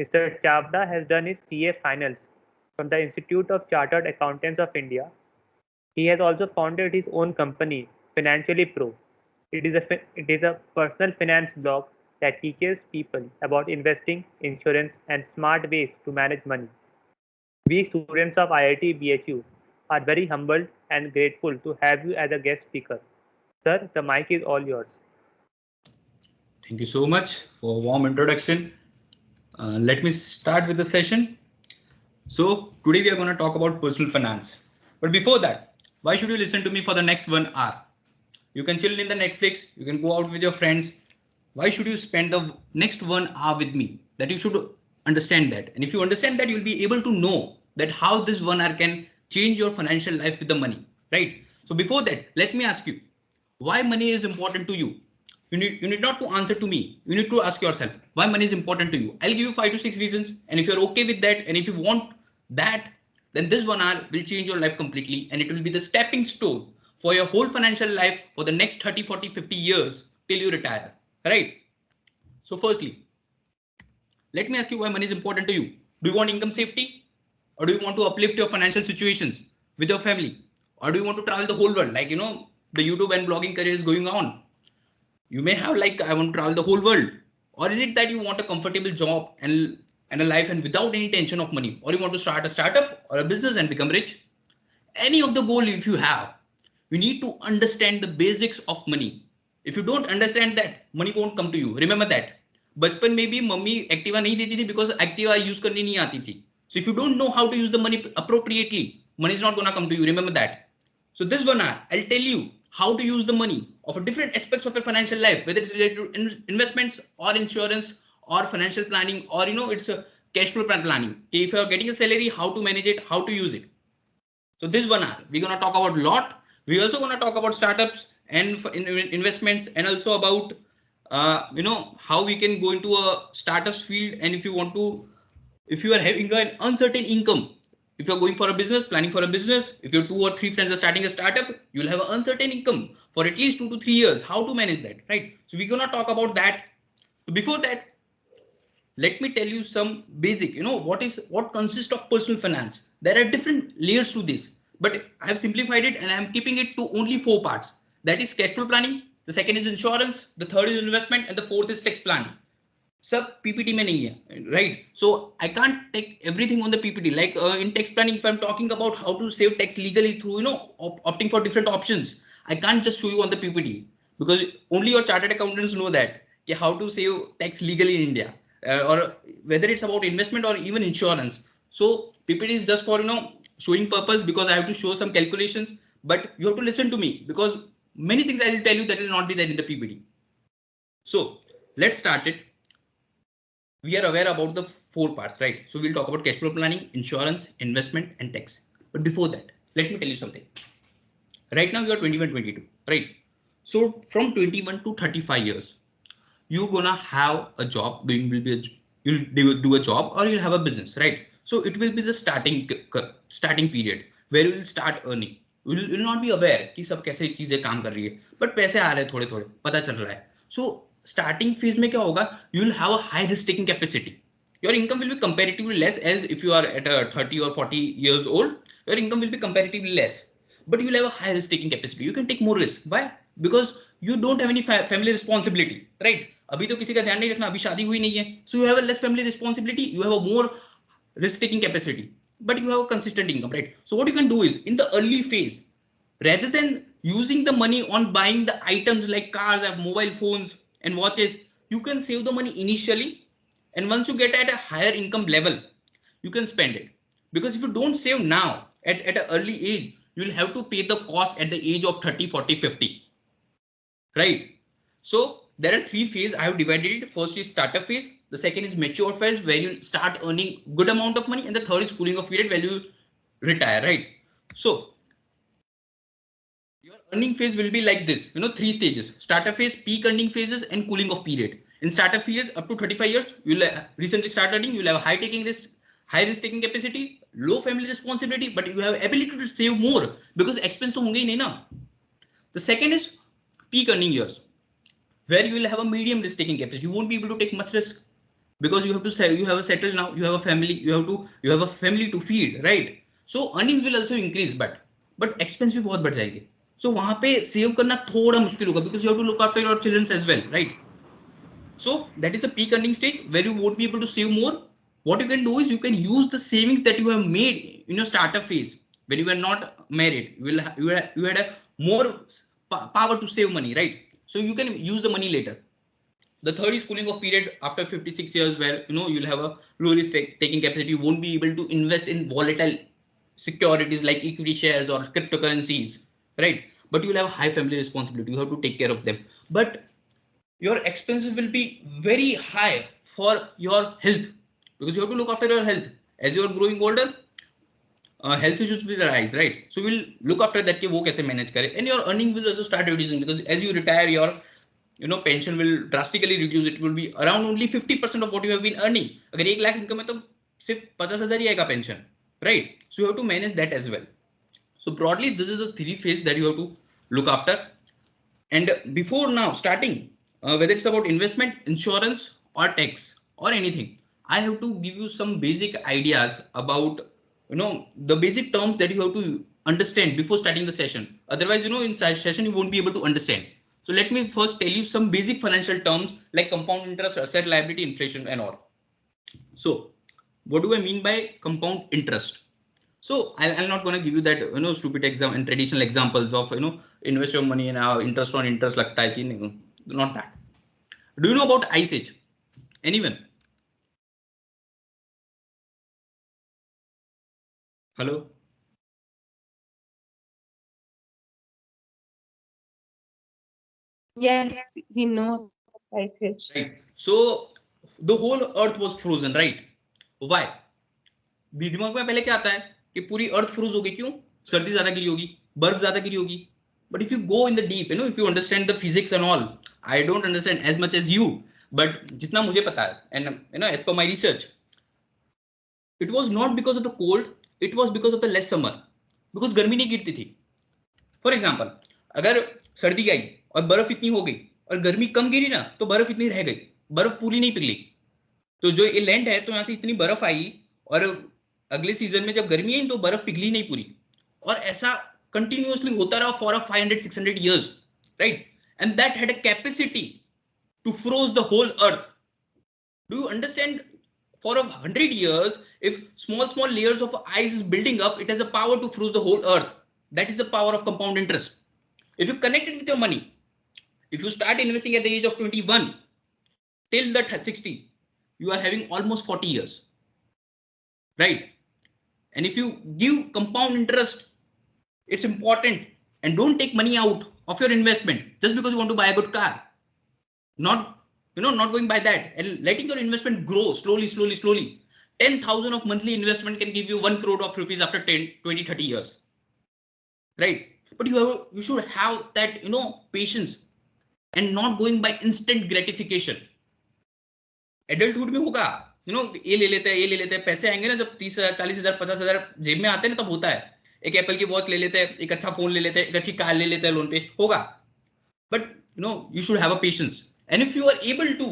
Mr. Chavda has done his CA finals from the Institute of Chartered Accountants of India. He has also founded his own company, Financially Pro. It is a personal finance blog that teaches people about investing, insurance, and smart ways to manage money. We students of IIT BHU are very humbled and grateful to have you as a guest speaker. Sir, the mic is all yours. Thank you so much for a warm introduction. Let me start with the session. So today we are going to talk about personal finance. But before that, why should you listen to me for the next 1 hour? You can chill in the Netflix, you can go out with your friends. Why should you spend the next 1 hour with me? That you should understand that. And if you understand that, you'll be able to know that how this 1 hour can change your financial life with the money, right? So before that, let me ask you, why money is important to you? You need not to answer to me. You need to ask yourself why money is important to you. I'll give you 5 to 6 reasons. And if you're okay with that, and if you want that, then this 1 hour will change your life completely. And it will be the stepping stone for your whole financial life for the next 30, 40, 50 years till you retire. Right? So firstly, let me ask you why money is important to you. Do you want income safety? Or do you want to uplift your financial situations with your family? Or do you want to travel the whole world? Like, the YouTube and blogging career is going on. You may have like, I want to travel the whole world. Or is it that you want a comfortable job and a life and without any tension of money? Or you want to start a startup or a business and become rich? Any of the goal if you have, you need to understand the basics of money. If you don't understand that, money won't come to you. Remember that. बचपन में भी mummy Activa नहीं देती थी because Activa use करनी नहीं आती थी. So if you don't know how to use the money appropriately, money is not gonna come to you. Remember that. So this 1 hour, I'll tell you how to use the money of a different aspects of your financial life, whether it's related to investments or insurance or financial planning, or it's a cash flow planning. If you're getting a salary, how to manage it, how to use it. So this 1 hour, we're gonna talk about a lot. We're also gonna talk about startups and investments, and also about how we can go into a startups field. And if you are having an uncertain income, if you're going for a business, planning for a business, if your 2 or 3 friends are starting a startup, you'll have an uncertain income for at least 2 to 3 years. How to manage that, right? So we're gonna talk about that. So before that, let me tell you some basic, what consists of personal finance. There are different layers to this, but I have simplified it and I am keeping it to only 4 parts. That is cash flow planning, the second is insurance, the third is investment, and the fourth is tax planning. सब PPT में नहीं है, right? So I can't take everything on the PPT. Like in tax planning, if I'm talking about how to save tax legally through, opting for different options, I can't just show you on the PPT because only your chartered accountants know that how to save tax legally in India, or whether it's about investment or even insurance. So PPT is just for showing purpose because I have to show some calculations, but you have to listen to me because many things I will tell you that will not be there in the PPT. So let's start it. We are aware about the 4 parts, right? So we'll talk about cash flow planning, insurance, investment, and tax. But before that, let me tell you something. Right now you are 21, 22, right? So from 21 to 35 years, you're gonna have a job. You'll do a job or you'll have a business, right? So it will be the starting period where you will start earning. You will not be aware कि सब कैसे चीजें काम कर रही है, but पैसे आ रहे हैं थोड़े थोड़े पता चल रहा है. So starting phase में क्या होगा? You will have a high risk taking capacity. Your income will be comparatively less, as if you are at 30 or 40 years old, your income will be comparatively less, but you'll have a high risk taking capacity. You can take more risk. Why? Because you don't have any family responsibility, right? अभी तो किसी का ध्यान नहीं रखना, अभी शादी हुई नहीं है, so you have a less family responsibility, you have a more risk taking capacity, but you have a consistent income, right? So what you can do is, in the early phase, rather than using the money on buying the items like cars and mobile phones and watches, you can save the money initially, and once you get at a higher income level, you can spend it. Because if you don't save now at an early age, you will have to pay the cost at the age of 30, 40, 50, right? So there are 3 phases. I have divided it. First is startup phase, the second is mature phase where you start earning good amount of money, and the third is cooling off period where you retire, right? So your earning phase will be like this, 3 stages: startup phase, peak earning phases, and cooling off period. In startup phase, up to 35 years, you'll recently start earning, you'll have high risk taking capacity, low family responsibility, but you have ability to save more because expense तो होंगे ही नहीं ना. The second is peak earning years, where you will have a medium risk taking capacity. You won't be able to take much risk, because you have to say you have a settle now, you have a family, you have a family to feed, right? So earnings will also increase, but expense भी बहुत बढ़ जाएंगे. So वहाँ पे save करना थोड़ा मुश्किल होगा because you have to look after your children as well, right? So that is a peak earning stage where you won't be able to save more. What you can do is you can use the savings that you have made in your startup phase when you were not married. You had a more power to save money, right? So you can use the money later. The third is cooling off period after 56 years, where you'll have a low risk taking capacity. You won't be able to invest in volatile securities like equity shares or cryptocurrencies, right? But you'll have high family responsibility. You have to take care of them. But your expenses will be very high for your health, because you have to look after your health. As you are growing older, health issues will arise, right? So we'll look after that कि वो कैसे manage करें. And your earning will also start reducing, because as you retire, your pension will drastically reduce. It will be around only 50% of what you have been earning. अगर 1 lakh income है तो सिर्फ 50,000 ही आएगा pension, right? So you have to manage that as well. So broadly, this is a 3 phase that you have to look after. And before now starting, whether it's about investment, insurance, or tax, or anything, I have to give you some basic ideas about the basic terms that you have to understand before starting the session. Otherwise, in session you won't be able to understand. So let me first tell you some basic financial terms like compound interest, asset liability, inflation, and all. So what do I mean by compound interest? So I'm not going to give you that stupid exam and traditional examples of invest your money and interest on interest लगता है कि नहीं, not that. Do you know about Ice Age? Anyone? Hello? Yes, we know. Right. So the whole earth was frozen, right? Why? दिमाग में पहले क्या आता है कि पूरी अर्थ फ्रोज होगी. क्यों? सर्दी ज्यादा गिरी होगी, बर्फ ज्यादा गिरी होगी. But if you go in the deep, if you understand the physics and all, I don't understand as much as you, but जितना मुझे पता है, and as per my research, it was not because of the cold, it was because of the less summer, because गर्मी नहीं गिरती थी. For example, अगर सर्दी आई और बर्फ इतनी हो गई और गर्मी कम गिरी ना, तो बर्फ इतनी रह गई, बर्फ पूरी नहीं पिघली. तो जो ये लैंड है, तो यहाँ से इतनी बर्फ आई और अगले सीजन में जब गर्मी आई तो बर्फ पिघली नहीं पूरी. और ऐसा कंटिन्यूअसली होता रहा for 500-600 years, right? And that had a capacity to froze the whole earth. Do you understand? For 100 years, if small layers of ice is building up, it has a power to freeze the whole earth. That is the power of compound interest. If you connect it with your money, if you start investing at the age of 21 till that 60, you are having almost 40 years, right? And if you give compound interest, it's important. And don't take money out of your investment just because you want to buy a good car. Not going by that, and letting your investment grow slowly. 10,000 of monthly investment can give you 1 crore of rupees after 10, 20, 30 years, right? But you should have that patience and not going by instant gratification. Adulthood में होगा, ये ले लेते हैं, पैसे आएंगे ना जब 30,000, 40,000, 50,000 जेब में आते हैं ना, तब होता है. एक एप्पल की वॉच ले लेते हैं, एक अच्छा फोन ले लेते हैं, एक अच्छी कार ले लेते हैं लोन पे, होगा. But you should have a patience. And if you are able to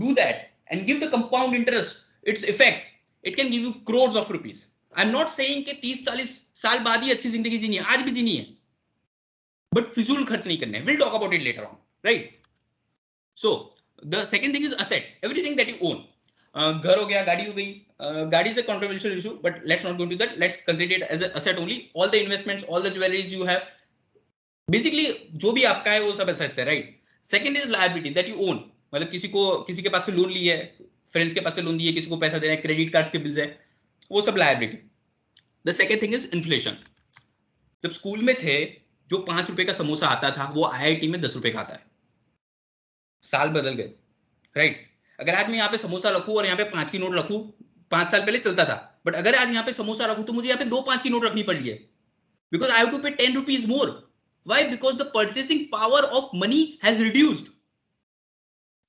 do that and give the compound interest its effect, it can give you crores of rupees. I'm not saying कि 30-40 साल बाद ही अच्छी जिंदगी जीनी है, आज भी जीनी है, but फिजूल खर्च नहीं करने. We'll talk about it later on, right? So the second thing is asset. Everything that you own. घर हो गया, गाड़ी हो गई. गाड़ी is a controversial issue, but let's not go into that. Let's consider it as an asset only. All the investments, all the jewelries you have, basically जो भी आपका है वो सब assets है, right? Second is liability that you own. मतलब किसी के पास से लोन लिया है, फ्रेंड्स के पास से लोन दिए, किसी को पैसा देना है, क्रेडिट कार्ड के बिल्स है, वो सब liability. The second thing is inflation. जब स्कूल में थे, जो 5 रुपए का समोसा आता था, वो IIT में 10 रुपए का आता है. साल बदल गए, राइट? अगर आज मैं यहाँ पे समोसा रखूं और यहाँ पे 5 की नोट रखूं, 5 साल पहले चलता था, बट अगर आज यहाँ पे समोसा रखूं तो मुझे यहाँ पे 2 5 की नोट रखनी पड़ रही है, because I have to pay 10 rupees more. Why? Because the purchasing power of money has reduced.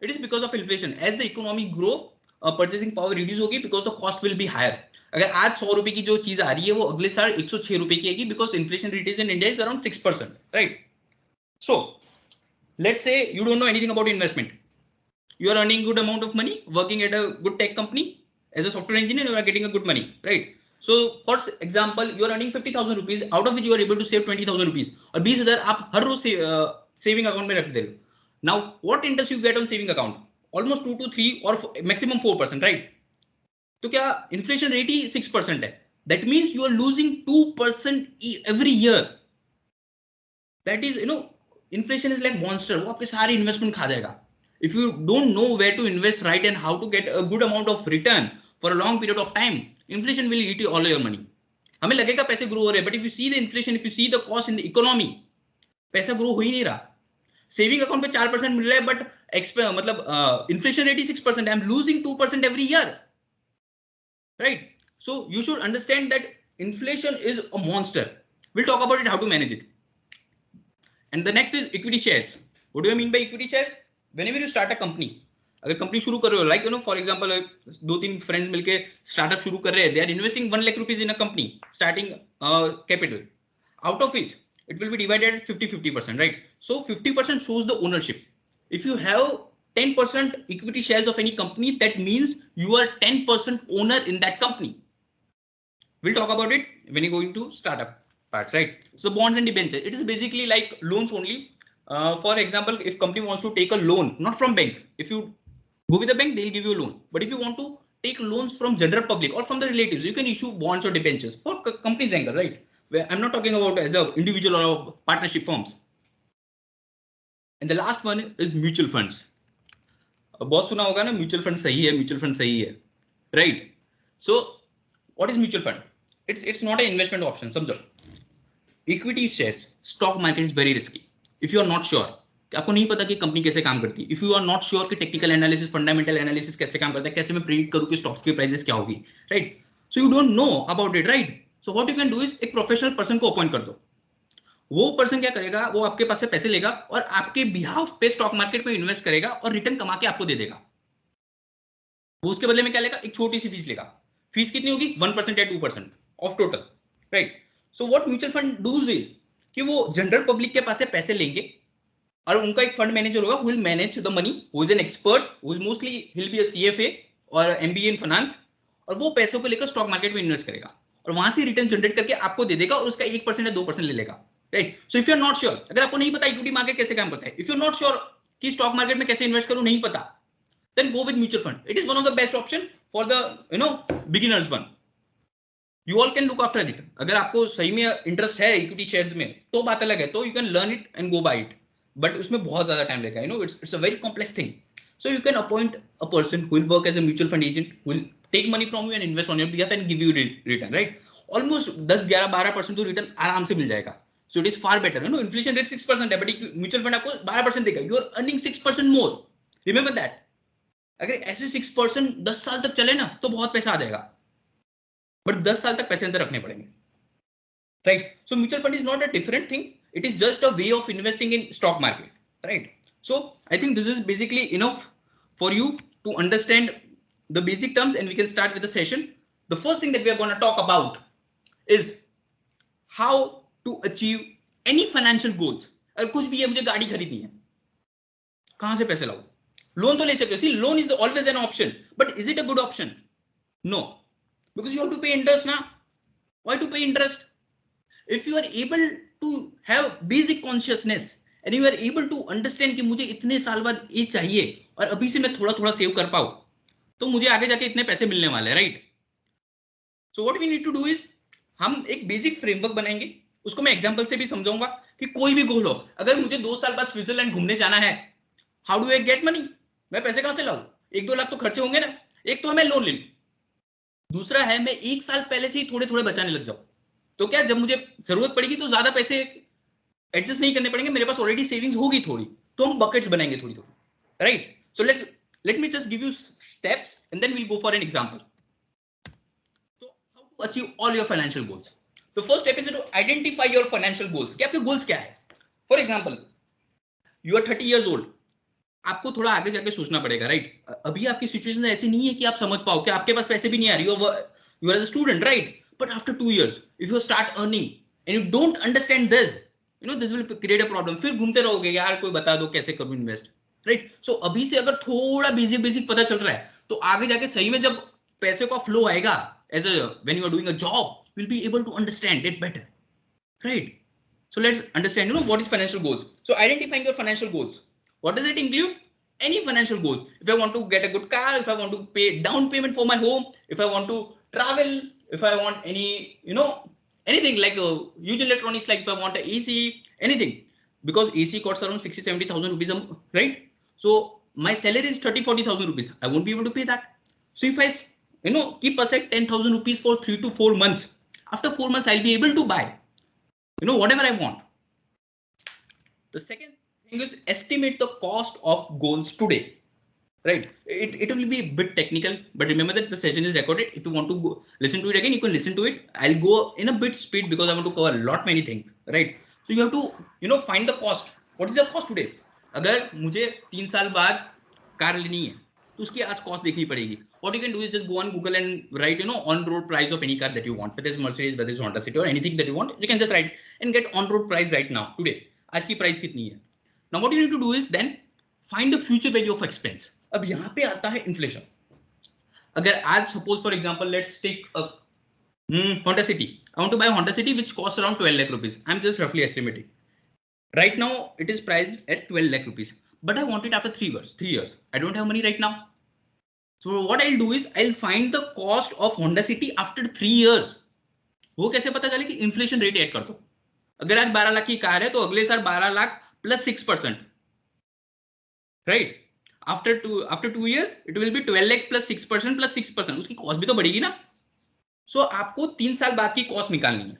It is because of inflation. As the economy grow, purchasing power reduce होगी, because the cost will be higher. अगर आज 100 रुपए की जो चीज आ रही है, वो अगले साल 106 रुपए की आएगी, because inflation rate in India is around 6%, right? So let's say you don't know anything about investment. You are earning good amount of money, working at a good tech company as a software engineer, you are getting a good money, right? So for example, you are earning 50,000 rupees, out of which you are able to save 20,000 rupees, और 20,000 आप हर रोज saving account में रख दे रहे हो. Now what interest you get on saving account? Almost 2 to 3 or maximum 4%, right? तो क्या inflation rate ही 6% है. That means you are losing 2% every year. That is, inflation is like monster. वो आपके सारे इन्वेस्टमेंट खा जाएगा. If you don't know where to invest right and how to get a good amount of return for a long period of time, inflation will eat all your money. हमें लगेगा पैसे grow हो रहे हैं, but if you see the inflation, if you see the cost in the economy, पैसा grow हो ही नहीं रहा. सेविंग अकाउंट पे 4% मिल रहा है, बट मतलब इन्फ्लेशन रेट ही 6%. I am losing 2% every year, right? So you should understand that inflation is a monster. Will talk about it, how to manage it. And the next is equity shares. What do I mean by equity shares? Whenever you start a company, अगर company शुरू कर रहे हो, like for example 2-3 friends मिलके startup शुरू कर रहे हैं, they are investing 1 lakh rupees in a company starting capital, out of which it will be divided at 50-50%, right? So 50% shows the ownership. If you have 10% equity shares of any company, that means you are 10% owner in that company. We'll talk about it when you go into startup parts, right? So bonds and debentures, it is basically like loans only. For example, if company wants to take a loan, not from bank, if you go with the bank, they'll give you a loan. But if you want to take loans from general public or from the relatives, you can issue bonds or debentures for company's angle, right? Where I'm not talking about as an individual or partnership firms. And the last one is mutual funds. बहुत सुना होगा ना, mutual fund सही है, mutual fund सही है, right? So what is mutual fund? It's not an investment option. समझो, equity shares, stock market is very risky. If you are not sure, आपको नहीं पता कि कंपनी कैसे काम करती है, if you are not sure कि टेक्निकल एनालिसिस, फंडामेंटल एनालिसिस कैसे काम करता है, कैसे मैं प्रेडिक्ट करूं कि स्टॉक्स की प्राइसेस क्या होगी, right? So you don't know about it, right? So what you can do is एक प्रोफेशनल पर्सन को अपॉइंट कर दो. वो पर्सन क्या करेगा, वो आपके पास से पैसे लेगा और आपके बिहाफ पे स्टॉक मार्केट में इन्वेस्ट करेगा और रिटर्न कमा के आपको दे देगा. वो उसके बदले में क्या लेगा? एक छोटी सी फीस लेगा. फीस कितनी होगी? 1% या 2% off total, right? So what mutual fund does is कि वो जनरल पब्लिक के पास से पैसे लेंगे और उनका एक फंड मैनेजर होगा, who will manage the money, who is an expert, who is mostly he'll be a CFA और MBA in finance, और वो पैसों को लेकर स्टॉक मार्केट में इन्वेस्ट करेगा और वहां से रिटर्न जनरेट करके आपको दे देगा और उसका 1% या 2% ले लेगा, right? So if you are not sure, अगर आपको नहीं पता इक्विटी मार्केट कैसे काम करता है, if you are not sure कि स्टॉक मार्केट में कैसे इन्वेस्ट करूं, नहीं पता, then go with mutual fund. It is one of the best option for the beginners one. You all can look after it. अगर आपको सही में इंटरेस्ट है इक्विटी शेयर्स में तो बात अलग है, तो you can learn it and go buy it. But उसमें बहुत ज्यादा टाइम लगेगा, it's a very complex thing. So you can appoint a person who will work as a mutual fund agent, who will take money from you and invest on your behalf and give you return, right? Almost 10-11-12% तो return आराम से मिल जाएगा. So it is far better. Inflation rate 6% है, but mutual fund आपको 12% देगा. You are earning 6% more. Remember that. अगर ऐसे 6% 10 साल तक चले ना तो बहुत पैसा आ जाएगा, बट 10 साल तक पैसे अंदर रखने पड़ेंगे, right? So mutual fund is not a different thing, it is just a way of investing in stock market, right? So I think this is basically enough for you to understand the basic terms and we can start with the session. The first thing that we are going to talk about is how to achieve any financial goals. अगर कुछ भी है, मुझे गाड़ी खरीदनी है, कहां से पैसे लाऊं? लोन तो ले सकते हो. See, loan is always an option, but is it a good option? No, because you have to pay interest now. Why to pay interest? If you are able to have basic consciousness and you are able to understand कि मुझे इतने साल बाद ये चाहिए और अभी से मैं थोड़ा थोड़ा सेव कर पाऊं तो मुझे आगे जाके इतने पैसे मिलने वाले हैं, right? So what we need to do is, हम एक बेसिक फ्रेमवर्क बनाएंगे, उसको मैं एग्जांपल से भी समझाऊंगा कि कोई भी गोल हो, अगर मुझे 2 साल बाद स्विट्जरलैंड घूमने जाना है, how do I get money? मैं पैसे कहां से लाऊं? 1-2 लाख तो खर्चे होंगे ना. एक तो है मैं लोन ले लूं, दूसरा है मैं 1 साल पहले से ही थोड़े थोड़े बचाने लग जाऊं. तो क्या जब मुझे जरूरत पड़ेगी तो ज्यादा पैसे एडजस्ट नहीं करने पड़ेंगे, मेरे पास ऑलरेडी सेविंग्स होगी थोड़ी, तो हम बकेट्स बनाएंगे थोड़ी थोड़ी, right? So let me just give you steps and then we will go for an example. So how to achieve all your financial goals. The first step is to identify your financial goals. कि आपके goals क्या है? For example, you are 30 years old, आपको थोड़ा आगे जाके सोचना पड़ेगा, राइट? अभी आपकी सिचुएशन ऐसी नहीं है कि आप समझ पाओ कि आपके पास पैसे भी नहीं आ रही हो, you are a student, right? But after 2 years, if you start earning and you don't understand this, this will create a problem. फिर घूमते रहोगे, यार कोई बता दो कैसे करूं इन्वेस्ट. राइट. सो अभी से अगर थोड़ा बेसिक बेसिक पता चल रहा है तो आगे जाके सही में जब पैसे का फ्लो आएगा as a when you are doing a job you will be able to understand it better, right. So let's understand, what is financial goals. So identifying your financial goals. What does it include? Any financial goals. If I want to get a good car, if I want to pay down payment for my home, if I want to travel, if I want any, anything like huge electronics, like if I want an AC, anything. Because AC costs around 60,000-70,000 rupees, right? So my salary is 30,000-40,000 rupees. I won't be able to pay that. So if I, keep aside 10,000 rupees for 3 to 4 months, after 4 months, I'll be able to buy whatever I want. The second thing is estimate the cost of goals today, right? It will be a bit technical, but remember that the session is recorded. If you want to go listen to it again, you can listen to it. I'll go in a bit speed because I want to cover a lot many things, right? So you have to find the cost. What is the cost today? अगर मुझे 3 साल बाद car लेनी है तो उसकी आज cost देखनी पड़ेगी. What you can do is just go on Google and write on road price of any car that you want, whether it's Mercedes, whether it's Honda City or anything that you want. You can just write and get on road price right now today. आज की price कितनी है. Now what you need to do is then find the future value of expense. अब यहाँ पे आता है inflation. अगर आज suppose for example let's take Honda City. I want to buy a Honda City which costs around 12 lakh rupees. I'm just roughly estimating. Right now it is priced at 12 lakh rupees, but I want it after 3 years. 3 years. I don't have money right now. So what I'll do is I'll find the cost of Honda City after 3 years. वो कैसे पता चले कि inflation rate add कर दो. अगर आज 12 लाख की कार है तो अगले साल 12 lakh plus 6%, right? After 2 years it will be 12 lakhs plus 6% plus 6%. उसकी कॉस्ट भी तो बढ़ेगी ना. So आपको 3 साल बाद की कॉस्ट निकालनी है,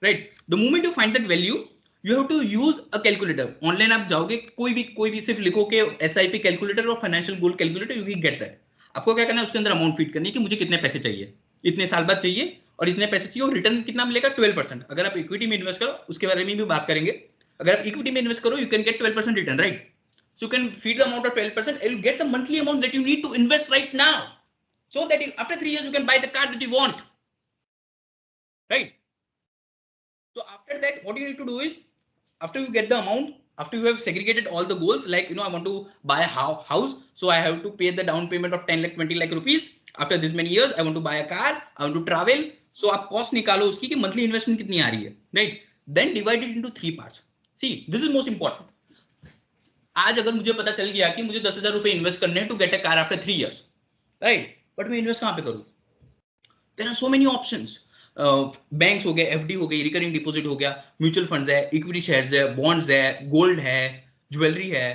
right? The moment you find that value, you have to use a calculator. Online आप जाओगे कोई भी सिर्फ लिखो के SIP कैलकुलेटर और financial goal calculator, you will get that. आपको क्या करना है, उसके अंदर अमाउंट फीड करनी है कि मुझे कितने पैसे चाहिए, इतने साल बाद चाहिए और इतने पैसे चाहिए, और रिटर्न कितना मिलेगा 12%. अगर आप इक्विटी में इन्वेस्ट करो उसके बारे में भी बात करेंगे. अगर आप इक्विटी में इन्वेस्ट करो you can gate 12% return, right? So you can feed the amount of 12%, and you get the monthly amount that you need to invest right now, so that after 3 years you can buy the car that you want, right? So after that what you need to do is, after you get the amount, after you have segregated all the goals, like I want to buy a house, so I have to pay the down payment of 10 lakh 20 lakh rupees. After this many years I want to buy a car, I want to travel. So आप cost निकालो उसकी कि monthly investment कितनी आ रही है, right? Then divide it into 3 parts. See, this is most important. आज अगर मुझे पता चल गया कि मुझे 10,000 रुपए इन्वेस्ट करने हैं to get a car after 3 years, right? But मैं इन्वेस्ट कहाँ पे करूँ? There are so many options. Banks हो गए, एफडी हो गई, रिकरिंग डिपॉजिट हो गया, म्यूचुअल फंड्स है, इक्विटी शेयर्स है, बॉन्ड्स है, गोल्ड है, ज्वेलरी है,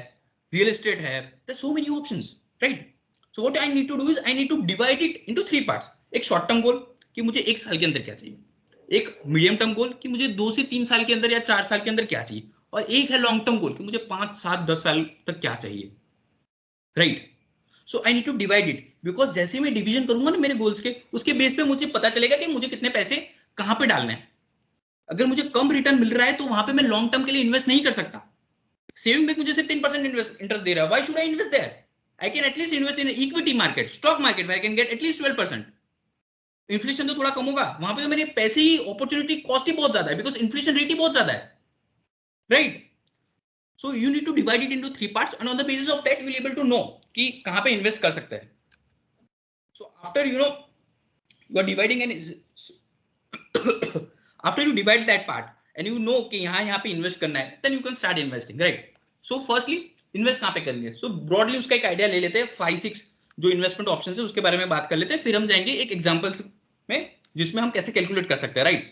रियल एस्टेट है. There are so many options, right? So what I need to do is I need to divide it into 3 parts. एक short term goal कि मुझे 1 साल के अंदर क्या चाहिए, एक मीडियम टर्म गोल कि मुझे 2 से 3 साल के अंदर या 4 साल के अंदर क्या चाहिए, और एक है लॉन्ग टर्म गोल कि मुझे 5, 7, 10 साल तक क्या चाहिए, right? So I need to divide it, because जैसे मैं डिवीजन करूंगा ना मेरे गोल्स के, उसके बेस पे मुझे पता चलेगा कि मुझे कितने पैसे कहां पे डालने हैं. अगर मुझे कम रिटर्न मिल रहा है तो वहां पे मैं लॉन्ग टर्म के लिए इन्वेस्ट नहीं कर सकता. सेविंग बैंक मुझे सिर्फ 3% इंटरेस्ट दे रहा है, why should I invest there? I can at least invest in equity market, stock market, where I can get at least 12%. Inflation तो थोड़ा कम होगा, वहां पे तो मेरे पैसे ही, अपॉर्चुनिटी कॉस्ट ही बहुत ज्यादा है, बिकॉज इन्फ्लेशन रेट ही बहुत ज्यादा है, right? So you need to divide it into 3 parts, and on the basis of that you will be able to know कि कहाँ पे invest कर सकते हैं. So after you are dividing and after you divide that part and you know कि यहाँ पे invest करना है, then you can start investing, right? So firstly invest कहाँ पे करनी है? So broadly उसका एक idea ले लेते हैं, 5-6 जो investment options है उसके बारे में बात कर लेते हैं, फिर हम जाएंगे एक examples में जिसमें हम कैसे calculate कर सकते हैं, right?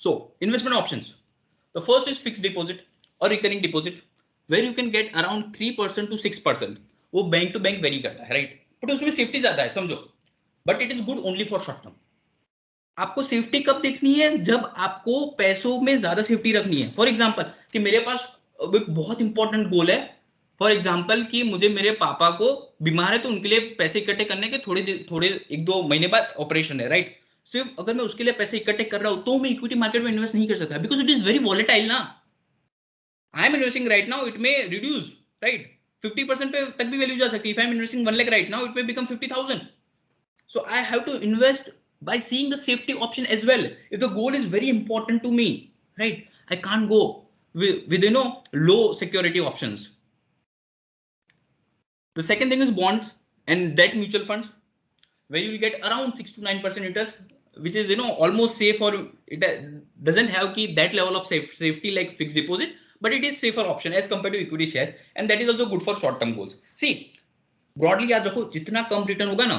So investment options. The first is fixed deposit और recurring deposit, where you can get around 3% to 6%. वो बैंक टू बैंक वेरी करता है, राइट? बट उसमें सेफ्टी ज्यादा है, समझो, but it is good only for short term. आपको safety कब देखनी है? जब आपको पैसों में ज्यादा सेफ्टी रखनी है. फॉर एग्जांपल कि मेरे पास एक बहुत इंपॉर्टेंट गोल है, फॉर एग्जांपल कि मुझे मेरे पापा को बीमार है तो उनके लिए पैसे इकट्ठे करने के थोड़े 1-2 महीने बाद ऑपरेशन है, राइट? सिर्फ अगर मैं उसके लिए पैसे इकट्ठे कर रहा हूं तो मैं इक्विटी मार्केट में इन्वेस्ट नहीं कर सकता, because it is very volatile ना. I am investing right now, it may reduce, right? 50% पे तक भी वैल्यू जा सकती है. If I am investing 1 lakh right now, it may become 50,000. So I have to invest by seeing the safety option as well. If the goal is very important to me, right? I can't go with low security options. The second thing is bonds and debt mutual funds, where you will get around 6 to 9% interest, which is almost safe, or it doesn't have that level of safety like fixed deposit, but it is safer option as compared to equity shares, and that is also good for short term goals. See, broadly याद रखो, जितना कम return होगा ना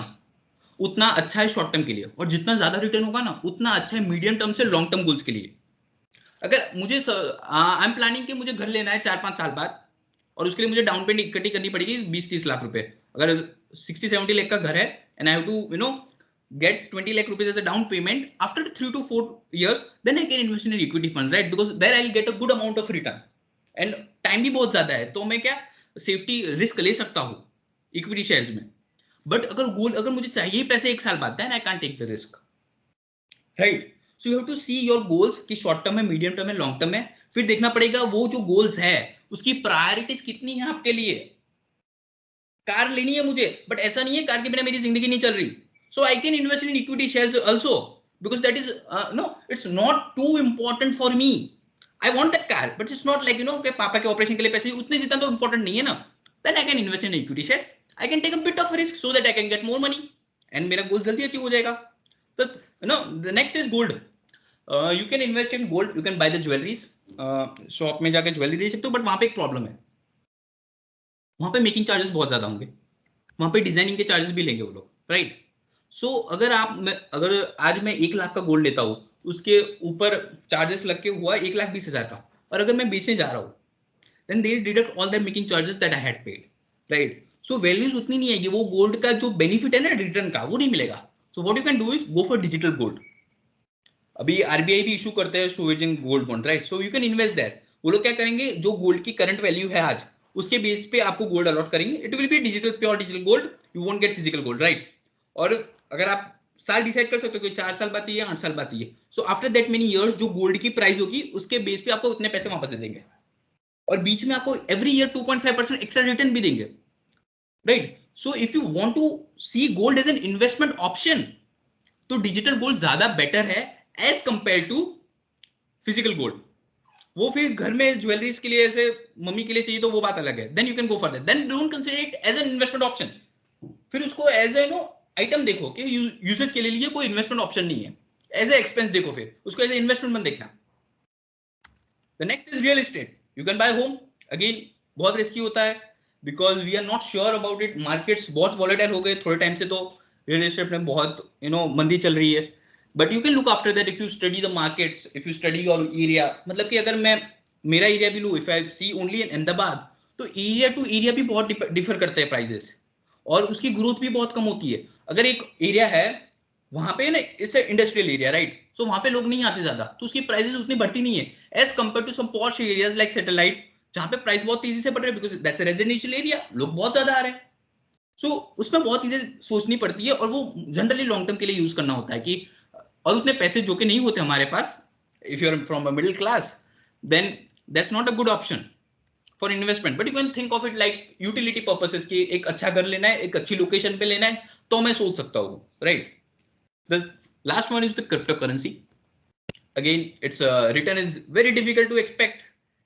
उतना अच्छा है short term के लिए, और जितना ज्यादा रिटर्न होगा ना उतना अच्छा है मीडियम टर्म से लॉन्ग टर्म गोल्स के लिए. अगर मुझे आई एम प्लानिंग कि मुझे घर लेना है 4-5 साल बाद, और उसके लिए मुझे डाउन पेमेंट इकट्ठी करनी पड़ेगी 20-30 लाख रुपए. अगर 60-70 लाख का घर है and I have to get 20 lakh rupees as a down payment, after 3 to 4 years then I can invest in equity funds, right? Because there I'll get a good amount of return and time भी बहुत ज्यादा है, तो मैं क्या safety risk ले सकता हूँ इक्विटी शेयर्स में. बट अगर मुझे चाहिए पैसे 1 साल बाद, then I can't take the risk, right? So you have to see your goals कि शॉर्ट टर्म है, मीडियम टर्म है, लॉन्ग टर्म है. फिर देखना पड़ेगा वो जो गोल्स है उसकी प्रायोरिटीज कितनी है आपके लिए. कार लेनी है मुझे, बट ऐसा नहीं है कार के बिना मेरी जिंदगी नहीं चल रही. So I can invest in equity shares also, because that is no, it's not too important for me. I want that car, but it's not like कि पापा के ऑपरेशन के लिए पैसे उतने जितना तो important नहीं है ना. Then I can invest in equity shares. I can take a bit of risk so that I can get more money, and मेरा गोल जल्दी अचीव हो जाएगा. तो the next is gold. You can invest in gold. You can buy the jewelries. Shop में जाकर jewellery ले सकते हो, बट वहां पे एक प्रॉब्लम है, वहां पे मेकिंग चार्जेस बहुत ज्यादा होंगे, वहां पे डिजाइनिंग के चार्जेस भी लेंगे वो लोग, राइट? सो अगर आज मैं 1 लाख का गोल्ड लेता हूँ, उसके ऊपर चार्जेस लग के हुआ 1,20,000 का, और अगर मैं बेचने जा रहा हूँ then they deduct all the making charges that I had paid, right? So values उतनी नहीं आएगी, वो गोल्ड का जो बेनिफिट है ना रिटर्न का, वो नहीं मिलेगा. So what you can do is go for digital gold. अभी RBI भी इशू करते हैं sovereign gold bond, right? So you can invest their. वो लोग क्या करेंगे, जो गोल्ड की करंट वैल्यू है आज, उसके बेस पे आपको गोल्ड अलॉट करेंगे. It will be digital, pure digital gold. You won't get physical gold, right? और अगर आप साल डिसाइड कर सकते हो कि 4 साल बाद चाहिए, 8 साल बाद चाहिए, so after that many years जो गोल्ड की प्राइस होगी उसके बेस पे आपको उतने पैसे वापस दे देंगे, और बीच में आपको एवरी ईयर 2.5% एक्स्ट्रा रिटर्न भी देंगे, right? So if you want to see gold as an investment option, तो डिजिटल गोल्ड ज्यादा बेटर है as compare to physical gold. वो फिर घर में ज्वेलरीज के लिए, ऐसे मम्मी के लिए चाहिए तो वो बात अलग है, then you can go for that. Then don't consider it as an investment option. फिर उसको एज ए आइटम देखो कि यूजेज के लिए कोई इन्वेस्टमेंट ऑप्शन नहीं है, एज ए एक्सपेंस देखो, फिर उसको एज ए इन्वेस्टमेंट मत देखना. The next is real estate. You can buy home. Again बहुत रिस्की होता है, because we are not sure about it. Markets बहुत वॉलेटाइल हो गए थोड़े टाइम से, तो रियल एस्टेट में बहुत मंदी चल रही है. But you can look after that if you study the markets, if you study your area. मतलब कि अगर मैं मेरा एरिया भी लूँ, if I see only in Ahmedabad, तो एरिया टू एरिया भी बहुत डिफर करते हैं प्राइजेस, और उसकी ग्रोथ भी बहुत कम होती है. अगर एक एरिया है वहां पे ना, इट्स इंडस्ट्रियल एरिया, राइट? सो वहां पे लोग नहीं आते ज्यादा, तो उसकी प्राइसेस उतनी बढ़ती नहीं है as compare to some posh areas like Satellite, जहां पे प्राइस बहुत तेजी से बढ़ रहे हैं, because that's a residential area, लोग बहुत ज्यादा आ रहे हैं. सो उसमें बहुत चीजें सोचनी पड़ती है, और वो जनरली लॉन्ग टर्म के लिए यूज करना होता है कि, और उतने पैसे जो कि नहीं होते हमारे पास, if you are from a middle class, then that's not a good option for investment. But you can think of it like utility purposes की, एक अच्छा घर लेना है, एक अच्छी लोकेशन पे लेना है, तो मैं सोच सकता हूँ, right? The last one is the crypto currency. Again it's return is very difficult to expect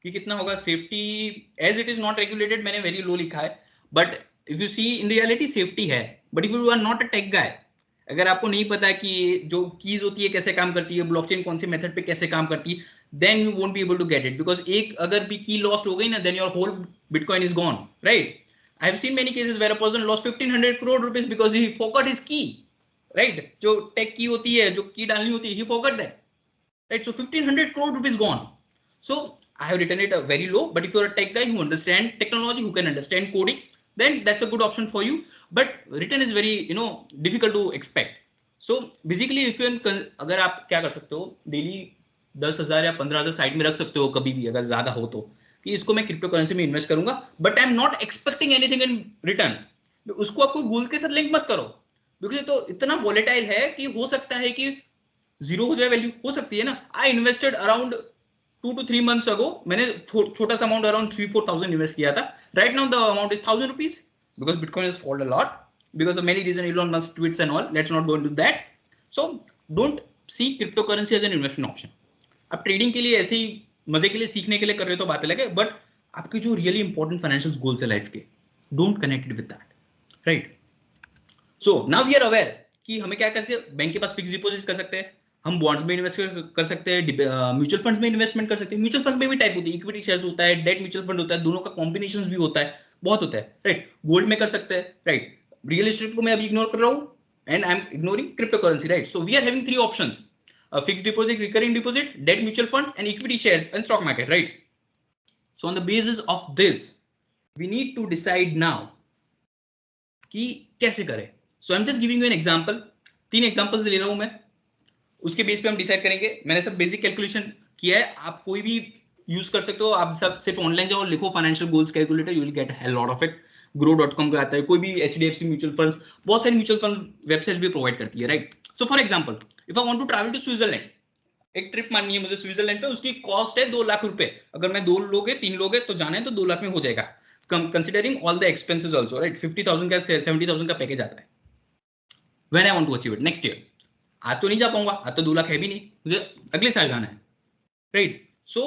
कि कितना होगा. Safety as it is not regulated, मैंने वेरी लो लिखा है, but if you see in reality safety है. But if you are not a tech guy, अगर आपको नहीं पता कि जो कीज होती है कैसे काम करती है, ब्लॉकचेन कौन से मेथड पे कैसे काम करती है, then you won't be able to get it, because एक अगर भी की लॉस्ट हो गई ना, then your whole bitcoin is gone, right? I have seen many cases where a person lost 1500 crore rupees because he forgot his key, right? जो take की होती है, जो की डालनी होती है, he forgot that, right? So 1500 crore rupees gone. So I have written it very low, but if you're a tech guy who understand technology, who can understand coding, then that's a good option for you. But return is very difficult to expect. So basically if you अगर आप क्या कर सकते हो, daily 10,000 या 15,000 side में रख सकते हो कभी भी, अगर ज्यादा हो तो, कि इसको मैं क्रिप्टो करेंसी में इन्वेस्ट करूंगा, but I am not expecting anything in return. उसको आपको गोल्ड के साथ लिंक मत करो, बिकॉज तो इतना वॉलेटाइल है कि हो सकता है कि जीरो हो जाए वैल्यू, हो सकती है ना. I invested around 2 to 3 months ago, मैंने छोटा सा अमाउंट अराउंड 3-4,000 इन्वेस्ट किया था. Right now the amount is 1,000 rupees, because bitcoin has fold a lot because of many reasons, Elon Musk tweets and all. Let's not go into that. So don't see cryptocurrency as an investment option. आप trading के लिए ऐसे ही मजे के लिए सीखने के लिए कर रहे हो तो बात अलग है, बट आपके जो रियली इंपॉर्टेंट फाइनेंशियल गोल्स है लाइफ के, don't connect with that, right? So now we are aware कि हमें क्या कर सकते हैं, बैंक के पास फिक्स डिपॉजिट कर सकते हैं, हम बॉन्ड्स में इन्वेस्ट कर सकते हैं, म्यूचुअल फंड में इन्वेस्टमेंट कर सकते हैं। म्यूचुअल फंड में भी टाइप होती है, इक्विटी शेयर्स होता है, डेट म्यूचुअल फंड होता है, दोनों का कॉम्बिनेशन भी होता है, बहुत होता है, राइट? गोल्ड में कर सकते हैं, राइट? रियल एस्टेट को मैं अभी इग्नोर कर रहा हूँ and I am ignoring crypto currency, right? So we are having 3 options, fix deposit, recurring deposit, debt mutual fund and equity shares and stock market, right? So on the basis of this we need to decide now कि कैसे करें। So I am just giving you an example, 3 examples ले रहा हूं मैं, उसके base पे हम डिसाइड करेंगे। मैंने सब बेसिक कैलकुलेशन किया है, आप कोई भी यूज कर सकते हो, आप सब सिर्फ ऑनलाइन जाओ, लिखो financial goals calculator, you will get a lot of it. grow.com का आता है, कोई भी HDFC म्यूचुअल फंड्स, बहुत सारी म्यूचुअल फंड वेबसाइट भी प्रोवाइड करती है, right? So for example if I want to travel to Switzerland, एक ट्रिप माननी है मुझे स्विट्जरलैंड पे, उसकी कॉस्ट है 2 लाख रुपए। अगर मैं 2 लोग हैं 3 लोग हैं तो जाना है तो 2 लाख में हो जाएगा, considering all the expenses also, right? 50,000 का 70,000 का पैकेज आता है। When I want to achieve it next year, आज तो नहीं जा पाऊंगा, आज तो 2 लाख है भी नहीं, मुझे अगले साल जाना है, राइट? सो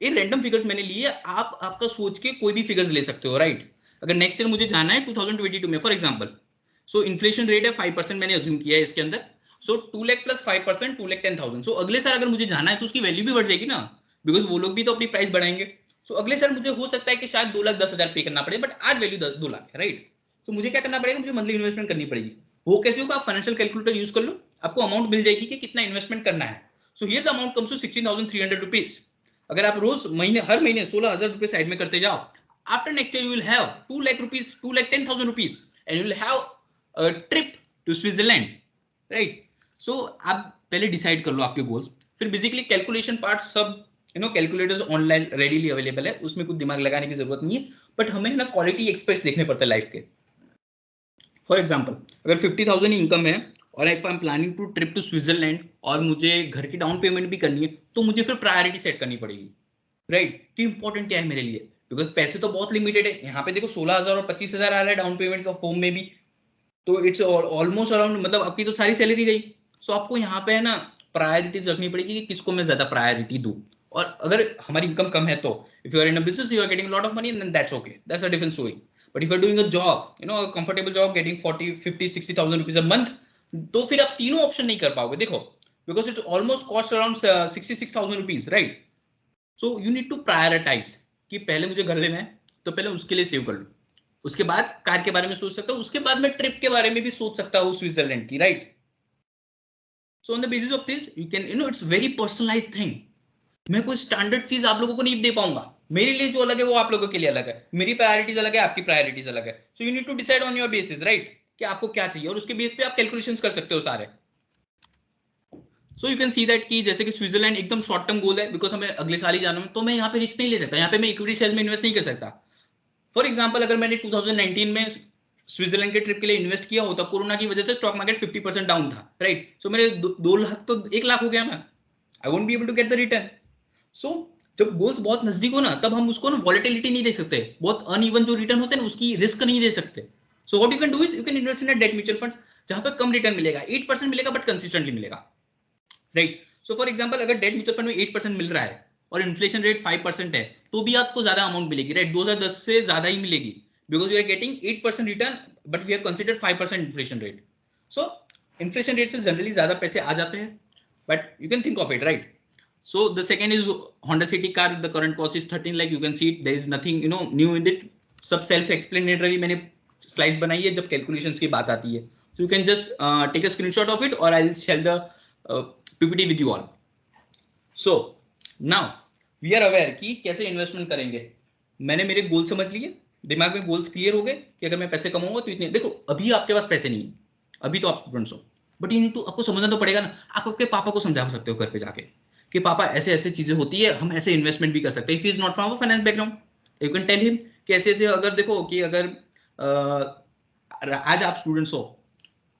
ये रैंडम फिगर्स मैंने लिए, आप आपका सोच के कोई भी फिगर्स ले सकते हो, राइट? अगर नेक्स्ट ईयर मुझे जाना है 2022 में for example, so inflation rate है 5% मैंने अज्यूम किया है इसके अंदर, सो 2 लाख प्लस 5%, 2,10,000। सो अगले साल अगर मुझे जाना है तो उसकी वैल्यू भी बढ़ जाएगी ना, बिकॉज वो लोग भी तो अपनी प्राइस बढ़ाएंगे। सो अगले साल मुझे हो सकता है कि शायद 2,10,000 पे करना पड़े, बट आज वैल्यू 2 लाख है, राइट? तो मुझे क्या करना पड़ेगा, मुझे मंथली इन्वेस्टमेंट करनी पड़ेगी। वो कैसे होगा, आप फाइनेंशियल कैलकुलेटर यूज कर लो, आपको अमाउंट मिल जाएगी कि कितना इन्वेस्टमेंट करना है। So here the amount comes to 16,300 rupees. अगर आप रोज महीने हर महीने 16,000 रुपए साइड में करते जाओ, after next year you will have 2 lakh rupees, 2,10,000 rupees and you will have a trip to Switzerland, right? So आप पहले डिसाइड कर लो आपके गोल्स, फिर बेसिकली कैलकुलेशन पार्ट सब कैलकुलेटर्स ऑनलाइन रेडीली अवेलेबल है, उसमें कुछ दिमाग लगाने की जरूरत नहीं है, बट हमें ना क्वालिटी एक्सपेक्ट्स देखने पड़ते हैं लाइफ के। फॉर एग्जांपल अगर 50,000 इनकम है और if I am planning to trip to Switzerland और मुझे घर की डाउन पेमेंट भी करनी है, तो मुझे फिर प्रायोरिटी सेट करनी पड़ेगी, राइट? कि इंपॉर्टेंट क्या है मेरे लिए, बिकॉज पैसे तो बहुत लिमिटेड है। यहाँ पे देखो 16,000 और 25,000 आ रहा है डाउन पेमेंट का फॉर्म में भी, तो इट्स ऑलमोस्ट अराउंड, मतलब आपकी तो सारी सैलरी गई। सो आपको यहाँ पे है ना प्रायोरिटीज रखनी पड़ेगी कि किसको मैं ज्यादा प्रायोरिटी दूं। और अगर हमारी इनकम कम है तो if you are in a business you are getting lot of money then that's okay, that's a different story. But if you are doing a job, a comfortable job getting 40, 50, 60,000 rupees a month, तो फिर आप तीनों option नहीं कर पाओगे, देखो, because it almost cost around 66,000 rupees, right? So you need to prioritize कि पहले मुझे घर लेना है तो पहले उसके लिए सेव कर लो, उसके बाद कार के बारे में सोच सकता हूँ, उसके बाद मैं ट्रिप के बारे में भी सोच सकता हूँ स्विट्जरलैंड की, right? So on the basis of this you can it's very personalised thing. मैं कोई स्टैंडर्ड चीज आप लोगों को नहीं दे पाऊंगा, मेरे लिए जो अलग है वो आप लोगों के लिए अलग है, मेरी प्रायोरिटीज अलग है, आपकी प्रायोरिटीज अलग है। So you need to decide on your basis, right, कि आपको क्या चाहिए, और उसके बेस पे आप कैलकुलेशंस कर सकते हो सारे। So you can see that कि जैसे कि स्विट्जरलैंड एकदम शॉर्ट टर्म गोल है, बिकॉज हमें अगले साल ही जाना है, तो मैं यहाँ पे रिस्क नहीं ले सकता, यहाँ पे मैं इक्विटी शेयर में इन्वेस्ट नहीं कर सकता। फॉर एग्जाम्पल अगर मैंने 2019 में स्विट्जरलैंड के ट्रिप के लिए इन्वेस्ट किया होता, कोरोना की वजह से स्टॉक मार्केट 50% डाउन था, राइट? सो मेरे 2 लाख तो 1 लाख हो गया ना, I won't be able to get the return. So जब गोल्स बहुत नजदीक हो ना, तब हम उसको ना वॉलेटिलिटी नहीं दे सकते, बहुत अनइवन जो रिटर्न होते हैं ना उसकी रिस्क नहीं दे सकते। So what you can do is you can invest in a date mutual fund, जहां पे कम रिटर्न मिलेगा, 8% मिलेगा बट कंसिस्टेंटली मिलेगा, राइट? सो फॉर एग्जांपल अगर डेट म्यूचुअल फंड में 8% मिल रहा है और इन्फ्लेशन रेट 5% है, तो भी आपको ज्यादा अमाउंट मिलेगी, राइट? 2010 से ज्यादा ही मिलेगी, because you are getting 8% return but we have considered 5% inflation rate. So inflation rate से जनरली ज्यादा पैसे आ जाते हैं, but you can think of it, right? So the second is Honda City car. The current cost is 13 lakh. You can see it. There is nothing new in it. सब self explanatory मैंने slides बनाई है जब calculations की बात आती है. So you can just take a screenshot of it or I'll share the PPT with you all. So now we are aware कि कैसे investment करेंगे. मैंने मेरे गोल समझ लिए, दिमाग में गोल्स क्लियर हो गए कि अगर मैं पैसे कमाऊंगा तो इतने, देखो अभी आपके पास पैसे नहीं है, अभी तो आप स्टूडेंट्स हो, बट यू नीड टू, आपको समझना तो पड़ेगा ना। आप आपके पापा को समझा सकते हो घर पे जाके कि पापा ऐसे ऐसे चीजें होती है, हम ऐसे इन्वेस्टमेंट भी कर सकते हैं। If he is not from finance background you can tell him कि ऐसे ऐसे, अगर देखो कि अगर आज आप स्टूडेंट्स हो,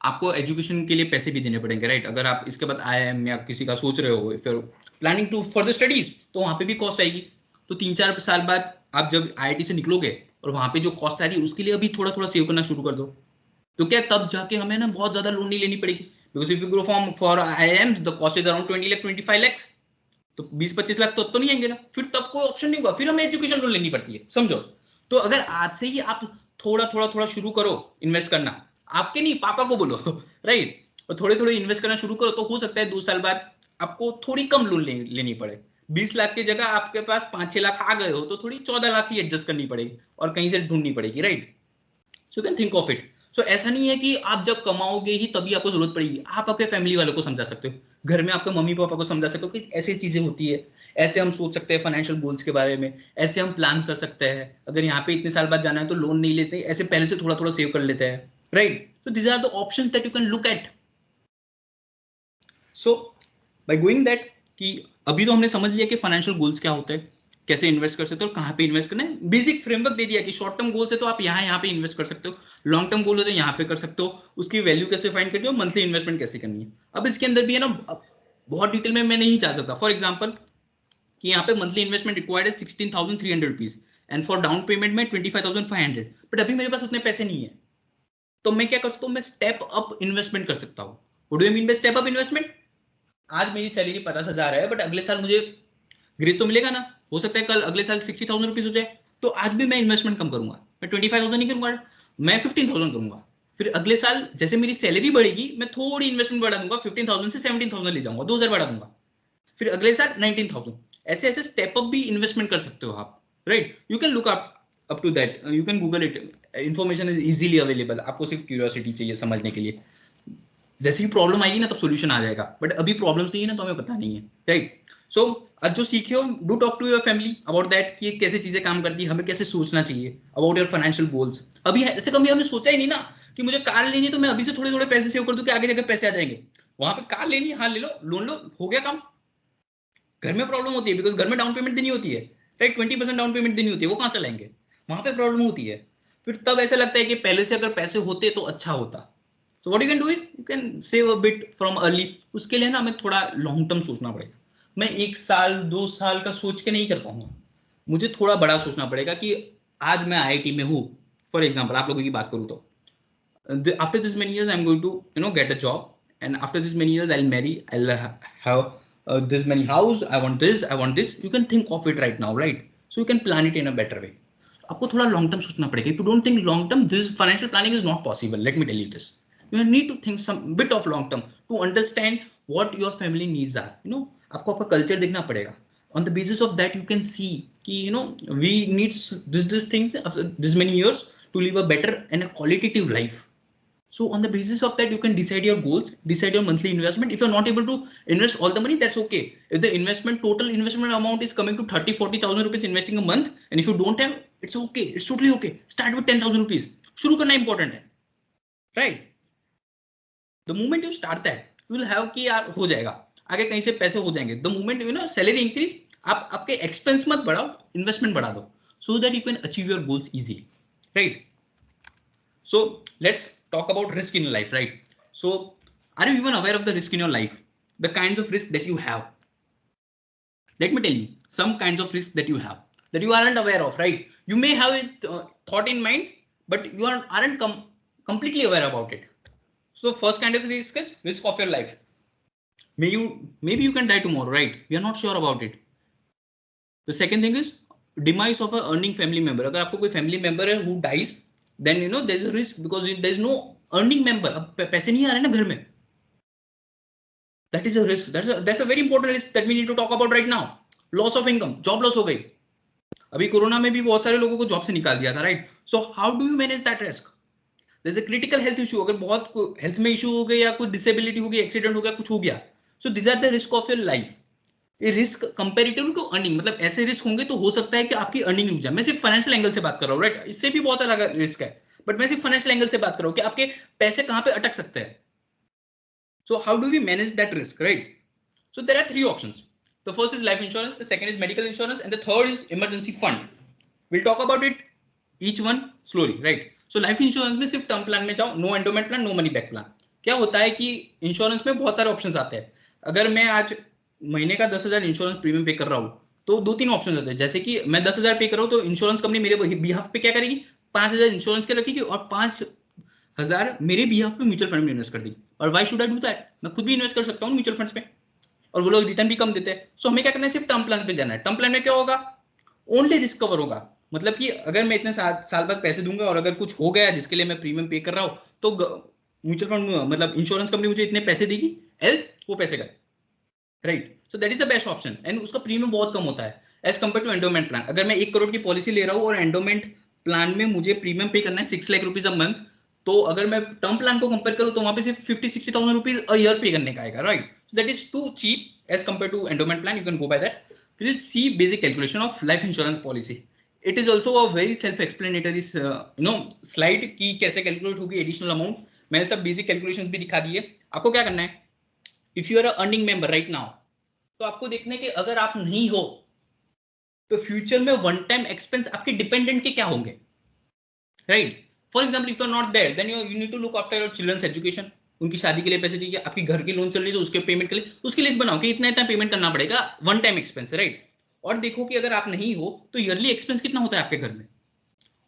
आपको एजुकेशन के लिए पैसे भी देने पड़ेंगे, राइट? अगर आप इसके बाद IIM या किसी का सोच रहे हो, फिर planning to for the studies, तो वहां पे भी कॉस्ट आएगी। तो 3-4 साल बाद आप जब IIT से निकलोगे और वहां पे जो कॉस्ट आ रही है उसके लिए अभी थोड़ा थोड़ा सेव करना शुरू कर दो, तो क्या तब जाके हमें ना बहुत ज्यादा लोन नहीं लेनी पड़ेगी। Because if you go for IIMs the cost is around 20 lakh 25 lakh, तो 20-25 लाख तो नहीं आएंगे ना, फिर तब कोई ऑप्शन नहीं होगा, फिर हमें एजुकेशन लोन लेनी पड़ती है, समझो। तो अगर आज से ही आप थोड़ा शुरू करो इन्वेस्ट करना, आपके नहीं पापा को बोलो राइट, और थोड़े इन्वेस्ट करना शुरू करो, तो हो सकता है 2 साल बाद आपको थोड़ी कम लोन लेनी पड़े। 20 लाख की जगह आपके पास 5-6 लाख आ गए हो तो थोड़ी 14 लाख ही एडजस्ट करनी पड़ेगी और कहीं से ढूंढनी पड़ेगी, right. So can think of it. So ऐसा नहीं है कि आप जब कमाओगे ही तभी आपको जरूरत पड़ेगी, आप आपके फैमिली वालों को समझा सकते हो, घर में आपके मम्मी पापा को समझा सकते हो कि ऐसी चीजें होती है, ऐसे हम सोच सकते हैं फाइनेंशियल गोल्स के बारे में, ऐसे हम प्लान कर सकते हैं, अगर यहाँ पे इतने साल बाद जाना है तो लोन नहीं लेते, ऐसे पहले से थोड़ा सेव कर लेते हैं, right. So these are the options that you can look at. So by going that कि अभी तो हमने समझ लिया कि फाइनेंशियल गोल्स क्या होते हैं, कैसे इन्वेस्ट कर सकते हो और कहाँ पे इन्वेस्ट करना है, बेसिक फ्रेमवर्क दे दिया कि शॉर्ट टर्म गोल्स है तो आप यहाँ पे इन्वेस्ट कर सकते हो, लॉन्ग टर्म गोल है तो यहाँ पे कर सकते हो, उसकी वैल्यू कैसे फाइंड करते हो, मंथली इन्वेस्टमेंट कैसे करनी है। अब इसके अंदर भी है ना बहुत डिटेल में मैं नहीं जा सकता। फॉर एग्जाम्पल कि यहाँ पे मंथली इन्वेस्टमेंट रिक्वायर्ड है 16,300 rupees and for down payment में 25,500, बट अभी मेरे पास उतने पैसे नहीं है, तो मैं क्या कर सकता हूँ, मैं स्टेप अप इन्वेस्टमेंट कर सकता हूँ। What do you mean by step up investment? आज मेरी सैलरी 50,000 है, बट अगले साल मुझे ग्रेस तो मिलेगा ना, हो सकता है कल अगले साल 60,000 रुपीज हो जाए, तो आज भी मैं इन्वेस्टमेंट कम करूंगा, मैं 25,000 नहीं करूंगा, मैं 15,000 करूंगा। फिर अगले साल जैसे मेरी सैलरी बढ़ेगी मैं थोड़ी इन्वेस्टमेंट बढ़ा दूंगा, 15,000 से 17,000 ले जाऊंगा, 2,000 बढ़ा दूंगा, फिर अगले साल 19,000। ऐसे ऐसे स्टेप अप भी इन्वेस्टमेंट कर सकते हो आप, right. You can look up to that, you can Google it, information is easily available, आपको सिर्फ क्यूरियोसिटी चाहिए समझने के लिए। जैसे ही प्रॉब्लम आएगी ना तब सॉल्यूशन आ जाएगा, बट अभी प्रॉब्लम सही है ना तो हमें पता नहीं है, राइट। सो आज जो सीखे हो, do talk to your family about that कि कैसे चीजें काम करती है, हमें कैसे सोचना चाहिए अबाउट योर फाइनेंशियल गोल्स। अभी ऐसे कभी हमने सोचा ही नहीं ना कि मुझे कार लेनी है तो मैं अभी से थोड़े पैसे सेव कर दूं कि आगे जाकर पैसे आ जाएंगे। वहां पे कार लेनी है, हाँ ले लो, लोन लो, हो गया काम। घर में प्रॉब्लम होती है बिकॉज घर में डाउन पेमेंट देनी होती है, राइट, 20% डाउन पेमेंट देनी होती है, वो कहां से लाएंगे, वहां पे प्रॉब्लम होती है। फिर तब ऐसा लगता है कि पहले से अगर पैसे होते तो अच्छा होता। So what you can do is you can save a bit from early। उसके लिए ना हमें थोड़ा लॉन्ग टर्म सोचना पड़ेगा। मैं 1 साल 2 साल का सोच के नहीं कर पाऊंगा, मुझे थोड़ा बड़ा सोचना पड़ेगा कि आज मैं IIT में हूँ, फॉर एग्जाम्पल आप लोगों की बात करूँ तो after this many years I'm going to get a job, and after this many years I'll marry, I'll have this many house, I want this, you can think of it right now, right? So you can plan it in a better way। आपको थोड़ा long term सोचना पड़ेगा। If you don't think long term, this financial planning is not possible, let me tell you this। You need to think some bit of long term to understand what your family needs are, आपको आपका culture देखना पड़ेगा। On the basis of that you can see कि we need this things this many years to live a better and a qualitative life। So on the basis of that, you can decide your goals, decide your monthly investment. If you're not able to invest all the money, that's okay. If the total investment amount is coming to 30,000-40,000 rupees investing a month, and if you don't have, it's okay. It's totally okay. Start with 10,000 rupees. शुरू करना important है, right? The moment you start that, you will have कि यार हो जाएगा, आगे कहीं से पैसे हो जाएंगे। The moment salary increase, आप आपके expense मत बढ़ाओ, investment बढ़ा दो, so that you can achieve your goals easily, right? So let's talk about risk in your life, right? So are you even aware of the risk in your life, the kinds of risk that you have? Let me tell you some kinds of risk that you have that you aren't aware of, right? You may have it thought in mind, but you aren't completely aware about it. So first kind of risk is risk of your life. Maybe you can die tomorrow, right? We are not sure about it. The second thing is demise of a earning family member। अगर आपको कोई family member है who dies, then there's a risk because there's no earning member। अब पैसे नहीं आ रहे ना घर में, that is a risk, that's a very important risk that we need to talk about right now। loss of income, job loss हो गई, अभी कोरोना में भी बहुत सारे लोगों को जॉब से निकाल दिया था, right. So how do you manage that risk? there's a critical health issue, अगर बहुत हेल्थ में इशू हो गया या कोई डिसेबिलिटी हो गई, एक्सीडेंट हो गया, कुछ हो गया, so this are the risk of your life. ये रिस्क कंपेरेटिव टू अर्निंग, मतलब ऐसे रिस्क होंगे तो हो सकता है कि आपकी अर्निंग रुक जाए। मैं सिर्फ फाइनेंशियल एंगल से बात कर रहा हूँ, राइट, इससे भी बहुत अलग रिस्क है, बट मैं सिर्फ फाइनेंशियल एंगल से बात कर रहा हूँ कि आपके पैसे कहां पे अटक सकते हैं। So how do we manage that risk, right? So there are 3 options. The first is life insurance, the second is medical insurance, and the third is emergency fund. Will talk about it each one slowly, right. So life insurance में सिर्फ term plan में जाओ, no endowment plan, no money back plan. क्या होता है कि insurance में बहुत सारे ऑप्शंस आते हैं। अगर मैं आज महीने का 10,000 इंश्योरेंस प्रीमियम पे कर रहा हूँ तो 2-3 ऑप्शन होते हैं। जैसे कि मैं 10,000 पे कर रहा हूँ तो इंश्योरेंस कंपनी मेरे बिहाफ पे क्या करेगी, 5,000 इंश्योरेंस के रखेगी और 5,000 मेरे बिहाफ पे म्यूचुअल फंड में इन्वेस्ट कर देगी। और why should I do that? मैं खुद भी इन्वेस्ट कर सकता हूँ म्यूचुअल फंड्स पे और वो लोग रिटर्न भी कम देते हैं। सो हमें क्या करना है, सिर्फ टर्म प्लान पे जाना है। टर्म प्लान में क्या होगा, ओनली रिस्क कवर होगा, मतलब कि अगर मैं इतने साल बाद पैसे दूंगा और अगर कुछ हो गया जिसके लिए मैं प्रीमियम पे कर रहा हूँ तो म्यूचुअल फंड मतलब इंश्योरेंस कंपनी मुझे इतने पैसे देगी, एल्स वो पैसे गए, right. So that is the best option and उसका प्रीमियम बहुत कम होता है as compare to endowment plan. अगर मैं 1 करोड़ की पॉलिसी ले रहा हूँ और एंडोमेंट प्लान में मुझे प्रीमियम पे करना है 6 लाख रुपीज अ मंथ, तो अगर मैं टर्म प्लान को कंपेयर करूँ तो वहां पे सिर्फ 50-60,000 रुपीज अ ईयर पे करने का आएगा, right. That is too cheap as compare to endowment plan, you can go by that. We'll see basic calculation of life insurance policy. It is also a very self-explanatory, slide कि कैसे calculate होगी additional amount. मैंने सब basic calculations भी दिखा दिए। आपको क्या करना है, if you are earning member right now, तो आपको देखना है कि अगर आप नहीं हो तो फ्यूचर में वन टाइम एक्सपेंस आपके डिपेंडेंट के क्या होंगे, राइट। For example if you are not there then you need to look after your children's education. उनकी शादी के लिए पैसे चाहिए, आपकी घर की लोन चल रही है तो उसके पेमेंट के लिए उसकी लिस्ट बनाओ कि इतना इतना पेमेंट करना पड़ेगा, वन टाइम एक्सपेंस, राइट। और देखो कि अगर आप नहीं हो तो ईयरली एक्सपेंस कितना होता है आपके घर में,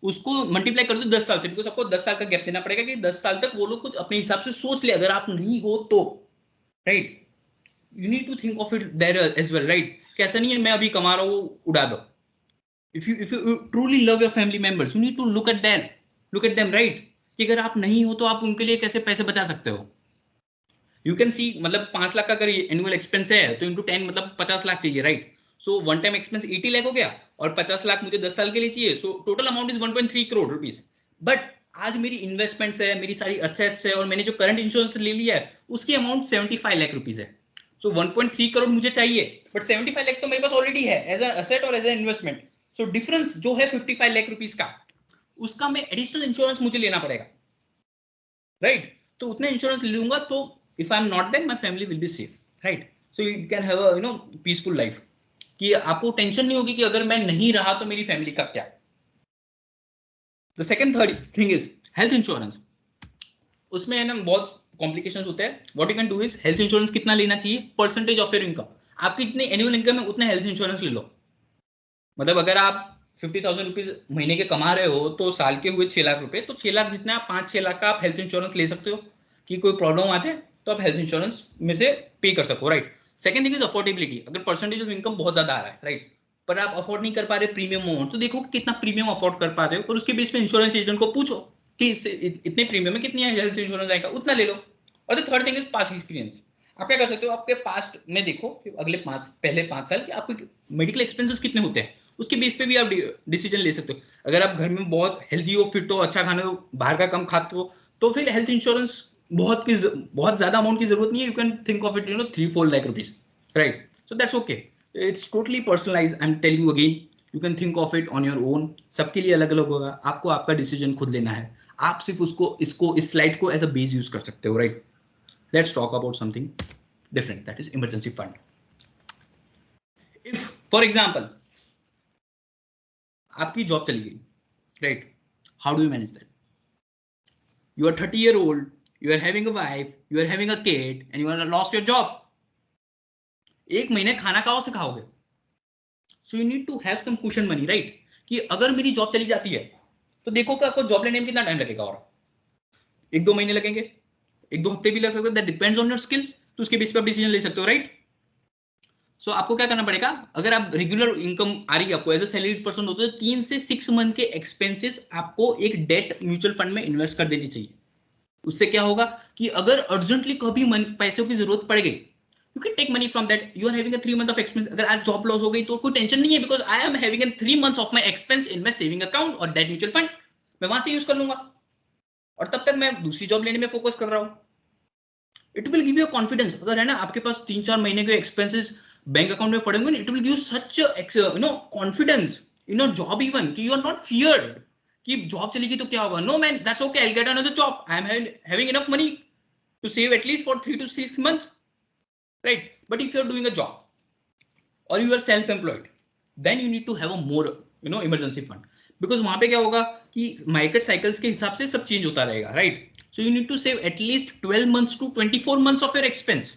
उसको मल्टीप्लाई कर दो 10 साल से, बिकॉज आपको 10 साल का गैप देना पड़ेगा कि 10 साल तक वो लोग कुछ अपने हिसाब से सोच ले अगर आप नहीं हो तो, right. You need to think of it there as well, right. कैसा नहीं है मैं अभी कमा रहा हूँ उड़ा दो। If you truly love your family members you need to look at them, right, कि अगर आप नहीं हो तो आप उनके लिए कैसे पैसे बचा सकते हो। यू कैन सी मतलब 5 लाख का अगर एनुअल एक्सपेंस है तो इंटू 10 मतलब 50 लाख चाहिए, right. So one time expense 80 lakh हो गया और 50 लाख मुझे 10 साल के लिए चाहिए, so total amount is 1.3 crore rupees. But आज मेरी इन्वेस्टमेंट्स है, मेरी सारी असेट्स है और मैंने जो करंट इंश्योरेंस ले लिया है उसकी अमाउंट 75 लाख रुपीज है। सो 1.3 करोड़ मुझे चाहिए बट 75 लाख तो मेरे पास ऑलरेडी है एज एन असेट और as an investment. So difference जो है 55 लाख रुपीज का, उसका मैं एडिशनल इंश्योरेंस मुझे लेना पड़ेगा, राइट। तो उतने इंश्योरेंस ले लूंगा तो if I'm not there my family will be safe, right? So you can have a peaceful life कि आपको टेंशन नहीं होगी कि अगर मैं नहीं रहा तो मेरी फैमिली का क्या। The second third thing is health insurance. उसमें है ना बहुत कॉम्प्लिकेशंस होते हैं। What you can do is health insurance कितना लेना चाहिए, परसेंटेज ऑफ योर इनकम। आपकी जितनी एनुअल इनकम है उतना हेल्थ इंश्योरेंस ले लो। मतलब अगर आप 50,000 रुपीज महीने के कमा रहे हो तो साल के हुए 6 लाख रुपए, तो 6 लाख जितना आप 5-6 लाख का आप हेल्थ इंश्योरेंस ले सकते हो कि कोई प्रॉब्लम आ जाए तो आप हेल्थ इंश्योरेंस में से पे कर सको, right. Second thing is affordability. अगर परसेंटेज ऑफ इनकम बहुत ज्यादा आ रहा है, राइट, पर आप अफोर्ड नहीं कर पा रहे प्रीमियम अमाउंट, तो देखो कितना प्रीमियम अफोर्ड कर पा रहे हो और उसके बेस पे इंश्योरेंस एजेंट को पूछो कि इतने प्रीमियम में कितनी हेल्थ इंश्योरेंस आएगा, उतना ले लो। और the third thing is past experience. आप क्या कर सकते हो, आपके पास्ट में देखो कि अगले पहले 5 साल के आपके मेडिकल एक्सपेंसेस कितने होते हैं, उसके बेस पे भी आप डिसीजन ले सकते हो। अगर आप घर में बहुत हेल्दी हो, फिट हो, अच्छा खाना हो, बाहर का कम खाते हो, तो फिर हेल्थ इंश्योरेंस बहुत ज्यादा अमाउंट की जरूरत नहीं है। You can think of it 3-4 lakh rupees, right. So that's okay, it's totally personalize. I am telling you again, you can think of it on your own. सबके लिए अलग अलग होगा, आपको आपका डिसीजन खुद लेना है। आप सिर्फ इस स्लाइड को एज अ बेस यूज कर सकते हो, right. Let's talk about something different, that is emergency fund. If for example आपकी जॉब चली गई, right, how do you manage that? You are 30 years old, you are having a wife, you are having a kid and you are lost your job. एक महीने खाना कहाँ से खाओगे? So you need to have some cushion money, right? कि अगर मेरी job चली जाती है तो देखो कि आपको जॉब लेने में कितना टाइम लगेगा, और 1-2 महीने लगेंगे, 1-2 हफ्ते भी लग सकते हैं, that depends on your skills। तो उसके बेस पे आप डिसीजन ले सकते हो, राइट। सो आपको क्या करना पड़ेगा, अगर आप रेगुलर इनकम आ रही है आपको एज ए सैलरीड पर्सन होते हैं, 3 से 6 मंथ के एक्सपेंसेस आपको एक डेट म्यूचुअल फंड में इन्वेस्ट कर देनी चाहिए। उससे क्या होगा कि अगर अर्जेंटली कभी पैसों की जरूरत पड़ गई, you can take money from that. You are having a 3 month of expense, अगर आज जॉब लॉस हो गई तो कोई टेंशन नहीं है, because I am having a 3 months of my expense in my saving account और दैट म्यूचुअल फंड, मैं वहां से यूज कर लूंगा और तब तक मैं दूसरी जॉब लेने में फोकस कर रहा हूं। It will give you confidence. अगर है ना आपके पास 3-4 महीने के एक्सपेंसेस बैंक अकाउंट में पड़ेंगे, it will give such confidence in your job even कि यू आर नॉट फियर्ड कि जॉब चलेगी तो क्या होगा। No man, that's okay, I will get another job, I am having enough money to save at least for 3 to 6 months, right? But if you are doing a job or you are self-employed, then you need to have a more emergency fund, because वहां पे क्या होगा कि market cycles के हिसाब से सब change होता रहेगा, right. So you need to save at least 12 months to 24 months of your expense।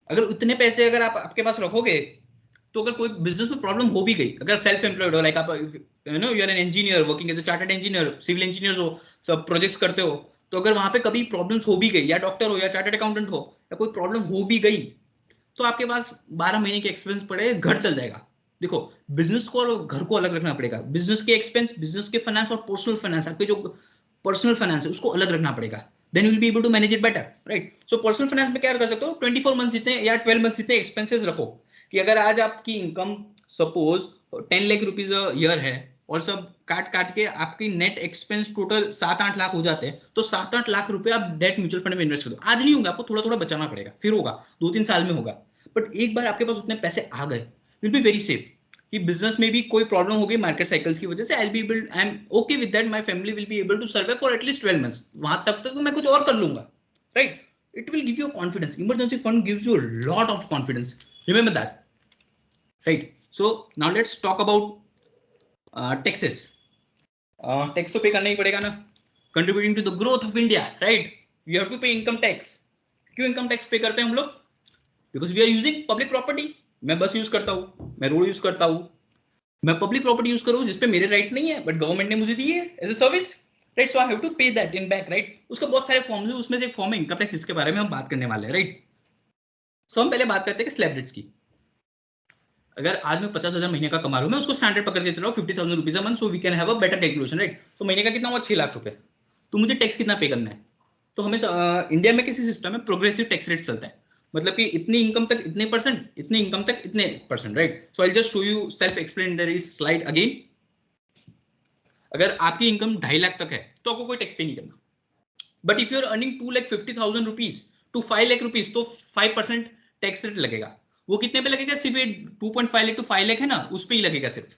अगर उतने पैसे अगर आप आपके पास रखोगे तो अगर कोई बिजनेस में प्रॉब्लम हो भी गई, अगर सेल्फ एम्प्लॉयड हो, लाइक आप you are an engineer working as a chartered engineer, civil engineer हो, सब प्रोजेक्ट्स करते हो, तो अगर वहां पे कभी प्रॉब्लम्स हो भी गई, या डॉक्टर हो या चार्टर्ड अकाउंटेंट हो, या कोई प्रॉब्लम हो भी गई, तो आपके पास 12 महीने के एक्सपेंस पड़े, घर चल जाएगा, देखो बिजनेस को और घर को अलग रखना पड़ेगा, बिजनेस के एक्सपेंस, बिजनेस के फाइनेंस और पर्सनल फाइनेंस, आपके जो पर्सनल फाइनेंस है उसको अलग रखना पड़ेगा, then you will be able to manage it better, right. So personal finance में क्या कर सकते हो, 24 मंथ जितने या 12 मंथ जितने एक्सपेंसेस रखो, कि अगर आज आपकी income suppose 10 lakh rupees year है और सब काट काट के आपकी नेट एक्सपेंस टोटल 7-8 लाख हो जाते हैं, तो 7-8 लाख रुपए आप डेट म्यूचुअल फंड में इन्वेस्ट कर दो। आज नहीं होगा, आपको थोड़ा थोड़ा बचाना पड़ेगा, फिर होगा 2-3 साल में होगा, बट एक बार आपके पास उतने पैसे आ गए, विल बी वेरी सेफ। कि बिजनेस में भी कोई प्रॉब्लम हो गई मार्केट साइकिल्स की वजह से, I will be able, I am okay with that, my family will be able to survive for at least 12 months, वहां तक तो मैं कुछ और कर लूंगा, राइट। It will give you confidence, emergency fund gives you lot of confidence, remember that, right. So now let's talk about taxes. Tax तो पे करना ही पड़ेगा ना, contributing to the growth of India, right, we have to pay income tax. क्यों income tax pay करते हैं हम लोग, because we are using public property. मैं बस यूज करता हूँ, मैं रोड यूज करता हूँ, मैं पब्लिक प्रॉपर्टी यूज करूँ जिसपे मेरे राइट्स नहीं है बट गवर्नमेंट ने मुझे दी है as a service, right. So I have to pay that in back, right. उसका बहुत सारे फॉर्म है, उसमें से एक फॉर्म है इनकम टैक्स, जिसके बारे में हम बात करने वाले हैं, राइट। सो हम पहले बात करते हैं कि स्लैब रेट्स की। अगर आज मैं 50,000 महीने का कमा रहा हूँ, मैं उसको स्टैंडर्ड पकड़ के चल रहा हूँ 50,000 rupees a month, so we can have a better calculation, right. तो महीने का कितना हुआ, 6 लाख रुपए, तो मुझे टैक्स कितना पे करना है। तो हमें इंडिया में किसी सिस्टम में प्रोग्रेसिव टैक्स रेट चलता है, मतलब कि इतनी इनकम तक इतने परसेंट, इतनी इनकम तक इतने percent, right. So I just show you self explanatory slide again. अगर आपकी इनकम 2.5 लाख तक है तो आपको कोई टैक्स पे नहीं करना, but if you are earning 2,50,000 rupees to 5 lakh rupees, तो 5% टैक्स रेट लगेगा। वो कितने पे लगेगा, सिर्फ 2.5 लाख टू 5 लाख है ना, उस पर ही लगेगा सिर्फ।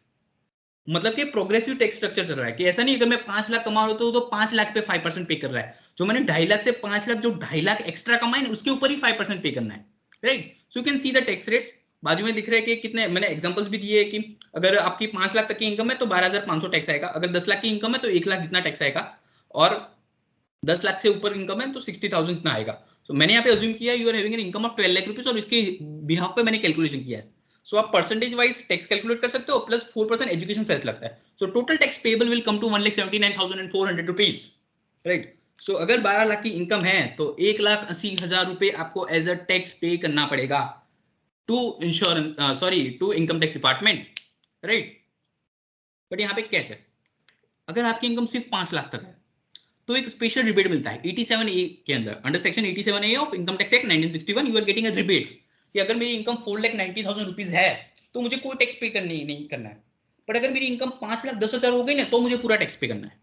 मतलब कि प्रोग्रेसिव टैक्स स्ट्रक्चर चल रहा है, कि ऐसा नहीं अगर मैं 5 लाख कमा रहा हूं तो 5 लाख पे 5% पे कर रहा है, जो मैंने 2.5 लाख से 5 लाख, जो 2.5 लाख एक्स्ट्रा कमाए ना, उसके ऊपर ही 5% पे करना है, right. So you can see the tax rates, बाजू में दिख रहा है कि कितने, मैंने एग्जांपल्स भी दिए है कि अगर आपकी 5 लाख तक की इनकम है तो 12,500 टैक्स आएगा, अगर 10 लाख की इनकम है तो 1 लाख जितना टैक्स आएगा, और 10 लाख से ऊपर इनकम है तो 60,000 इतना आएगा। तो मैंने यहाँ पे अज्यूम किया you are having an income of 12 lakh rupees, और इसके बिहाफ पे मैंने कैलकुलेशन किया है। सो आप परसेंटेज वाइज टैक्स कैलकुलेट कर सकते हो, प्लस 4% एजुकेशन सेस लगता है। So total tax payable will come to 1,79,400 rupees, right. So अगर 12 लाख की इनकम है तो 1,80,000 रुपए आपको एज अ टैक्स पे करना पड़ेगा to insurance, to income tax department, right. But यहाँ पे कैच है, अगर आपकी इनकम सिर्फ 5 लाख तक है तो एक स्पेशल रिबेट मिलता है 87A के अंदर, under section 87A of income tax act 1961, you are getting a rebate, कि अगर मेरी इनकम 4,90,000 रुपीज है तो मुझे कोई टैक्स पे नहीं करना है, बट अगर मेरी इनकम 5,10,000 हो गई ना तो मुझे पूरा टैक्स पे करना है,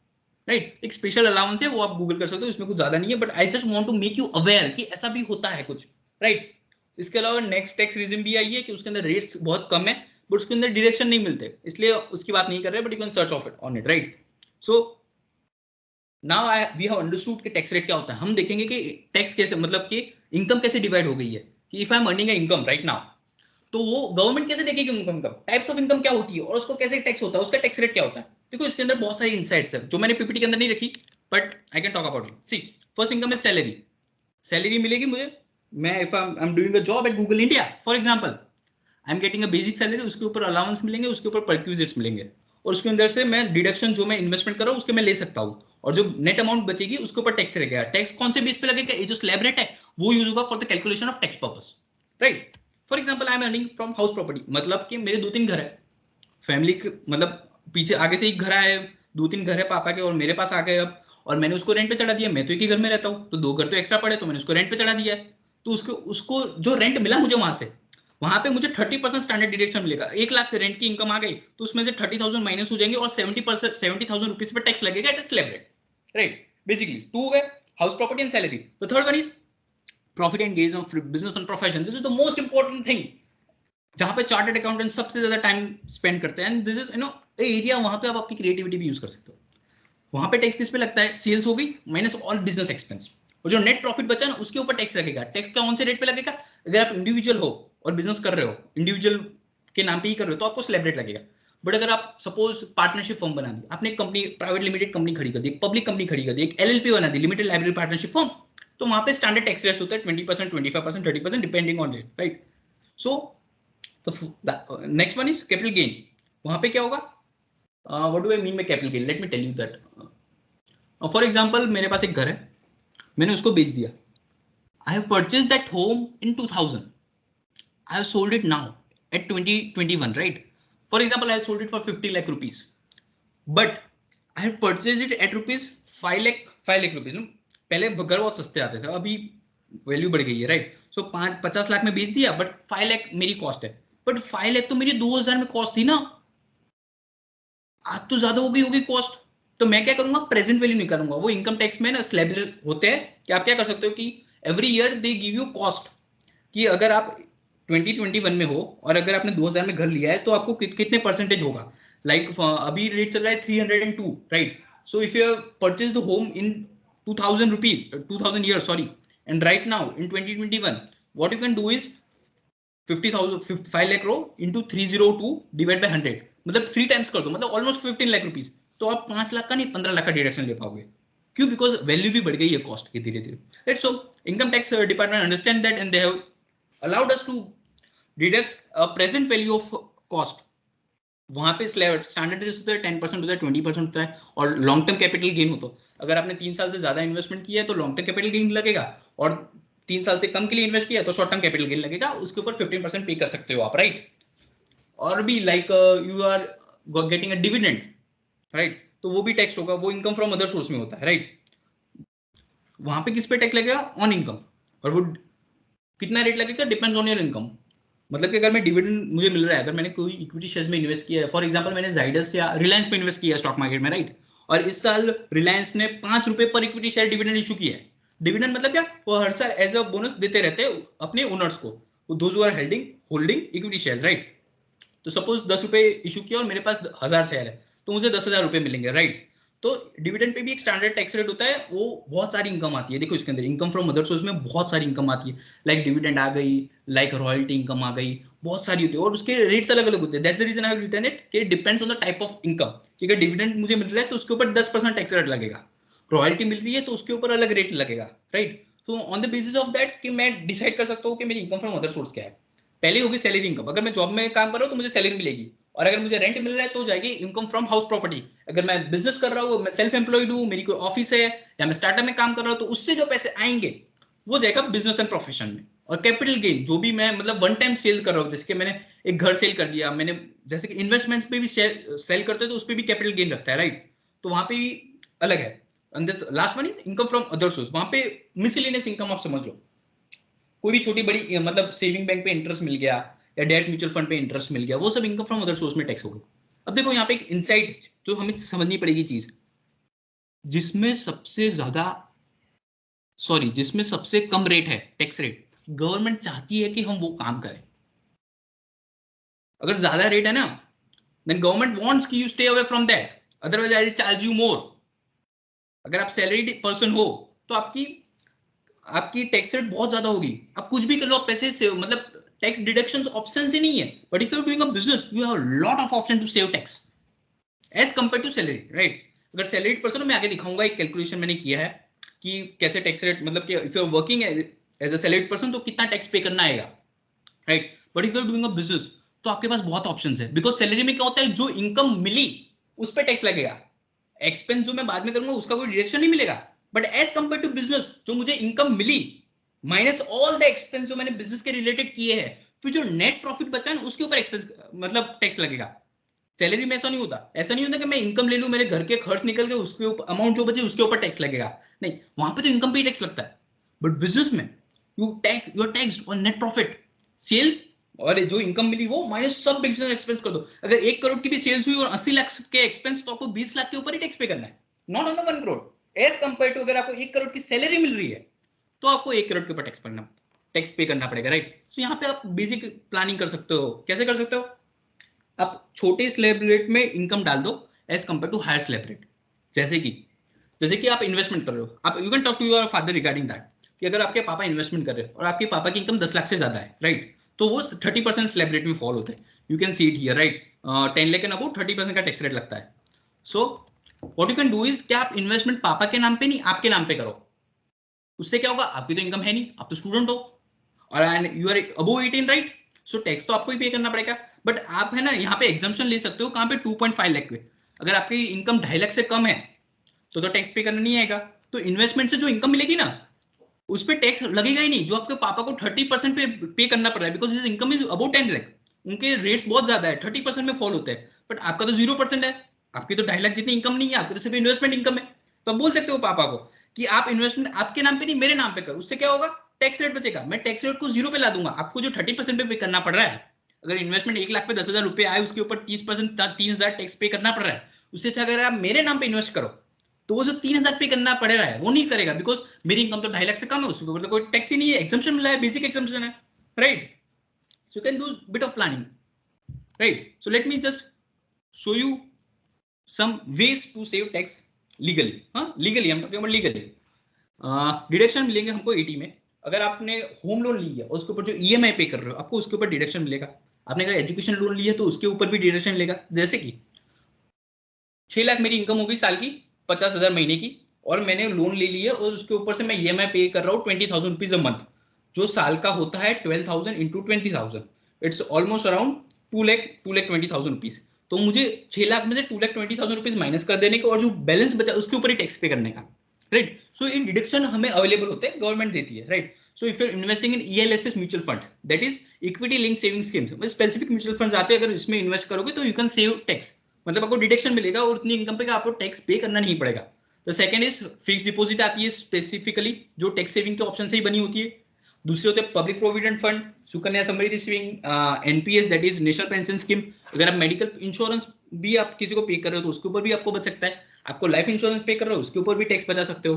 राइट। एक स्पेशल अलाउंस है, वो आप गूगल कर सकते हो, इसमें कुछ ज्यादा नहीं है, but I just want to make you aware कि ऐसा भी होता है कुछ, राइट। इसके अलावा नेक्स्ट टैक्स रीजन भी आई है कि उसके अंदर रेट्स बहुत कम है, बट उसके अंदर डायरेक्शन नहीं मिलते, इसलिए उसकी बात नहीं कर रहे, but you can search of it on it, right. So now we have understood कि टैक्स रेट क्या होता है। हम देखेंगे कि टैक्स कैसे, मतलब कि इनकम कैसे डिवाइड हो गई है, कि if I am earning income right now, तो वो गवर्नमेंट कैसे देखेगी इनकम, टाइप्स ऑफ इनकम क्या होती है और उसको कैसे टैक्स होता है, उसका टैक्स रेट क्या होता है। देखो इसके अंदर बहुत सारी इनसाइट्स है जो मैंने पीपीटी के अंदर नहीं रखी, but I can talk about it. See, first income is salary. Salary मिलेगी मुझे, मैं if I am doing a job at Google India for example, I am getting a basic salary, उसके ऊपर अलाउंस मिलेंगे, उसके ऊपर परक्विजिट्स मिलेंगे, और उसके अंदर से मैं डिडक्शन जो मैं इन्वेस्टमेंट कर रहा हूँ उसके मैं ले सकता हूँ, और जो नेट अमाउंट बचेगी उसके ऊपर टैक्स लगेगा। टैक्स कौन से बेस पे लगेगा, ये जो स्लैब रेट है वो यूज होगा for the calculation of tax purpose, right. For example I am earning from house property, मतलब कि मेरे 2-3 घर है, फैमिली मतलब पीछे आगे से एक घर आए, 2-3 घर है पापा के और मेरे पास आ गए अब, और मैंने उसको रेंट पे चढ़ा दिया, मैं तो एक ही घर में रहता हूँ, तो 2 घर तो एक्स्ट्रा पड़े तो मैंने उसको रेंट पे चढ़ा दिया है, तो उसको जो रेंट मिला मुझे वहां पे मुझे 30% स्टैंडर्ड डिडक्शन मिलेगा। 1 लाख रेंट की इनकम आ गई तो उसमें से 30,000 माइनस हो जाएंगे और 70,000 रुपीज पे टैक्स लगेगा at slab rate, right. Basically 2 हो गए, house property and salary. The third one is profit and gain of business and profession. This is the most important thing, जहां पे चार्टर्ड अकाउंटेंट सबसे ज्यादा time spend करते हैं, and this is area वहां पे आप आपकी क्रिएटिविटी भी यूज कर सकते हो। वहां पे टैक्स किस पे लगता है, सेल्स हो गई माइनस ऑल बिजनेस एक्सपेंस, और जो नेट प्रॉफिट बचा ना उसके ऊपर टैक्स लगेगा। टैक्स कौन से रेट पे लगेगा, अगर आप इंडिविजुअल हो और बिजनेस कर रहे हो, इंडिविजुअल के नाम पे ही कर रहे हो तो आपको स्लैब रेट लगेगा। बट अगर आप सपोज पार्टनरशिप फर्म बना दी, आपने एक कंपनी, प्राइवेट लिमिटेड कंपनी खड़ी कर दी, एक पब्लिक कंपनी खड़ी कर दी, एक एलएलपी बना दी, लिमिटेड लाइबिलिटी पार्टनरशिप फर्म, तो वहां पे स्टैंडर्ड टैक्स रेट होता है 20%, 25%, 30% depending on rate, right. So next one is capital gain. वहां पे क्या होगा, what do I mean by capital gain, let me tell you that. For example मेरे पास एक घर है, मैंने उसको बेच दिया, I have purchase that home in 2000, I have sold it now at 2021, right. For example, I have sold it for 50 lakh rupees, but I have purchased it at rupees 5 lakh rupees. पहले घर बहुत सस्ते आते थे, अभी value बढ़ गई है, राइट? सो 50 लाख में बेच दिया, बट 5 लाख मेरी कॉस्ट है, बट 5 लाख तो मेरी 2000 में कॉस्ट थी ना, आज तो ज्यादा हो गई होगी कॉस्ट। तो मैं क्या करूंगा, प्रेजेंट वैल्यू निकालूंगा। वो इनकम टैक्स में ना स्लैब होते हैं कि आप क्या कर सकते हो कि every year they give you cost, कि अगर आप 2021 में हो और अगर आपने 2000 में घर लिया है तो आपको कितने परसेंटेज होगा। लाइक अभी रेट चल रहा है 302, right? So if you purchase the home in 2000 rupees 2000 year sorry, and right now in 2021 what you can do is 50,000 5 lakh row into 302 divide by 100, मतलब 3 टाइम्स कर दो, मतलब ऑलमोस्ट 15 लाख रुपीज। तो आप 5 लाख का नहीं 15 लाख का डिडक्शन ले पाओगे। क्यों? बिकॉज वैल्यू भी बढ़ गई है कॉस्ट की धीरे धीरे, राइट? So income tax department understand that and they have allowed us to deduct a present value of cost. वहां पे स्टैंडर्ड रेट होता है 10% होता है, 20% होता है, और लॉन्ग टर्म कैपिटल गेन होता है। अगर आपने 3 साल से ज्यादा इन्वेस्टमेंट किया है तो लॉन्ग टर्म कैपिटल गेन लगेगा, और 3 साल से कम के लिए इन्वेस्ट किया तो शॉर्ट टर्म कैपिटल गेन लगेगा, उसके ऊपर 15% पे कर सकते हो आप, राइट? और भी like you are getting a dividend, right? तो वो भी टैक्स होगा, वो इनकम फ्रॉम अदर सोर्स में होता है, राइट? वहां पे किस पे टैक्स लगेगा? On income. और वो कितना रेट लगेगा? Depends on your income. मतलब कि अगर मैं डिविडेंड मुझे मिल रहा है, अगर मैंने कोई इक्विटी शेयर्स में इन्वेस्ट किया है, फॉर एग्जांपल मैंने जाइडस या रिलायंस में इन्वेस्ट किया है स्टॉक मार्केट में, राइट? और इस साल रिलायंस ने 5 रुपए पर इक्विटी शेयर डिविडेंड इशू किया है। डिविडेंड मतलब क्या? वो हर साल एज अ बोनस देते रहते हैं अपने ओनर्स को, those who are holding equity shares, right? तो सपोज 10 रुपए इशू किया और मेरे पास 1000 शेयर है, तो मुझे 10,000 रुपए मिलेंगे, राइट? तो डिविडेंड पे भी एक स्टैंडर्ड टैक्स रेट होता है, वो बहुत सारी इनकम आती है। देखो इसके अंदर इनकम फ्रॉम अदर सोर्स में बहुत सारी इनकम आती है, लाइक डिविडेंड आ गई, लाइक रॉयल्टी इनकम आ गई, बहुत सारी होती है, और उसके रेट्स अलग अलग होते हैं। That's the reason I have written it कि depends on the type of income, कि अगर डिविडेंड मुझे मिल रहा है तो उसके ऊपर 10% टैक्स रेट लगेगा, रॉयल्टी मिल रही है तो उसके ऊपर अलग रेट लगेगा, राइट? तो on the basis of that कि मैं डिसाइड कर सकता हूँ कि मेरी इनकम फ्रॉम अदर सोर्स क्या है। पहले होगी सैलरी इनकम, अगर मैं जॉब में काम कर रहा हूँ तो मुझे सैलरी मिलेगी, और अगर मुझे रेंट मिल रहा है तो जाएगी इनकम फ्रॉम हाउस प्रॉपर्टी। अगर मैं बिजनेस कर रहा हूँ, मैं सेल्फ एम्प्लॉयड हूँ, मेरी कोई ऑफिस है या मैं स्टार्टअप में काम कर रहा हूँ, तो उससे जो पैसे आएंगे वो जाएगा बिजनेस एंड प्रोफेशन में। और कैपिटल गेन जो भी मैं मतलब वन टाइम सेल कर रहा हूँ, जैसे कि मैंने एक घर सेल कर दिया, मैंने जैसे कि इन्वेस्टमेंट्स पे भी सेल करते हैं तो उस पर भी कैपिटल गेन रखता है, राइट? तो वहां पे भी अलग है। Last one is income from other source, वहां पे मिसलेनियस इनकम आप समझ लो, कोई भी छोटी बड़ी मतलब सेविंग बैंक पे इंटरेस्ट मिल गया या डेट म्यूचुअल फंड पे इंटरेस्ट मिल गया, वो सब इनकम फ्रॉम अदर सोर्स में टैक्स होगा। अब देखो यहाँ पे एक इनसाइट जो हमें समझनी पड़ेगी चीज, जिसमें सबसे ज्यादा जिसमें सबसे कम रेट है टैक्स रेट, गवर्नमेंट चाहती है कि हम वो काम करें। अगर ज्यादा रेट है ना, देन गवर्नमेंट वांट्स कि you stay away from that, otherwise I will charge you more. अगर आप सैलरीड पर्सन हो तो आपकी टैक्स रेट बहुत ज्यादा होगी, आप कुछ भी कर लो, आप पैसे सेव, मतलब टैक्स डिडक्शंस ऑप्शन ही नहीं है। But if you are doing a business you have lot of option to save tax as compare to salary, right? अगर सैलरीड पर्सन, मैं आगे दिखाऊंगा एक कैलकुलेशन मैंने किया है कि कैसे टैक्स रेट, मतलब कि if you are working as a salaried person तो कितना टैक्स पे करना आएगा, right? But if you are doing a business तो आपके पास बहुत ऑप्शंस है, बिकॉज सैलरी में क्या होता है, जो इनकम मिली उस पर टैक्स लगेगा, एक्सपेंस जो मैं बाद में करूंगा उसका कोई डिडक्शन नहीं मिलेगा। But as compare to business, जो मुझे इनकम मिली माइनस ऑल द एक्सपेंस जो मैंने बिजनेस के रिलेटेड किए हैं, फिर जो नेट प्रॉफिट बचा है उसके ऊपर एक्सपेंस मतलब टैक्स लगेगा। सैलरी में ऐसा नहीं होता, ऐसा नहीं होता कि मैं इनकम ले लूं, मेरे घर के खर्च निकल के उसके ऊपर अमाउंट जो बचे उसके ऊपर टैक्स लगेगा, नहीं, वहां पे तो इनकम पे ही टैक्स लगता है। बट बिजनेस में you are taxed on net profit, sales, और जो इनकम मिली वो माइनस सब बिजनेस एक्सपेंस कर दो। अगर 1 करोड़ की भी सेल्स हुई और 80 लाख के एक्सपेंस, तो आपको 20 लाख के ऊपर ही टैक्स पे करना है, not on the 1 crore. As compare to अगर आपको 1 करोड़ की सैलरी मिल रही है तो आपको 1 करोड़ के ऊपर टैक्स पे करना पड़ेगा, राइट? सो यहाँ पे आप बेसिक प्लानिंग कर सकते हो। कैसे कर सकते हो? आप छोटे स्लैब रेट में इनकम डाल दो as compare to higher slab rate. जैसे कि आप इन्वेस्टमेंट कर रहे हो, आप you can talk to your father regarding that, कि अगर आपके पापा इन्वेस्टमेंट कर रहे हैं और आपके पापा की इनकम 10 लाख से ज्यादा है, राइट? तो वो 30% स्लैब रेट में फॉल होते हैं। You can see it here, right? 10 lakh and above 30% का टैक्स रेट लगता है। So what you can do is, क्या आप इन्वेस्टमेंट पापा के नाम पे नहीं आपके नाम पे करो। उससे क्या होगा, आपकी तो इनकम है नहीं, आप तो स्टूडेंट हो, और you are above 18, right? So tax तो आपको ही पे करना पड़ेगा। बट आप है ना यहाँ पे एग्जाम्पशन ले सकते हो, कहाँ पे 2.5 लाख पे। अगर आपकी इनकम 2.5 लाख से कम है तो टैक्स पे करना नहीं आएगा। तो इन्वेस्टमेंट से जो इनकम मिलेगी ना उस पर टैक्स लगेगा ही नहीं, जो आपके पापा को 30% पे करना पड़ रहा है, because his income is above 10 lakh. उनके रेट्स बहुत ज्यादा है, 30% में फॉल होता है, बट आपका तो 0% है, आपकी तो 2.5 लाख जितनी इनकम नहीं है, आपकी तो सिर्फ इन्वेस्टमेंट इनकम है। तो आप बोल सकते हो पापा को कि आप इन्वेस्टमेंट आपके नाम पे नहीं मेरे नाम पे करो, उससे क्या होगा, टैक्स रेट बचेगा, मैं टैक्स रेट को 0 पे ला दूंगा, आपको जो 30% पे पे करना पड़ रहा है, अगर इन्वेस्टमेंट 1 लाख पे 10,000 रुपए आए, उसके ऊपर 30% 3,000 टैक्स पे करना पड़ रहा है, उससे अच्छा अगर आप मेरे नाम पे इन्वेस्ट करो तो वो जो 3,000 पे करना पड़ रहा है वो नहीं करेगा, बिकॉज मेरी इनकम तो 2.5 लाख से कम है, उसके ऊपर तो कोई टैक्स ही नहीं है, एग्जम्पशन मिला है, बेसिक एग्जम्पशन है, right. So you can do bit of planning, right. So let me just show you some ways to save tax legally. हाँ, legally हम talking about legally. डिडक्शन मिलेंगे हमको 80 में, अगर आपने होम लोन ली है और उसके ऊपर जो ईएमआई पे कर रहे हो आपको उसके ऊपर डिडक्शन मिलेगा, आपने अगर एजुकेशन लोन लिया है तो उसके ऊपर भी डिडक्शन मिलेगा। जैसे कि 6 लाख मेरी इनकम होगी साल की, 50,000 महीने की, और मैंने लोन ले लिया और उसके ऊपर से मैं ईएमआई पे कर रहा हूँ 20,000 रुपीज अ मंथ, जो साल का होता है 12,000 into 20,000, it's almost around 2,20,000 rupees. तो मुझे 6 लाख में से 2,20,000 रुपीज माइनस कर देने का और जो बैलेंस बचा उसके ऊपर ही टैक्स पे करने का, राइट। सो ये डिडक्शन हमें अवेलेबल होते हैं, गवर्नमेंट देती है, right. So if you are investing in ELSS mutual fund, that is equity link saving schemes, specific mutual funds आते हैं, अगर इसमें इन्वेस्ट करोगे तो यू कैन सेव टैक्स, मतलब आपको डिडक्शन मिलेगा और उतनी इनकम पे आपको टैक्स पे करना नहीं पड़ेगा। तो सेकंड इज फिक्स डिपॉजिट आती है, स्पेसिफिकली जो टैक्स सेविंग के ऑप्शन से ही बनी होती है। दूसरे होते हैं public provident fund, Sukanya Samriddhi saving, NPS that is national pension scheme, अगर आप मेडिकल इंश्योरेंस भी आप किसी को पे कर रहे हो तो उसके ऊपर भी आपको बच सकता है, आपको लाइफ इंश्योरेंस पे कर रहे हो उसके ऊपर भी टैक्स बचा सकते हो।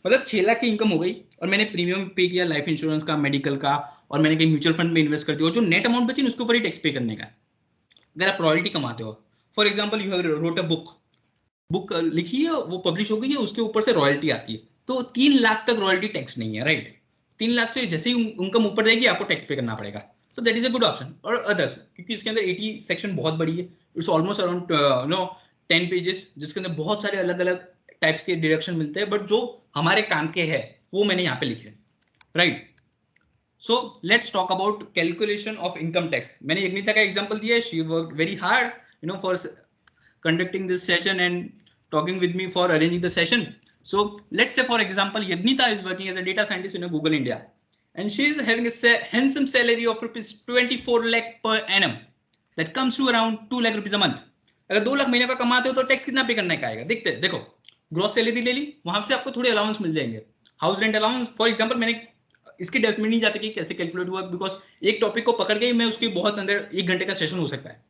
मतलब 6 लाख की इनकम हो गई और मैंने प्रीमियम पे किया लाइफ इंश्योरेंस का, मेडिकल का, और मैंने कहीं म्यूचुअल फंड में इन्वेस्ट कर दिया, और जो नेट अमाउंट बची उसके ऊपर ही टैक्स पे करने का। अगर आप रॉयल्टी कमाते हो, for example you have wrote a book लिखी है, वो पब्लिश हो गई है, उसके ऊपर से रॉयल्टी आती है, तो 3 लाख तक रॉयल्टी टैक्स नहीं है, राइट। 3 लाख से जैसे ही इनकम ऊपर जाएगी आपको टैक्स पे करना पड़ेगा, तो that is a good option. और अदर्स, क्योंकि इसके अंदर 80 सेक्शन बहुत बड़ी है, इट्स ऑलमोस्ट अराउंड 10 पेजेस, जिसके अंदर बहुत सारे अलग अलग टाइप्स के डिडक्शन मिलते हैं, बट जो हमारे काम के हैं वो मैंने यहाँ पे लिखे, right. So let's talk about calculation of income tax. मैंने यज्ञिता का एग्जांपल दिया है, she worked very hard for conducting this session and talking with me for arranging the session. So let's say for example Yagnita is working as a data scientist in a Google India, and she is having a handsome salary of rupees 24 lakh per annum, that comes to around 2 lakh rupees a month. अगर 2 लाख महीने का कमाते हो तो tax कितना पे करने का आएगा, देखते हैं। देखो, ग्रॉस सैलरी ले ली, वहां से आपको थोड़े अलाउंस मिल जाएंगे, house rent allowance for example. मैंने इसके डेप्थ में नहीं जाते कि कैसे कैलकुलेट हुआ, बिकॉज एक टॉपिक को पकड़ के मैं उसके बहुत अंदर 1 घंटे का सेशन हो सकता है।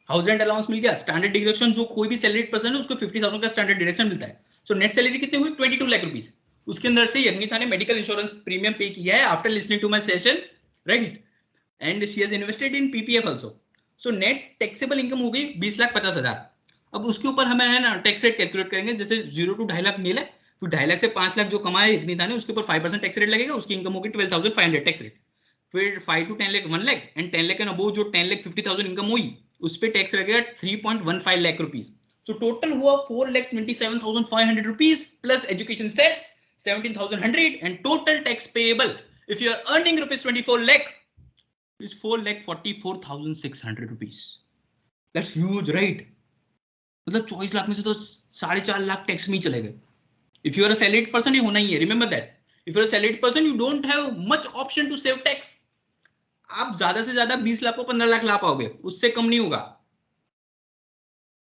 हाउस रेंट अलाउंस मिल गया, स्टैंडर्ड डिडक्शन, जो कोई भी सैलरीड पर्सन है उसको 50,000 का स्टैंडर्ड डिडक्शन मिलता है। सो नेट सैलरी कितनी हुई, 22 लाख रुपीस। उसके अंदर से यज्ञिता ने मेडिकल इंश्योरेंस प्रीमियम पे किया है after listening to my session, right, and she has invested in PPF also. So net taxable income हो गई 20,50,000। अब उसके ऊपर हमें है ना टैक्स रेट कैलकुलेट करेंगे, जैसे 0 to 2.5 लाख नील है, फिर 2.5 लाख से 5 लाख जो कमाया यज्ञिता ने उसके ऊपर 5% टैक्स रेट लगेगा, उसकी इनकम होगी 12,500 टैक्स रेट। फिर 5 to 10 lakh 1 lakh, and 10 lakh and above जो 10,50,000 इनकम हुई उस पे टैक्स लगेगा 3.15 लाख रुपीस। सो टोटल हुआ 4,27,500 rupees plus education cess 17,100, and total tax payable if you are earning rupees 24 lakh is 4,44,600 rupees. That's huge, right? मतलब 24 लाख में से तो 4.5 लाख टैक्स में ही चले गए। If you are a salaried person, ये होना ही है, remember that. If you are a salaried person, you don't have much option to save tax. आप ज्यादा से ज्यादा 20 लाख को 15 लाख ला पाओगे, उससे कम नहीं होगा,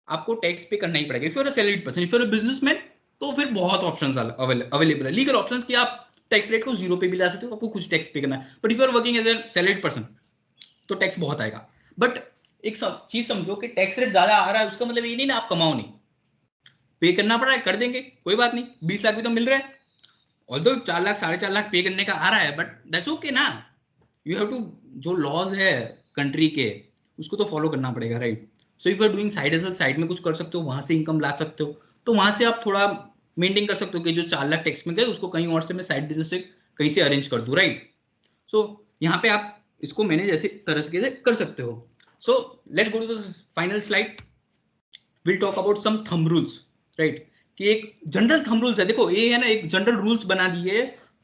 आपको टैक्स पे करना ही पड़ेगा। If you are a salaried person, if you are a businessman, तो फिर बहुत ऑप्शंस अवेलेबल है, लीगल ऑप्शंस कि आप टैक्स रेट को 0 पे भी ला सकते हो, आपको कुछ टैक्स पे करना है। But if you are working as a salaried person तो टैक्स बहुत आएगा। बट एक चीज समझो कि टैक्स रेट ज्यादा आ रहा है उसका मतलब ये नहीं ना आप कमाओ नहीं, पे करना पड़ रहा है, कर देंगे, कोई बात नहीं, 20 लाख भी तो मिल रहा है। ऑल्दो 4 लाख 4.5 लाख पे करने का आ रहा है, बट दैट्स ओके ना, यू हैव टू, जो लॉज है कंट्री के उसको तो फॉलो करना पड़ेगा, right. So if you are doing side hustle, side में कुछ कर सकते हो, वहां से इनकम ला सकते हो, तो वहां से आप थोड़ा मेंटेन कर सकते हो कि जो 4 लाख टैक्स में गए उसको कहीं और से मैं साइड बिजनेस से कहीं से अरेंज कर दूं, राइट। सो यहाँ पे आप इसको मैनेज ऐसे तरह से कर सकते हो। So let's go to the final slide, will talk about some thumb rules, right, कि एक जनरल थंब रूल्स है। देखो ये है ना, एक जनरल रूल्स बना दिए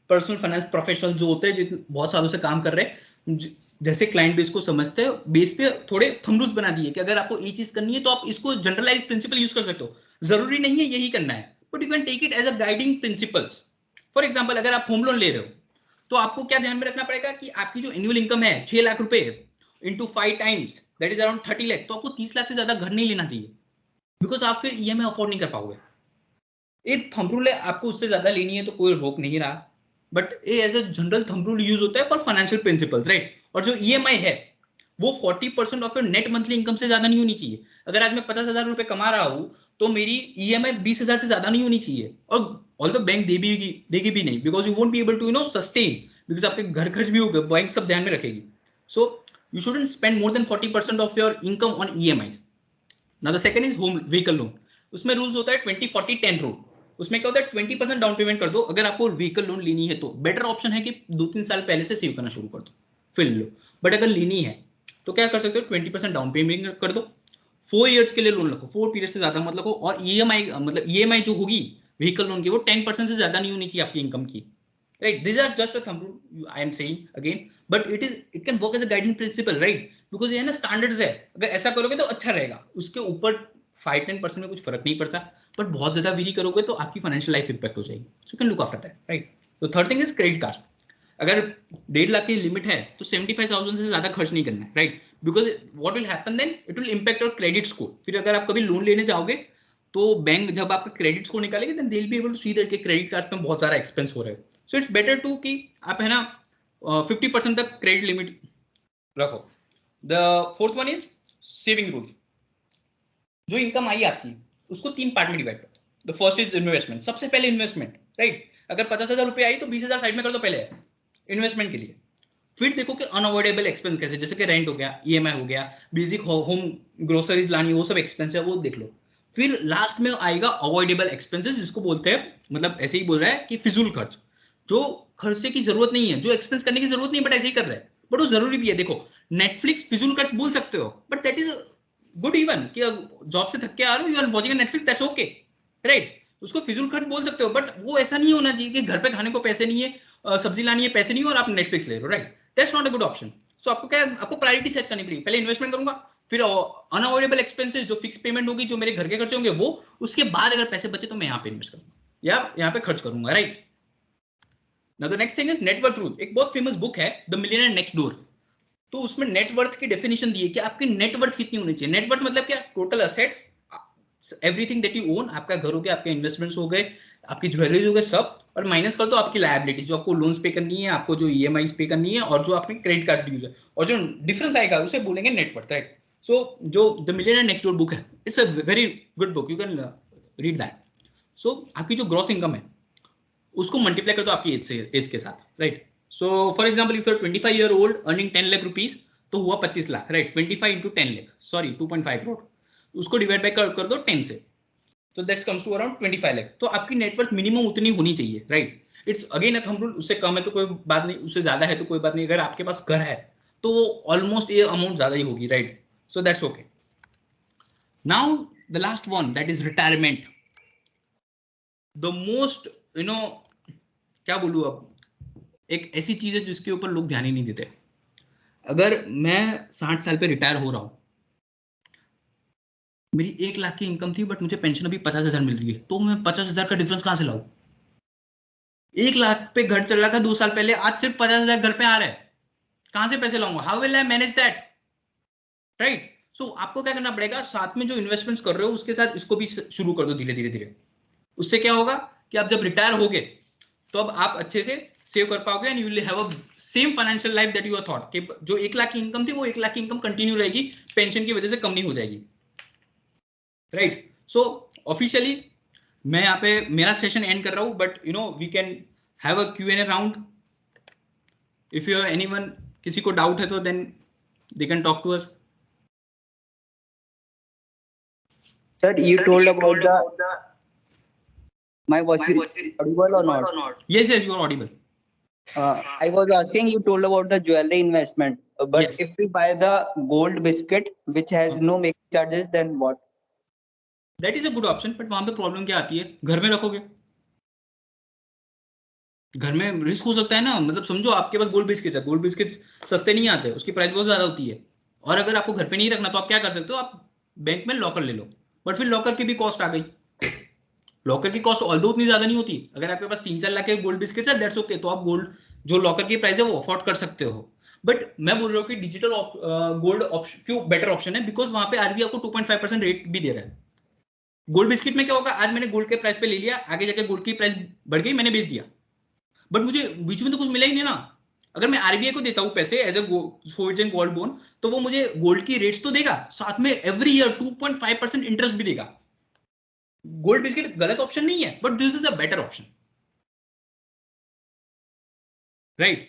पर्सनल फाइनेंस प्रोफेशनल्स जो होते हैं, जो बहुत सालों से काम कर रहे हैं, जैसे क्लाइंट बेस को समझते हैं, बेस पे थोड़े थंब रूल्स बना दिए कि अगर आपको ये चीज करनी है तो आप इसको जनरलाइज प्रिंसिपल यूज कर सकते हो, जरूरी नहीं है यही करना है, but you can take it as a guiding principles. For example अगर आप होम लोन ले रहे हो तो आपको क्या ध्यान में रखना पड़ेगा कि आपकी जो एनुअल इनकम है 6 लाख रुपए, into 5 times that is around 30 lakh, तो आपको 30 लाख से ज्यादा घर नहीं लेना चाहिए, बिकॉज आप फिर ईएमआई अफोर्ड नहीं कर पाओगे। एक थंब रूल है, आपको उससे ज्यादा लेनी है तो कोई रोक नहीं रहा, बट ये as a general thumb rule use होता है फॉर फाइनेंशियल प्रिंसिपल्स, राइट। और जो ईएमआई है वो 40% of your net monthly income से ज्यादा नहीं होनी चाहिए। अगर आज मैं 50,000 रुपए कमा रहा हूँ तो मेरी ईएमआई 20,000 से ज्यादा नहीं होनी चाहिए, और ऑल्दो बैंक देगी भी नहीं, because you won't be able to sustain, because आपके घर खर्च भी होगा, बैंक सब ध्यान में रखेगी। So you shouldn't spend more than 40% of your income on EMI. Now the second is home vehicle loan. उसमें रूल्स होता है 20-40-10 रूल। उसमें क्या होता है 20% डाउन पेमेंट कर दो अगर आपको व्हीकल लोन लेनी है, तो बेटर ऑप्शन है कि 2-3 साल पहले से सेव करना शुरू कर दो फिर लो। बट अगर लेनी है तो क्या कर सकते हो, 20% डाउन पेमेंट कर दो, 4 इयर्स के लिए लोन रखो, 4 पीरियड से ज्यादा मत रखो, और ईएमआई मतलब ईएमआई जो होगी व्हीकल लोन की वो 10% से ज्यादा नहीं होनी चाहिए आपकी इनकम की, right. This are just a thumb rule I am saying again, but it can work as a guiding principle, right, because ये ना स्टैंडर्ड्स है। अगर ऐसा करोगे तो अच्छा रहेगा, उसके ऊपर 5-10% में कुछ फर्क नहीं पड़ता, बट बहुत ज्यादा वेरी करोगे तो आपकी फाइनेंशियल लाइफ इंपैक्ट हो जाएगी। So can look after that, right. तो third thing is credit card. अगर 1.5 लाख की लिमिट है तो 75,000 से ज्यादा खर्च नहीं करना है, right, because what will happen then, it will impact your credit score. फिर अगर आप कभी लोन लेने जाओगे तो बैंक जब आपका क्रेडिट स्कोर निकालेगी then they will be able to see that कि क्रेडिट कार्ड में बहुत सारा एक्सपेंस हो रहा है। सो इट्स बेटर टू कि आप है ना 50% तक क्रेडिट लिमिट रखो। The fourth one is saving rule. जो इनकम आई आपकी उसको 3 पार्ट में डिवाइड करो। द फर्स्ट इज इन्वेस्टमेंट, सबसे पहले इन्वेस्टमेंट, राइट। अगर 50,000 रुपए आई तो 20,000 साइड में कर दो पहले इन्वेस्टमेंट के लिए। फिर देखो कि अनअवॉइडेबल एक्सपेंस कैसे, जैसे कि रेंट हो गया, ईएमआई हो गया, बेसिक होम ग्रोसरीज लानी, वो सब एक्सपेंस है वो देख लो। फिर लास्ट में आएगा अवॉइडेबल एक्सपेंसेस, जिसको बोलते हैं, मतलब ऐसे ही बोल रहा है कि फिजूल खर्च, जो खर्चे की जरूरत नहीं है, जो एक्सपेंस करने की जरूरत नहीं बट ऐसे ही कर रहा है, बट वो जरूरी भी है। देखो नेटफ्लिक्स फिजूल खर्च बोल सकते हो, but that is good even कि जॉब से थक के आ रहे हो, you are watching Netflix, that's okay, right. उसको फिजूल खर्च बोल सकते हो, बट वो ऐसा नहीं होना चाहिए कि घर पे खाने को पैसे नहीं है, सब्जी लानी है पैसे नहीं है और आप नेटफ्लिक्स ले रहे हो, right. That's not a good option. So आपको क्या, आपको प्रायोरिटी सेट करनी पड़ेगी। पहले इन्वेस्टमेंट करूंगा, फिर अनअवॉइडेबल एक्सपेंसेस जो फिक्स पेमेंट होगी, जो मेरे घर के खर्चे होंगे वो, उसके बाद अगर पैसे बचे तो मैं यहाँ पे इन्वेस्ट करूंगा या यहाँ पे खर्च करूंगा, right. Now the next thing is net worth rule. एक बहुत फेमस बुक है द मिलियनेयर नेक्स्ट डोर। तो उसमें नेटवर्थ की डेफिनेशन दी है कि आपकी नेटवर्थ कितनी होनी चाहिए। नेटवर्थ मतलब क्या, total assets, everything that you own, आपका घर हो गया, आपके इन्वेस्टमेंट्स हो गए, आपकी ज्वेलरीज हो गए, सब, और माइनस कर दो आपकी लायबिलिटीज, जो आपको लोन्स पे करनी है, आपको जो ईएमआईज पे करनी है, और जो आपने क्रेडिट कार्ड यूज है, और जो डिफरेंस आएगा उसे बोलेंगे नेटवर्थ, राइट। सो जो the millionaire next door book है, it's a very good book, you can read that. So आपकी जो ग्रॉस इनकम है उसको मल्टीप्लाई कर दो आपकी एज के साथ, right. So for example if you are 25 year old earning 10 lakh rupees, तो हुआ 25 lakh, right. 25 into 10 lakh, sorry 2.5 crore, उसको डिवाइड बाय कर दो 10 से, तो that's comes to around 25 lakh. तो आपकी नेटवर्थ मिनिमम उतनी होनी चाहिए, right. It's again a thumb rule, उससे कम है तो कोई बात नहीं, उससे ज्यादा है तो कोई बात नहीं। अगर आपके पास घर है तो ऑलमोस्ट ये अमाउंट ज्यादा ही होगी, right. So that's okay. Now the last one, that is retirement. The most क्या बोलूं, अब एक ऐसी चीज है जिसके ऊपर लोग ध्यान ही नहीं देते। अगर मैं 60 साल पे रिटायर हो रहा हूं, मेरी 1 लाख की इनकम थी बट मुझे पेंशन अभी 50,000 मिल रही है, तो मैं 50,000 का डिफरेंस कहां से लाऊं? 1 लाख पे घर चल रहा था 2 साल पहले, आज सिर्फ 50,000 घर पे आ रहा है, कहां से पैसे लाऊंगा? How will I manage that, right. So आपको क्या करना पड़ेगा, साथ में जो इन्वेस्टमेंट्स कर रहे हो उसके साथ इसको भी शुरू कर दो धीरे धीरे धीरे। उससे क्या होगा कि आप जब रिटायर होगे तो अब आप अच्छे से सेव कर पाओगे, and you will have a same financial life that you are thought कि जो 1 लाख की इनकम थी वो 1 लाख की इनकम कंटिन्यू रहेगी, पेंशन की वजह से कम नहीं हो जाएगी, राइट। सो ऑफिशियली मैं यहाँ पे मेरा सेशन एंड कर रहा हूँ, but we can have a Q&A round if you have anyone, किसी को डाउट है तो then they can talk to us. Sir, you told about the. My voice is audible or not? Yes, you are audible. I was asking, you told about the jewelry investment, but Yes. if we buy the gold biscuit which has no making charges, then what? That is a good option, but वहां पे problem क्या आती है, घर में रखोगे, घर में रिस्क हो सकता है ना। मतलब समझो आपके पास गोल्ड बिस्किट है, गोल्ड बिस्किट सस्ते नहीं आते, उसकी प्राइस बहुत ज्यादा होती है, और अगर आपको घर पे नहीं रखना तो आप क्या कर सकते हो, आप बैंक में लॉकर ले लो, बट फिर लॉकर की भी कॉस्ट आ गई। लॉकर की कॉस्ट ऑल्दो उतनी ज्यादा नहीं होती, अगर आपके पास 3-4 लाख के गोल्ड बिस्किट है दैट्स ओके, तो आप गोल्ड जो लॉकर की प्राइस है वो अफोर्ड कर सकते हो। बट मैं बोल रहा हूँ कि डिजिटल गोल्ड ऑप्शन क्यों बेटर ऑप्शन है, बिकॉज वहां पे आरबीआई आपको 2.5% रेट भी दे रहा है। गोल्ड बिस्किट में क्या होगा, आज मैंने गोल्ड के प्राइस पे ले लिया, आगे जाके गोल्ड की प्राइस बढ़ गई, मैंने बेच दिया, बट मुझे बीच में तो कुछ मिला ही नहीं ना। अगर मैं आरबीआई को देता हूँ पैसे as a sovereign gold bond, तो वो मुझे गोल्ड की रेट्स तो देगा, साथ में एवरी ईयर 2.5% इंटरेस्ट भी देगा। गोल्ड बिस्किट गलत ऑप्शन नहीं है, but this is a better option, right?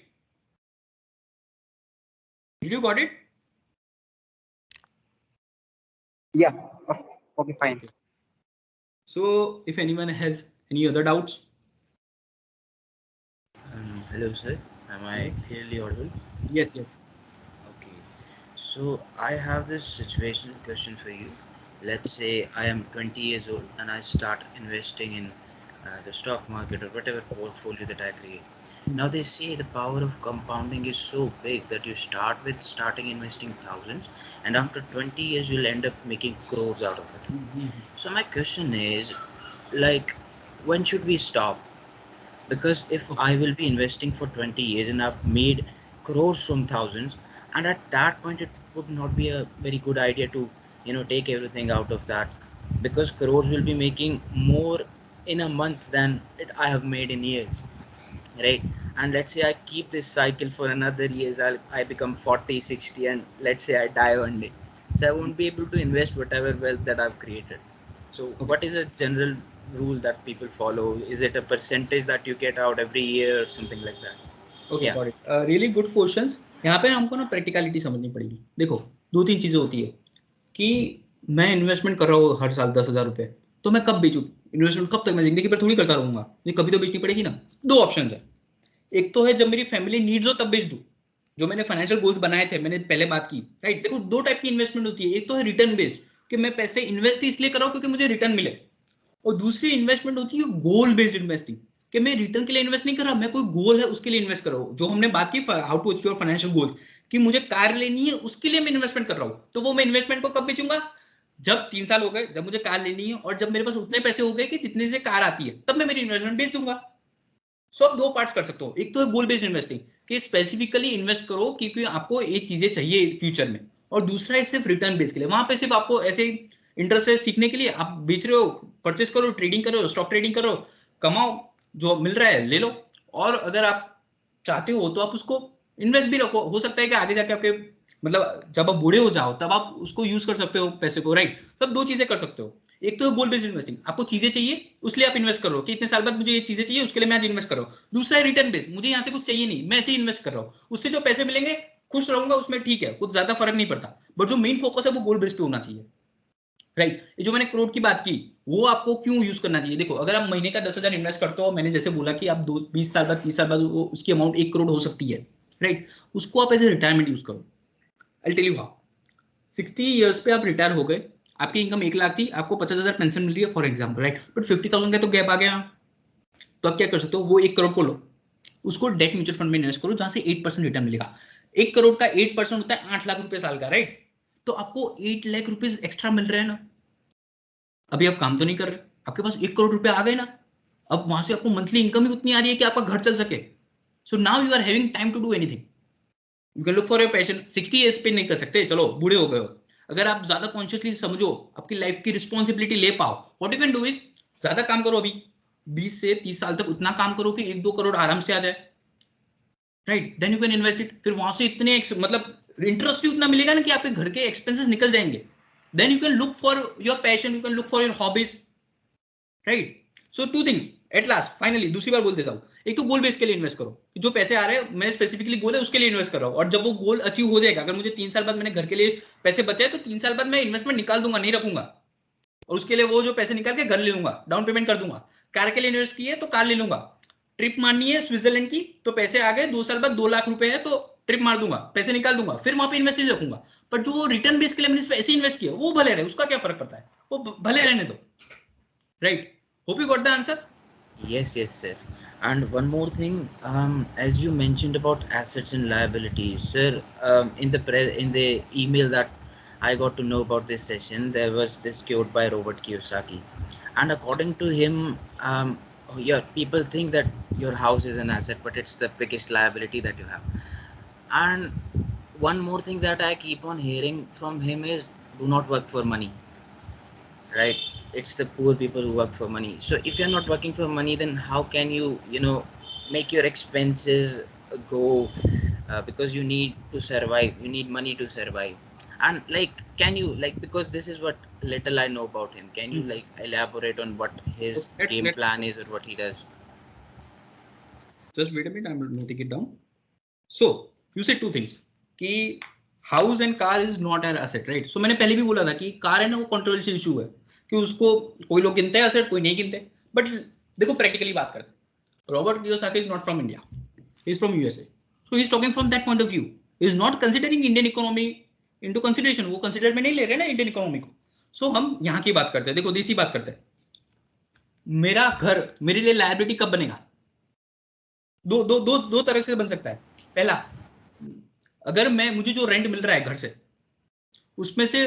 Did you got it? Yeah. Okay, fine. Okay. So if anyone has any other doubts? Hello, sir. Am I Yes. clearly audible? Yes, yes. Okay. So I have this situational question for you. Let's say I am 20 years old and I start investing in the stock market or whatever portfolio that I create. Now they say the power of compounding is so big that you start with investing thousands, and after 20 years you'll end up making crores out of it. So my question is, like, when should we stop? Because if I will be investing for 20 years and I've made crores from thousands, and at that point it would not be a very good idea to take everything out of that, because crores will be making more in a month than I have made in years, right? And let's say I keep this cycle for another years, I become 40, 60, and let's say I die one day, so I won't be able to invest whatever wealth that I've created. So what is a general rule that people follow? Is it a percentage that you get out every year or something like that? Okay, Yeah. got it. Really good questions. यहाँ पे हमको ना practicality समझनी पड़ेगी। देखो, 2-3 चीजें होती है कि मैं इन्वेस्टमेंट कर रहा हूँ हर साल 10,000 रुपए, तो मैं कब बेचूं? इन्वेस्टमेंट कब तक मैं जिंदगी भर थोड़ी करता रहूंगा, ये कभी तो बेचनी पड़ेगी ना। 2 ऑप्शन है, एक तो है जब मेरी फैमिली नीड्स हो तब बेच दूं, जो मैंने फाइनेंशियल गोल्स बनाए थे, मैंने पहले बात की, राइट? देखो 2 टाइप की इन्वेस्टमेंट होती है, एक तो है रिटर्न बेस्ड कि मैं पैसे इन्वेस्ट इसलिए कर रहा हूं क्योंकि मुझे रिटर्न मिले, और दूसरी इन्वेस्टमेंट होती है गोल बेस्ड इन्वेस्टिंग कि मैं रिटर्न के लिए इन्वेस्ट नहीं कर रहा, मैं कोई गोल है उसके लिए इन्वेस्ट कर रहा हूं, जो हमने बात की how to achieve your financial goals, कि मुझे कार लेनी है उसके लिए मैं इन्वेस्टमेंट कर रहा हूं, तो वो मैं इन्वेस्टमेंट को कब बेचूंगा? जब 3 साल हो गए, जब मुझे कार लेनी है और जब मेरे पास उतने पैसे हो गए कि जितने से कार आती है, तब मैं मेरी इन्वेस्टमेंट बेच दूंगा। सो आप 2 पार्ट्स कर सकते हो, एक तो है गोल बेस्ड इन्वेस्टिंग कि स्पेसिफिकली इन्वेस्ट करो क्योंकि आपको ये चीजें चाहिए फ्यूचर में, और दूसरा है सिर्फ रिटर्न बेस के लिए, वहां पे सिर्फ आपको ऐसे इंटरेस्ट है सीखने के लिए, आप बेच रहे हो, परचेस करो, ट्रेडिंग करो, स्टॉक ट्रेडिंग करो, कमाओ, जो मिल रहा है ले लो, और अगर आप चाहते हो तो आप उसको इन्वेस्ट भी रखो, हो सकता है कि आगे जाके आपके मतलब जब आप बूढ़े हो जाओ तब आप उसको यूज कर सकते हो पैसे को, राइट? तो आप 2 चीजें कर सकते हो, एक तो गोल बेस्ड इन्वेस्टिंग, आपको चीजें चाहिए उसलिए आप इन्वेस्ट कर रहे हो कि इतने साल बाद मुझे ये चीजें चाहिए उसके लिए मैं आज इन्वेस्ट कर रहा हूँ। दूसरा है रिटर्न बेस्ड, मुझे यहाँ से कुछ चाहिए नहीं, मैं ऐसे ही इन्वेस्ट कर रहा हूँ, उससे जो पैसे मिलेंगे खुश रहूंगा, उसमें ठीक है, कुछ ज्यादा फर्क नहीं पड़ता, बट जो मेन फोकस है वो गोल बेस्ड पे होना चाहिए, राइट? ये जो मैंने करोड़ की बात की वो आपको क्यों यूज करना चाहिए? देखो, अगर आप महीने का 10,000 इन्वेस्ट करते हो, मैंने जैसे बोला कि आप 20 साल बाद 30 साल बाद उसकी अमाउंट 1 करोड़ हो सकती है, राइट? उसको आप एज ए रिटायरमेंट यूज करो। I tell you how. 60 years पे आप रिटायर हो गए, आपकी इनकम 1 लाख थी, आपको 50,000 पेंशन मिल रही है फॉर एग्जाम्पल, राइट? बट 50,000 का तो गैप आ गया, तो आप क्या कर सकते हो, वो 1 करोड़ को लो, उसको डेट म्यूचुअल फंड में इन्वेस्ट करो जहां से 8% रिटर्न मिलेगा। 1 करोड़ का 8% होता है 8 लाख रुपए साल का, राइट? तो आपको 8 लाख रुपीज एक्स्ट्रा मिल रहे हैं ना, अभी आप काम तो नहीं कर रहे, आपके पास 1 करोड़ रुपए आ गए ना, अब वहां से आपको मंथली इनकम ही उतनी आ रही है कि आपका घर चल सके। So now you are having time to do anything, you can look for your passion. 60 age पे नहीं कर सकते, चलो बूढ़े हो गए हो, अगर आप ज्यादा कॉन्शियसली समझो, आपकी लाइफ की रिस्पॉन्सिबिलिटी ले पाओ, what you can do is ज्यादा काम करो, अभी 20 से 30 साल तक उतना काम करो कि 1-2 करोड़ आराम से आ जाए, right? Then you can invest it, फिर वहां से इतने मतलब इंटरेस्ट भी उतना मिलेगा ना कि आपके घर के एक्सपेंसेस निकल जाएंगे, then you can look for your passion, you can look for your hobbies, right? So 2 things at last, finally दूसरी बार बोल देता हूँ, एक तो गोल बेस के लिए इन्वेस्ट करो, जो पैसे आ रहे हैं मैं स्पेसिफिकली गोल है उसके लिए इन्वेस्ट कर रहा हूँ, और जब वो गोल अचीव हो जाएगा, अगर मुझे 3 साल बाद मैंने घर के लिए पैसे बचाए तो 3 साल बाद मैं इन्वेस्टमेंट निकाल दूंगा, नहीं रखूंगा, और उसके लिए वो जो पैसे निकाल के घर ले लूंगा, डाउन पेमेंट कर दूंगा। कार के लिए इन्वेस्ट किए तो कार ले लूंगा, ट्रिप मारनी है स्विट्जरलैंड की तो पैसे आ गए, 2 साल बाद 2 लाख रुपए है तो ट्रिप मार दूंगा, पैसे निकाल दूंगा, फिर वहां पे इन्वेस्ट नहीं रखूंगा। पर जो रिटर्न बेस के लिए मैंने ऐसे इन्वेस्ट किया वो भले रहे, उसका क्या फर्क पड़ता है, वो भले रहने दो, right? Hope you got the answer. Yes, sir. And one more thing, as you mentioned about assets and liabilities, sir, in the email that I got to know about this session, there was this quote by Robert Kiyosaki, and according to him, people think that your house is an asset, but it's the biggest liability that you have. And one more thing that I keep on hearing from him is, do not work for money. Right? It's the poor people who work for money. So if you're not working for money, then how can you, make your expenses go, because you need to survive. You need money to survive. And like, can you, like, because this is what little I know about him, can you like elaborate on what his game plan is or what he does? Just wait a minute, I'm noting it down. So you said two things कि house and car is not an asset, right? So मैंने पहले भी बोला था कि car है ना, वो कंट्रोवर्शियल इशू है कि उसको कोई लोग गिनते हैं एसेट, कोई नहीं गिनते. बट देखो प्रैक्टिकली बात करते हैं. Robert Kiyosaki is not from India, he is from USA. So he is talking from that point of view. He is not considering Indian economy into consideration. वो कंसिडर में नहीं ले रहे ना इंडियन इकोनॉमी को. सो हम यहाँ की बात करते हैं. देखो देसी बात करते हैं. मेरा घर मेरे लिए लायबिलिटी कब बनेगा? दो तरह से बन सकता है. पहला, अगर मुझे जो रेंट मिल रहा है घर से, उसमें से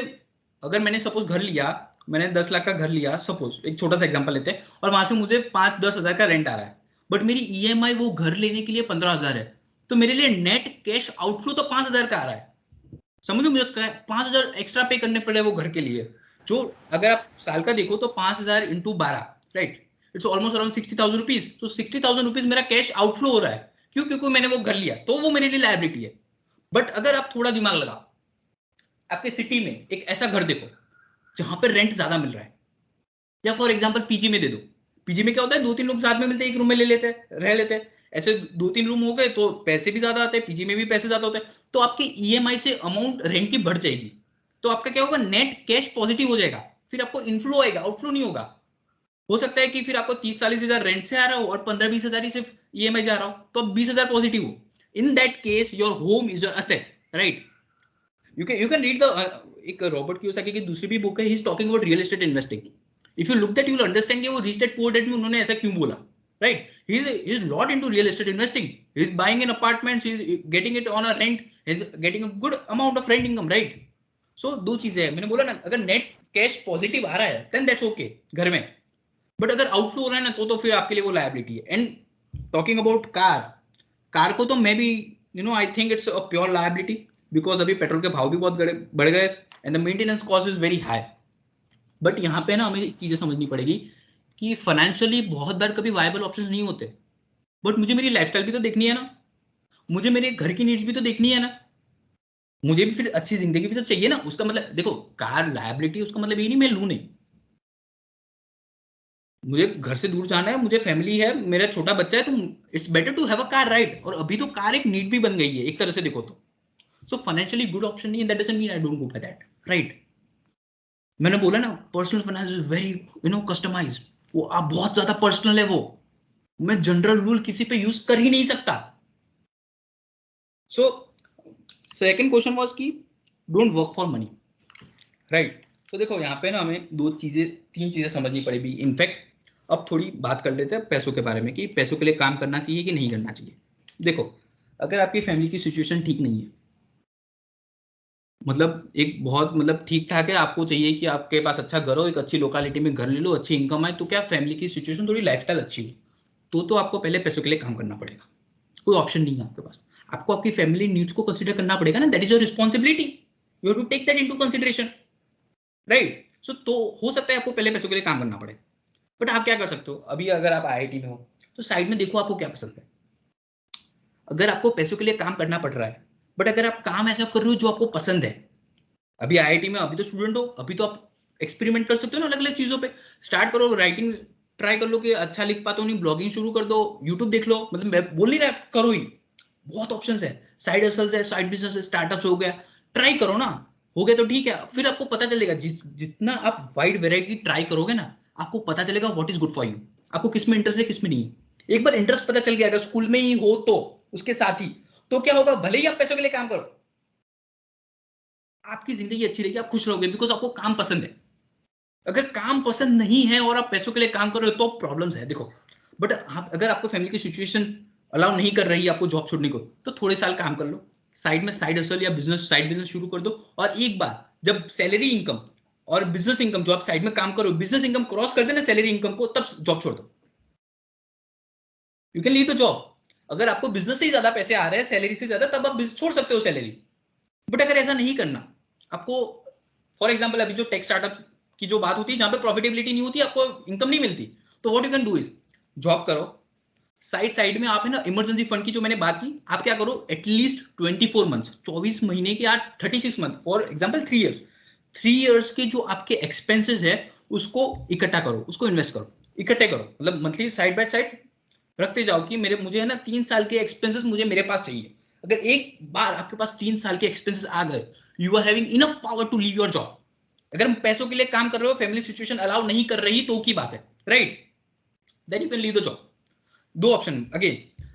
अगर मैंने सपोज घर लिया, मैंने 10 लाख का घर लिया सपोज, एक छोटा सा एग्जांपल लेते हैं, और वहां से मुझे 5-10 हजार का रेंट आ रहा है, बट मेरी ईएमआई वो घर लेने के लिए 15,000 है, तो मेरे लिए नेट कैश आउटफ्लो तो 5,000 का आ रहा है. समझो, मुझे 5,000 एक्स्ट्रा पे करने पड़े वो घर के लिए. जो अगर आप साल का देखो तो 5,000 × 12, right, it's almost around 60,000 rupees. तो 60,000 रुपीज मेरा कैश आउटफ्लो हो रहा है. क्यों? क्योंकि मैंने वो घर लिया, तो वो मेरे लिए लायबिलिटी है. बट अगर आप थोड़ा दिमाग लगाओ, आपके सिटी में एक ऐसा घर देखो जहां पर रेंट ज्यादा मिल रहा है, या फॉर एग्जांपल पीजी में दे दो. पीजी में क्या होता है, 2-3 लोग साथ में मिलते हैं, एक रूम में ले लेते हैं, रह लेते हैं. ऐसे 2-3 रूम हो गए तो पैसे भी ज्यादा आते हैं, पीजी में भी पैसे ज्यादा होते हैं. तो आपकी ईएमआई से अमाउंट रेंट की बढ़ जाएगी. तो आपका क्या होगा, नेट कैश पॉजिटिव हो जाएगा. फिर आपको इनफ्लो आएगा, आउटफ्लो नहीं होगा. हो सकता है कि फिर आपको 30-40 हजार रेंट से आ रहा हो और 15-20 हजार ही सिर्फ ईएमआई जा रहा हो, तो अब 20 हजार पॉजिटिव हो. In that case your home is your asset, right? you can read the एक रॉबर्ट कियोसाकी की दूसरी भी बुक है, he is talking about real estate investing. If you look that you will understand कि वो rich dad poor dad में उन्होंने ऐसा क्यों बोला, right? He is not into real estate investing. He is buying an apartments, he is getting it on a rent, he is getting a good amount of rent income, right? So दो चीजें हैं. मैंने बोला ना, अगर net cash positive आ रहा है then that's okay घर में. बट अगर आउटफ्लो हो रहा है ना, तो फिर आपके लिए वो लायबिलिटी है. एंड टॉकिंग अबाउट कार को तो मैं भी I think it's a pure liability, because अभी पेट्रोल के भाव भी बहुत बढ़ गए and the maintenance cost is very high. But यहाँ पे ना हमें चीजें समझनी पड़ेगी कि फाइनेंशियली बहुत बार कभी वायबल ऑप्शंस नहीं होते. बट मुझे मेरी लाइफस्टाइल भी तो देखनी है ना, मुझे मेरे घर की नीड्स भी तो देखनी है ना, मुझे भी फिर अच्छी जिंदगी भी तो चाहिए ना. उसका मतलब देखो, कार लायबिलिटी उसका मतलब ये नहीं मैं लू नहीं. मुझे घर से दूर जाना है, मुझे फैमिली है, मेरा छोटा बच्चा है, तो it's better to have a car, right? और अभी तो कार एक नीड भी बन गई है एक तरह से देखो तो. सो फाइनेंशियली गुड ऑप्शन नहीं है, that doesn't mean I don't go by that, right? मैंने बोला ना, personal finance is very customized. वो आप बहुत ज्यादा पर्सनल है, वो मैं जनरल रूल किसी पे यूज कर ही नहीं सकता. सो सेकंड क्वेश्चन वाज कि don't work for money, right? तो देखो यहाँ पे ना हमें 3 चीजें समझनी पड़ेगी. इनफैक्ट अब थोड़ी बात कर लेते हैं पैसों के बारे में, कि पैसों के लिए काम करना चाहिए कि नहीं करना चाहिए. देखो, अगर आपकी फैमिली की सिचुएशन ठीक नहीं है, मतलब एक बहुत ठीक ठाक है, आपको चाहिए कि आपके पास अच्छा घर हो, एक अच्छी लोकेलिटी में घर ले लो, अच्छी इनकम आए, तो क्या फैमिली की सिचुएशन थोड़ी लाइफस्टाइल अच्छी हो, तो आपको पहले पैसों के लिए काम करना पड़ेगा. कोई ऑप्शन नहीं है आपके पास. आपको आपकी फैमिली नीड्स को कंसिडर करना पड़ेगा ना. That is your responsibility, you have to take that into consideration, right? So तो हो सकता है आपको पहले पैसों के लिए काम करना पड़े. बट आप क्या कर सकते हो, अभी अगर आप आईआईटी में हो तो साइड में देखो आपको क्या पसंद है. अगर आपको पैसों के लिए काम करना पड़ रहा है, बट अगर आप काम ऐसा कर रहे हो जो आपको पसंद है, अभी आईआईटी में अभी तो स्टूडेंट हो, अभी तो आप एक्सपेरिमेंट कर सकते हो ना अलग अलग चीजों पे. स्टार्ट करो, राइटिंग ट्राई कर लो कि अच्छा लिख पाता हूँ नहीं, ब्लॉगिंग शुरू कर दो, यूट्यूब देख लो. मतलब मैं बोल नहीं रहा करो ही, बहुत ऑप्शंस है, साइड हसल्स है, साइड बिजनेस है, स्टार्टअप्स हो गया, ट्राई करो ना. हो गया तो ठीक है, फिर आपको पता चलेगा. जितना आप वाइड वेराइटी ट्राई करोगे ना, आपको पता चलेगा what is good for you, आपको किस में इंटरेस्ट है किस में नहीं. एक बार इंटरेस्ट पता चल गया, अगर स्कूल में ही हो तो उसके साथ ही, तो क्या होगा, भले ही आप पैसों के लिए काम करो, आपकी जिंदगी अच्छी रहेगी, आप खुश रहोगे, बिकॉज आपको काम पसंद है. अगर काम पसंद नहीं है और आप पैसों के लिए काम कर रहे हो तो प्रॉब्लम्स है, देखो. बट अगर आपको फैमिली की सिचुएशन अलाउ नहीं कर रही है आपको जॉब छोड़ने को, तो थोड़े साल काम कर लो, साइड में साइड हसल या साइड बिजनेस शुरू कर दो. और एक बार जब सैलरी इनकम और बिजनेस इनकम, जो आप साइड में काम करो, बिजनेस इनकम क्रॉस कर देना सैलरी इनकम को, तब जॉब छोड़ दो. You can leave the job. अगर आपको बिजनेस से ही ज्यादा पैसे आ रहे हैं सैलरी से ज्यादा, तब आप छोड़ सकते हो सैलरी। बट अगर ऐसा नहीं करना, आपको फॉर एग्जाम्पल अभी जो टेक स्टार्टअप की जो बात होती है, जहां पे प्रॉफिटेबिलिटी नहीं होती, आपको इनकम नहीं मिलती, तो what you can do is job करो, साइड में आप है ना इमरजेंसी फंड की जो मैंने बात की, आप क्या करो, एटलीस्ट 24 मंथ्स, 24 महीने के या 36 month, for example 3 years, 3 years के जो आपके एक्सपेंसेस है उसको इकट्ठा करो, उसको इन्वेस्ट करो, इकट्ठे करो, मतलब मंथली साइड बाय साइड रखते जाओ कि मुझे है ना 3 साल के एक्सपेंसेस मुझे मेरे पास चाहिए। अगर एक बार आपके पास 3 साल के एक्सपेंसेस आ गए, you are having enough power to leave your job. अगर हम पैसों के लिए काम कर रहे हो, फैमिली सिचुएशन अलाउ नहीं कर रही तो की बात है, right, then you can leave the job. दो ऑप्शन अगेन,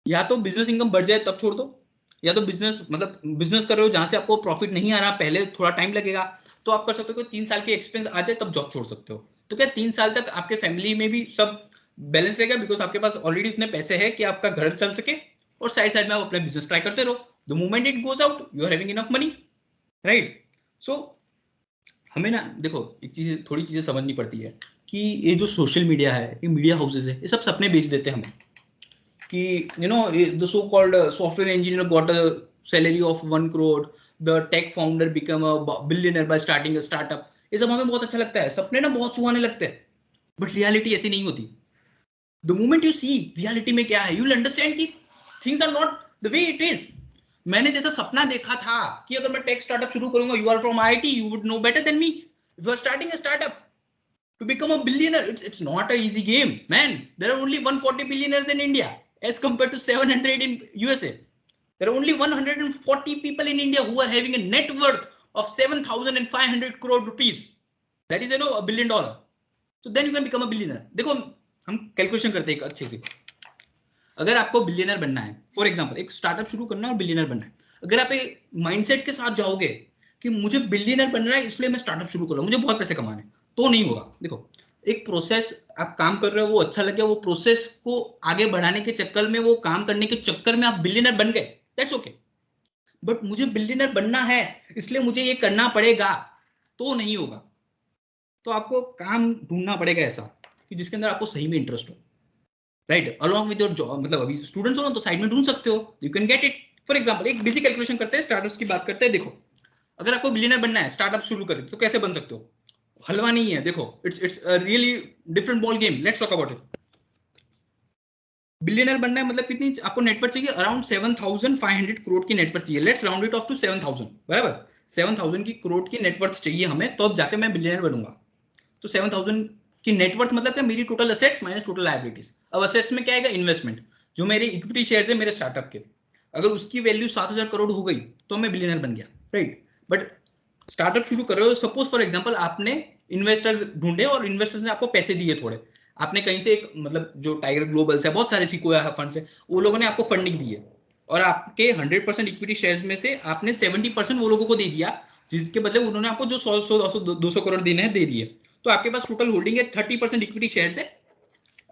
या तो बिजनेस इनकम बढ़ जाए तब छोड़ दो, या तो बिजनेस कर रहे हो जहां से आपको प्रॉफिट नहीं आ रहा, पहले थोड़ा टाइम लगेगा, तो आप कर सकते हो कि 3 साल के एक्सपेंस आ जाए तब जॉब छोड़ सकते हो। तो क्या 3 साल तक आपके फैमिली में भी सब बैलेंस रहेगा, बिकॉज आपके पास ऑलरेडी इतने पैसे हैं कि आपका घर चल सके, और साइड में आप अपना बिजनेस ट्राई करते रहो। The moment it goes out, you are having enough money, right. So हमें ना देखो एक चीज, थोड़ी चीजें समझनी पड़ती है कि ये जो सोशल मीडिया है, ये मीडिया हाउसेज है, ये सब सपने बेच देते हैं हमें कि you know the so called software engineer got a salary of 1 crore, the tech founder become a billionaire by starting a startup. ये सब हमें बहुत अच्छा लगता है, सपने ना बहुत सुहाने लगते हैं, बट रियलिटी ऐसी नहीं होती। The moment you see reality में क्या है, यू विल अंडरस्टैंड कि things are not the way it is. मैंने जैसा सपना देखा था कि अगर मैं टेक स्टार्टअप शुरू करूंगा, you are from IIT, you would know better than me, if you are starting a startup to become a billionaire, it's not a easy game, man. There are only 140 billionaires in India as compared to 700 in USA. There are only 140 people in India who are having a net worth of 7,500 crore rupees. That is, $1 billion. So then you can become a billionaire. देखो हम calculation करते हैं एक अच्छे से, अगर आपको billionaire बनना है, फॉर एग्जांपल एक स्टार्टअप शुरू करना है और बिलियनर बनना है, अगर आप एक माइंडसेट के साथ जाओगे कि मुझे बिलियनर बनना है इसलिए मैं स्टार्टअप शुरू कर रहा हूं, मुझे बहुत पैसे कमाने, तो नहीं होगा। देखो एक प्रोसेस आप काम कर रहे हो, वो अच्छा लगे, वो प्रोसेस को आगे बढ़ाने के चक्कर में, वो काम करने के चक्कर में आप बिलियनर बन गए, दैट्स ओके। बट मुझे बिलियनर बनना है इसलिए मुझे ये करना पड़ेगा, तो नहीं होगा। तो आपको काम ढूंढना पड़ेगा ऐसा कि जिसके अंदर आपको सही में इंटरेस्ट हो, right, along with your job. मतलब अभी स्टूडेंट्स हो ना, तो साइड में ढूंढ सकते हो, you can get it. For example एक बेसिक कैलकुलेशन करते हैं, स्टार्टअप्स की बात करते हैं। देखो अगर आपको बिलियनर बनना है, स्टार्टअप शुरू करें, तो कैसे बन सकते हो, हलवा नहीं है। देखो it's really different ball game, let's talk about it. Billionaire बनना है मतलब कितनी आपको नेटवर्थ चाहिए, अराउंड 7,500 करोड़ की नेटवर्थ चाहिए, let's round it off to 7,000, बराबर 7,000 की करोड़ की नेटवर्थ चाहिए हमें, तो अब जाके मैं बिलियनर बनूंगा। तो 7,000 की नेटवर्थ मतलब क्या, मेरी total assets minus total liabilities. अब असेट्स में क्या आएगा, इन्वेस्टमेंट, जो मेरे इक्विटी शेयर्स है मेरे स्टार्टअप के, अगर उसकी वैल्यू 7,000 करोड़ हो गई तो मैं बिलियनर बन गया, राइट। बट स्टार्टअप शुरू कर रहे हो, सपोज फॉर एग्जांपल आपने इन्वेस्टर्स ढूंढे और इन्वेस्टर्स ने आपको पैसे दिए थोड़े, आपने कहीं से एक मतलब जो टाइगर ग्लोबल्स है, बहुत सारे सिक्योया फंड्स है, वो लोगों ने आपको फंडिंग दी है, और आपके 100% इक्विटी शेयर्स में से आपने 70% वो लोगों को दे दिया, जिसके बदले उन्होंने आपको जो 100-200 करोड़ देने हैं दे दिए। तो आपके पास टोटल होल्डिंग है 30% इक्विटी शेयर्स है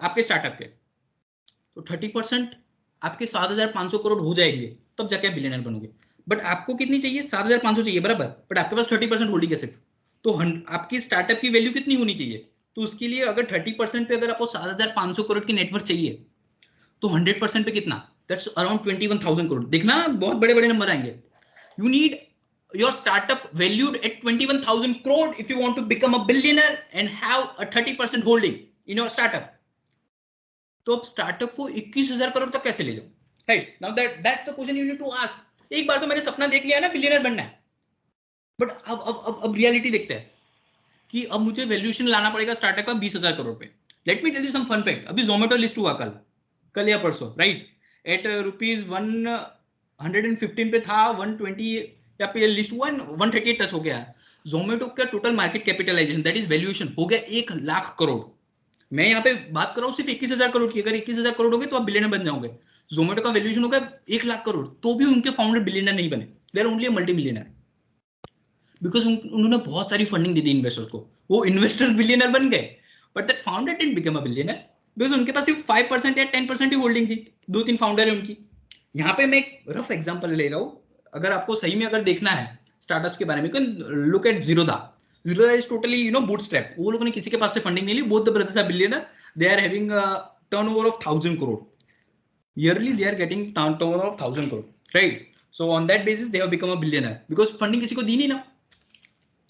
आपके स्टार्टअप के, तो 30% आपके 7,500 करोड़ हो जाएंगे, तब जाके आप बिलियनर बनोगे। बट आपको कितनी चाहिए, 7,500 चाहिए, बराबर, बट आपके पास 30% होल्डिंग है सिर्फ, तो आपकी स्टार्टअप की वैल्यू कितनी होनी चाहिए, तो उसके लिए अगर 30% पे अगर आपको 7,500 करोड़ की नेटवर्थ चाहिए, तो 100% पे कितना, दैट्स अराउंड 21,000 करोड़। देखना बहुत बड़े बड़े नंबर आएंगे। You need your startup valued at 21,000 crore if you want to become a billionaire and have a 30% holding in your startup. तो अब स्टार्टअप को 21,000 करोड़ तक कैसे ले जाओ, right. Now that's the question you need to ask. एक बार तो मैंने सपना देख लिया ना बिलियनर बनना है, बट अब रियलिटी देखते हैं कि अब मुझे वैल्यूएशन लाना पड़ेगा स्टार्टअप का 20,000 करोड़ पे। Let me tell you some fun fact, अभी जोमेटो लिस्ट हुआ कल या परसों, राइट, एट ₹115 पे था, 120 या पे लिस्ट हुआ, 138 टच हो गया है। जोमेटो का total market capitalization that is valuation हो गया 1,00,000 करोड़। मैं यहाँ पे बात कर रहा हूँ सिर्फ 21,000 करोड़ की, अगर 21,000 करोड़ हो गए तो आप बिलियनर बन जाओगे। जोमेटो का वैल्यूएशन हो गया 1,00,000 करोड़, तो भी उनके फाउंडर बिलियनर नहीं बने, they are only multi billionaire, because उन्होंने बहुत सारी फंडिंग दे दी इन्वेस्टर्स को, वो इन्वेस्टर्स बिलियनर बन गए, but that founder didn't become a billionaire because उनके पास सिर्फ 5% या 10% ही होल्डिंग थी, 2-3 फाउंडर है उनकी। यहाँ पे मैं एक रफ एग्जांपल ले रहा हूँ, अगर आपको सही में अगर देखना है स्टार्टअप्स के बारे में, look at Zerodha is totally bootstrap, वो लोगों ने किसी के पास से फंडिंग नहीं ली, both the brothers are billionaire, they are having turnover of 1,000 crore. yearly they are getting turnover of 1000 crore, right? So on that basis they have become a billionaire because funding किसी को दी नहीं ना.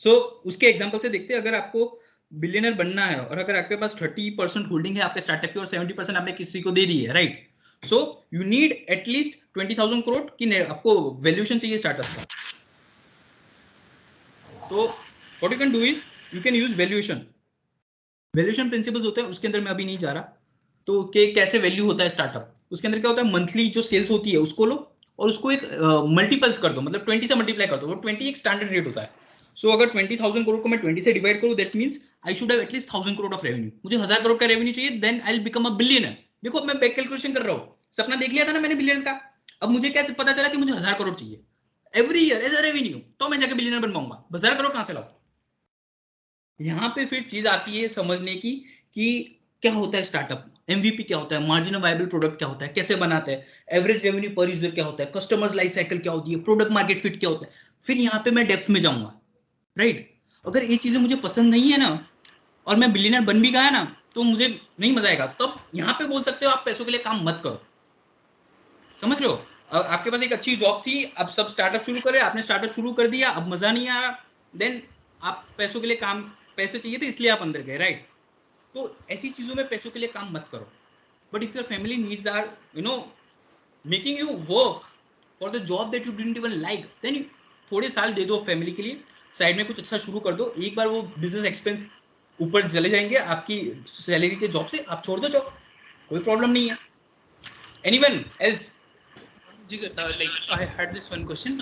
So उसके example से देखते हैं, अगर आपको बिलियनर बनना है और अगर आपके पास 30% होल्डिंग है आपके स्टार्टअप की और 70% आपने किसी को दे दी है, right? So you need at least 20,000 crore की आपको वैल्यूएशन चाहिए स्टार्टअप का. तो what you can do is you can use valuation principles होते हैं, उसके अंदर मैं अभी नहीं जा रहा. तो कैसे वैल्यू होता है स्टार्टअप, उसके अंदर क्या होता है, मंथली जो सेल्स होती है उसको लो और उसको एक मल्टीपल्स कर दो, मतलब 20 से मल्टीप्लाई कर दो. वो 20 एक स्टैंडर्ड रेट होता है. सो अगर 20,000 करोड़ को मैं 20 से डिवाइड करूं, that means I should have at least 1000 crore of revenue. मुझे 1000 करोड़ का रेवेन्यू चाहिए, then I will become a billionaire. देखो मैं बैक कैलकुलेशन कर रहा हूं, सपना देख लिया था ना मैंने बिलियन का. अब मुझे क्या पता चला कि मुझे 1000 करोड़ चाहिए every year as a revenue, तो मैं जाके बिलियनर बन पाऊंगा. 1000 करोड़ कहां से लाऊं? यहाँ पे फिर चीज आती है समझने की कि क्या होता है स्टार्टअप, एमवीपी क्या होता है, मार्जिनल वायबल प्रोडक्ट क्या होता है, कैसे बनाते हैं, एवरेज रेवेन्यू पर यूजर क्या होता है, कस्टमर्स लाइफ साइकिल क्या होती है, प्रोडक्ट मार्केट फिट क्या होता है. फिर यहाँ पे मैं डेप्थ में जाऊंगा, राइट? अगर ये चीजें मुझे पसंद नहीं है ना और मैं बिलियनर बन भी गया ना तो मुझे नहीं मजा आएगा. तब यहाँ पे बोल सकते हो आप पैसों के लिए काम मत करो. समझ लो, आपके पास एक अच्छी जॉब थी, अब सब स्टार्टअप शुरू करे, आपने स्टार्टअप शुरू कर दिया, अब मजा नहीं आ रहा, देन आप पैसों के लिए काम, पैसे चाहिए थे इसलिए आप अंदर गए, राइट? तो ऐसी चीजों में पैसों के लिए काम मत करो. But if your family needs are making you work for the job that you didn't even like, then थोड़े साल दे दो फैमिली के लिए, साइड में कुछ अच्छा शुरू कर दो. एक बार वो बिजनेस एक्सपेंस ऊपर चले जाएंगे आपकी सैलरी के जॉब से, आप छोड़ दो जॉब, कोई प्रॉब्लम नहीं है. Anyone else? Like I had this one question.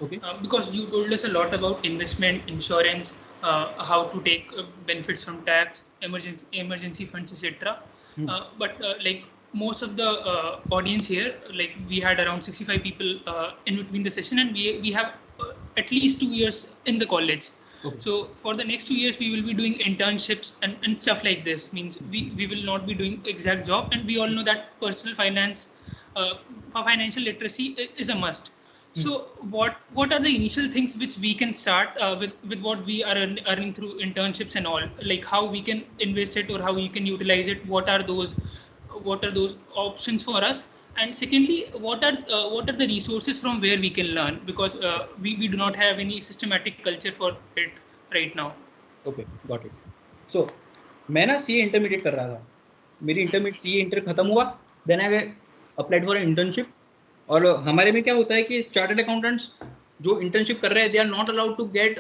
Okay. Because you told us a lot about investment, insurance, how to take benefits from tax, emergency funds, etc. But like most of the audience here, like we had around 65 people in between the session, and we have at least 2 years in the college. Okay. So for the next 2 years, we will be doing internships and stuff like this. Means we will not be doing exact job, and we all know that personal finance, financial literacy is a must. So what are the initial things which we can start with what we are earning through internships and all, like how we can invest it or how we can utilize it? What are those options for us? And secondly, what are the resources from where we can learn, because we do not have any systematic culture for it right now. Okay, got it. So मैं ना CA intermediate कर रहा था, मेरी intermediate CA inter खत्म हुआ, then I applied for internship. और हमारे में क्या होता है कि चार्टर्ड अकाउंटेंट्स जो इंटर्नशिप कर रहे हैं, they are not allowed to get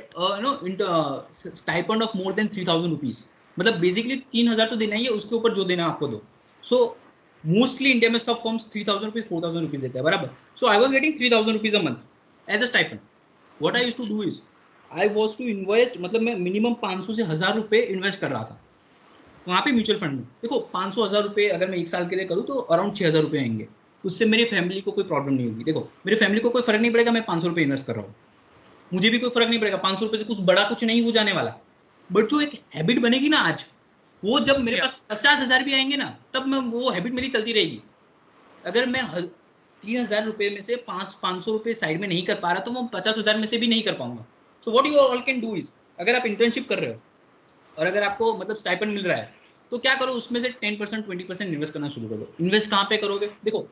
stipend of more than 3,000 rupees. मतलब बेसिकली 3,000 तो देना ही है, उसके ऊपर जो देना आपको दो. सो मोस्टली इंडिया में सब फॉर्म्स 3,000 रुपीज 4,000 रुपीज देते हैं, बराबर. So I was getting 3,000 rupees a month as a stipend. What I used to do is I was to invest, मतलब मैं मिनिमम 500 से 1,000 रुपये इन्वेस्ट कर रहा था वहाँ पे म्यूचुअल फंड में. देखो 500-1,000 रुपये अगर मैं एक साल के लिए करूँ तो अराउंड 6,000 रुपये आएंगे. उससे मेरी फैमिली को कोई प्रॉब्लम नहीं होगी. देखो मेरी फैमिली को कोई फर्क नहीं पड़ेगा मैं 500 रुपये इन्वेस्ट कर रहा हूँ, मुझे भी कोई फर्क नहीं पड़ेगा. 500 रुपये से कुछ बड़ा कुछ नहीं हो जाने वाला. बट जो एक हैबिट बनेगी ना आज, वो जब मेरे पास 50,000 भी आएंगे ना, तब मैं वो हैबिट मेरी चलती रहेगी. अगर मैं 3,000 रुपये में से 500 रुपये साइड में नहीं कर पा रहा तो मैं 50,000 में से भी नहीं कर पाऊंगा. So what you all can do is, अगर आप इंटर्नशिप कर रहे हो और अगर आपको मतलब स्टाइपेंड मिल रहा है तो क्या करो, उसमें से 10% 20% इन्वेस्ट करना शुरू करो. इन्वेस्ट कहाँ पे करोगे? देखो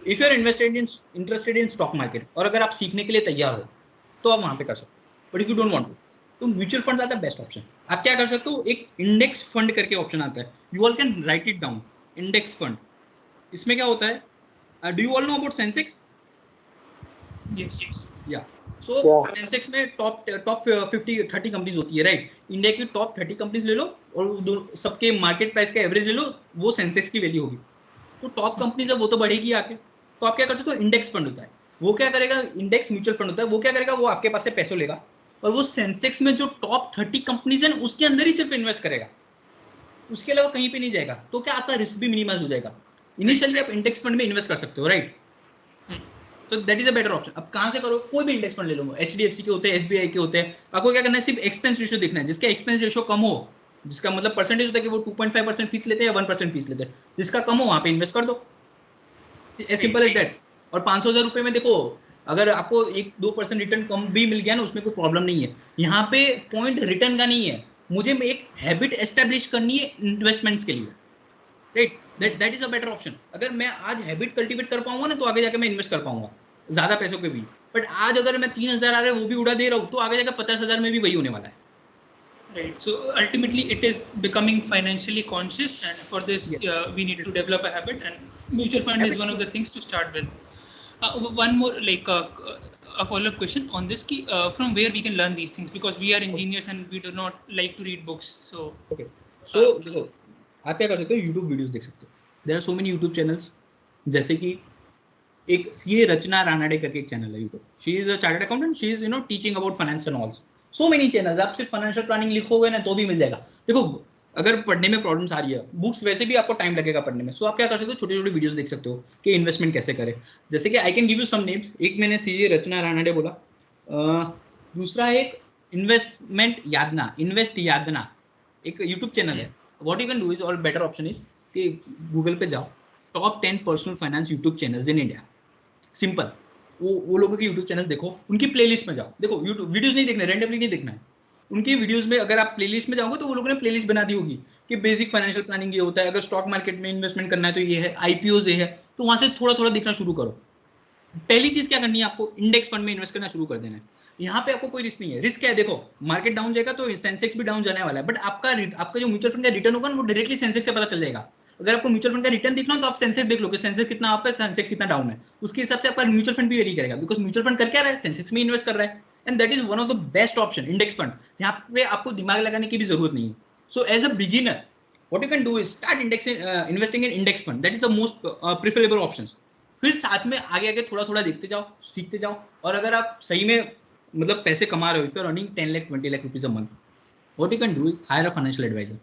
if you are interested in stock market और अगर आप सीखने के लिए तैयार हो तो आप वहाँ पे कर सकते हो. But if you don't want तो म्यूचुअल फंड आता है बेस्ट ऑप्शन. आप क्या कर सकते हो, एक इंडेक्स फंड करके ऑप्शन आता है, you all can write it down. Index fund, इसमें क्या होता है, do you all know about Sensex? Yes. या सो सेंसेक्स में टॉप 30 कंपनीज होती है, राइट? इंडिया की टॉप 30 कंपनीज ले लो और सबके मार्केट प्राइस का एवरेज ले लो, वो सेंसेक्स की वैल्यू होगी. तो टॉप कंपनीज है वो तो बढ़ेगी आके. तो आप क्या कर सकते हो, इंडेक्स फंड होता है, वो क्या करेगा, इंडेक्स म्यूचुअल फंड होता है, वो क्या करेगा, वो आपके पास से पैसों लेगा और वो सेंसेक्स में जो टॉप 30 कंपनीज हैं उसके अंदर ही सिर्फ इन्वेस्ट करेगा, उसके अलावा कहीं पे नहीं जाएगा. तो क्या आपका रिस्क भी मिनिमाइज हो जाएगा. इनिशियली आप इंडेक्स फंड में इन्वेस्ट कर सकते हो, राइट? तो that is a better option. अब कहाँ से करो, कोई भी इंडेक्स फंड ले लो, HDFC के होते हैं, SBI के होते हैं. आपको क्या करना है, सिर्फ एक्सपेंस रेशियो देखना है. जिसका एक्सपेंस रेशियो कम हो, जिसका मतलब परसेंटेज होता है कि वो 2.5% फीस लेते हैं या 1% फीस लेते हैं, जिसका कम हो वहाँ पे इन्वेस्ट कर दो. As simple as that. और 500,000 रुपये में देखो अगर आपको 1-2% रिटर्न कम भी मिल गया ना, उसमें कोई प्रॉब्लम नहीं है. यहाँ पे पॉइंट रिटर्न का नहीं है, मुझे एक हैबिट एस्टेब्लिश करनी है इन्वेस्टमेंट्स के लिए, right? That is a better option. अगर मैं आज हैबिट कल्टीवेट कर पाऊंगा ना तो आगे जाके मैं इन्वेस्ट कर पाऊंगा ज्यादा पैसों के भी. बट आज अगर मैं 3,000 आ रहे हैं वो भी उड़ा दे रहा हूँ तो आगे जाकर 50,000 में भी वही होने वाला है. Right. So ultimately, it is becoming financially conscious, and for this, we need to develop a habit. And mutual fund is one of the things to start with. One more a follow-up question on this: from where we can learn these things, because we are engineers and we do not like to read books. So okay. So देखो आप क्या कर सकते हो, YouTube videos देख सकते हो. There are so many YouTube channels. जैसे कि एक सीए रचना रानाडे करके एक चैनल है YouTube. She is a chartered accountant. She is teaching about finance and all. So many channels. आप सिर्फ फाइनेंशियल प्लानिंग लिखोगे ना तो भी मिल जाएगा. देखो अगर पढ़ने में प्रॉब्लम्स आ रही है, बुक्स वैसे भी आपको टाइम लगेगा पढ़ने में, सो आप क्या कर सकते हो, छोटे छोटे वीडियोस देख सकते हो कि इन्वेस्टमेंट कैसे करें. जैसे कि I can give you some names. एक मैंने सीए रचना रानाडे बोला. दूसरा एक इन्वेस्ट यादना एक यूट्यूब चैनल है. What you can do is और बेटर ऑप्शन इज कि गूगल पे जाओ, top 10 personal finance YouTube channels in India. Simple. वो लोगों के यूट्यूब चैनल देखो, उनकी प्लेलिस्ट में जाओ. देखो यूट्यूब वीडियोस नहीं देखना, रैंडमली नहीं देखना है. उनकी वीडियोस में अगर आप प्लेलिस्ट में जाओगे तो वो लोगों ने प्लेलिस्ट बना दी होगी कि बेसिक फाइनेंशियल प्लानिंग ये होता है, अगर स्टॉक मार्केट में इन्वेस्टमेंट करना है तो ये है, आईपीओज ये है. तो वहां से थोड़ा थोड़ा देखना शुरू करो. पहली चीज क्या करनी है, आपको इंडेक्स फंड में इन्वेस्ट करना शुरू कर देना है. यहाँ पे आपको कोई रिस्क नहीं है. रिस्क क्या है, देखो मार्केट डाउन जाएगा तो सेंसेक्स भी डाउन जाने वाला है, बट आपका जो म्यूचुअल फंड का रिटर्न होगा ना वो डायरेक्टली सेंसेक्स से पता चल जाएगा. अगर आपको म्यूचुअल फंड का रिटर्न देखना हो तो आप सेंसेक्स देख लो कि सेंसेक्स कितना आपका, सेंसेक्स कितना डाउन है. उसके हिसाब से आपका म्यूचुअल फंड भी वेरी करेगा, बिकॉज म्यूचुअल फंड कर क्या रहा है, सेंसेक्स में इन्वेस्ट कर रहा है. And that is one of the best option, index fund. यहाँ पे आपको दिमाग लगाने की भी जरूरत नहीं है. So as a beginner what you can do is start investing in index fund. That is the most preferable options. फिर साथ में आगे आगे थोड़ा थोड़ा देखते जाओ, सीखते जाओ. और अगर आप सही में मतलब पैसे कमा रहे हो, if you are earning 10 lakh 20 lakh rupees a month, what you can do is hire a financial advisor.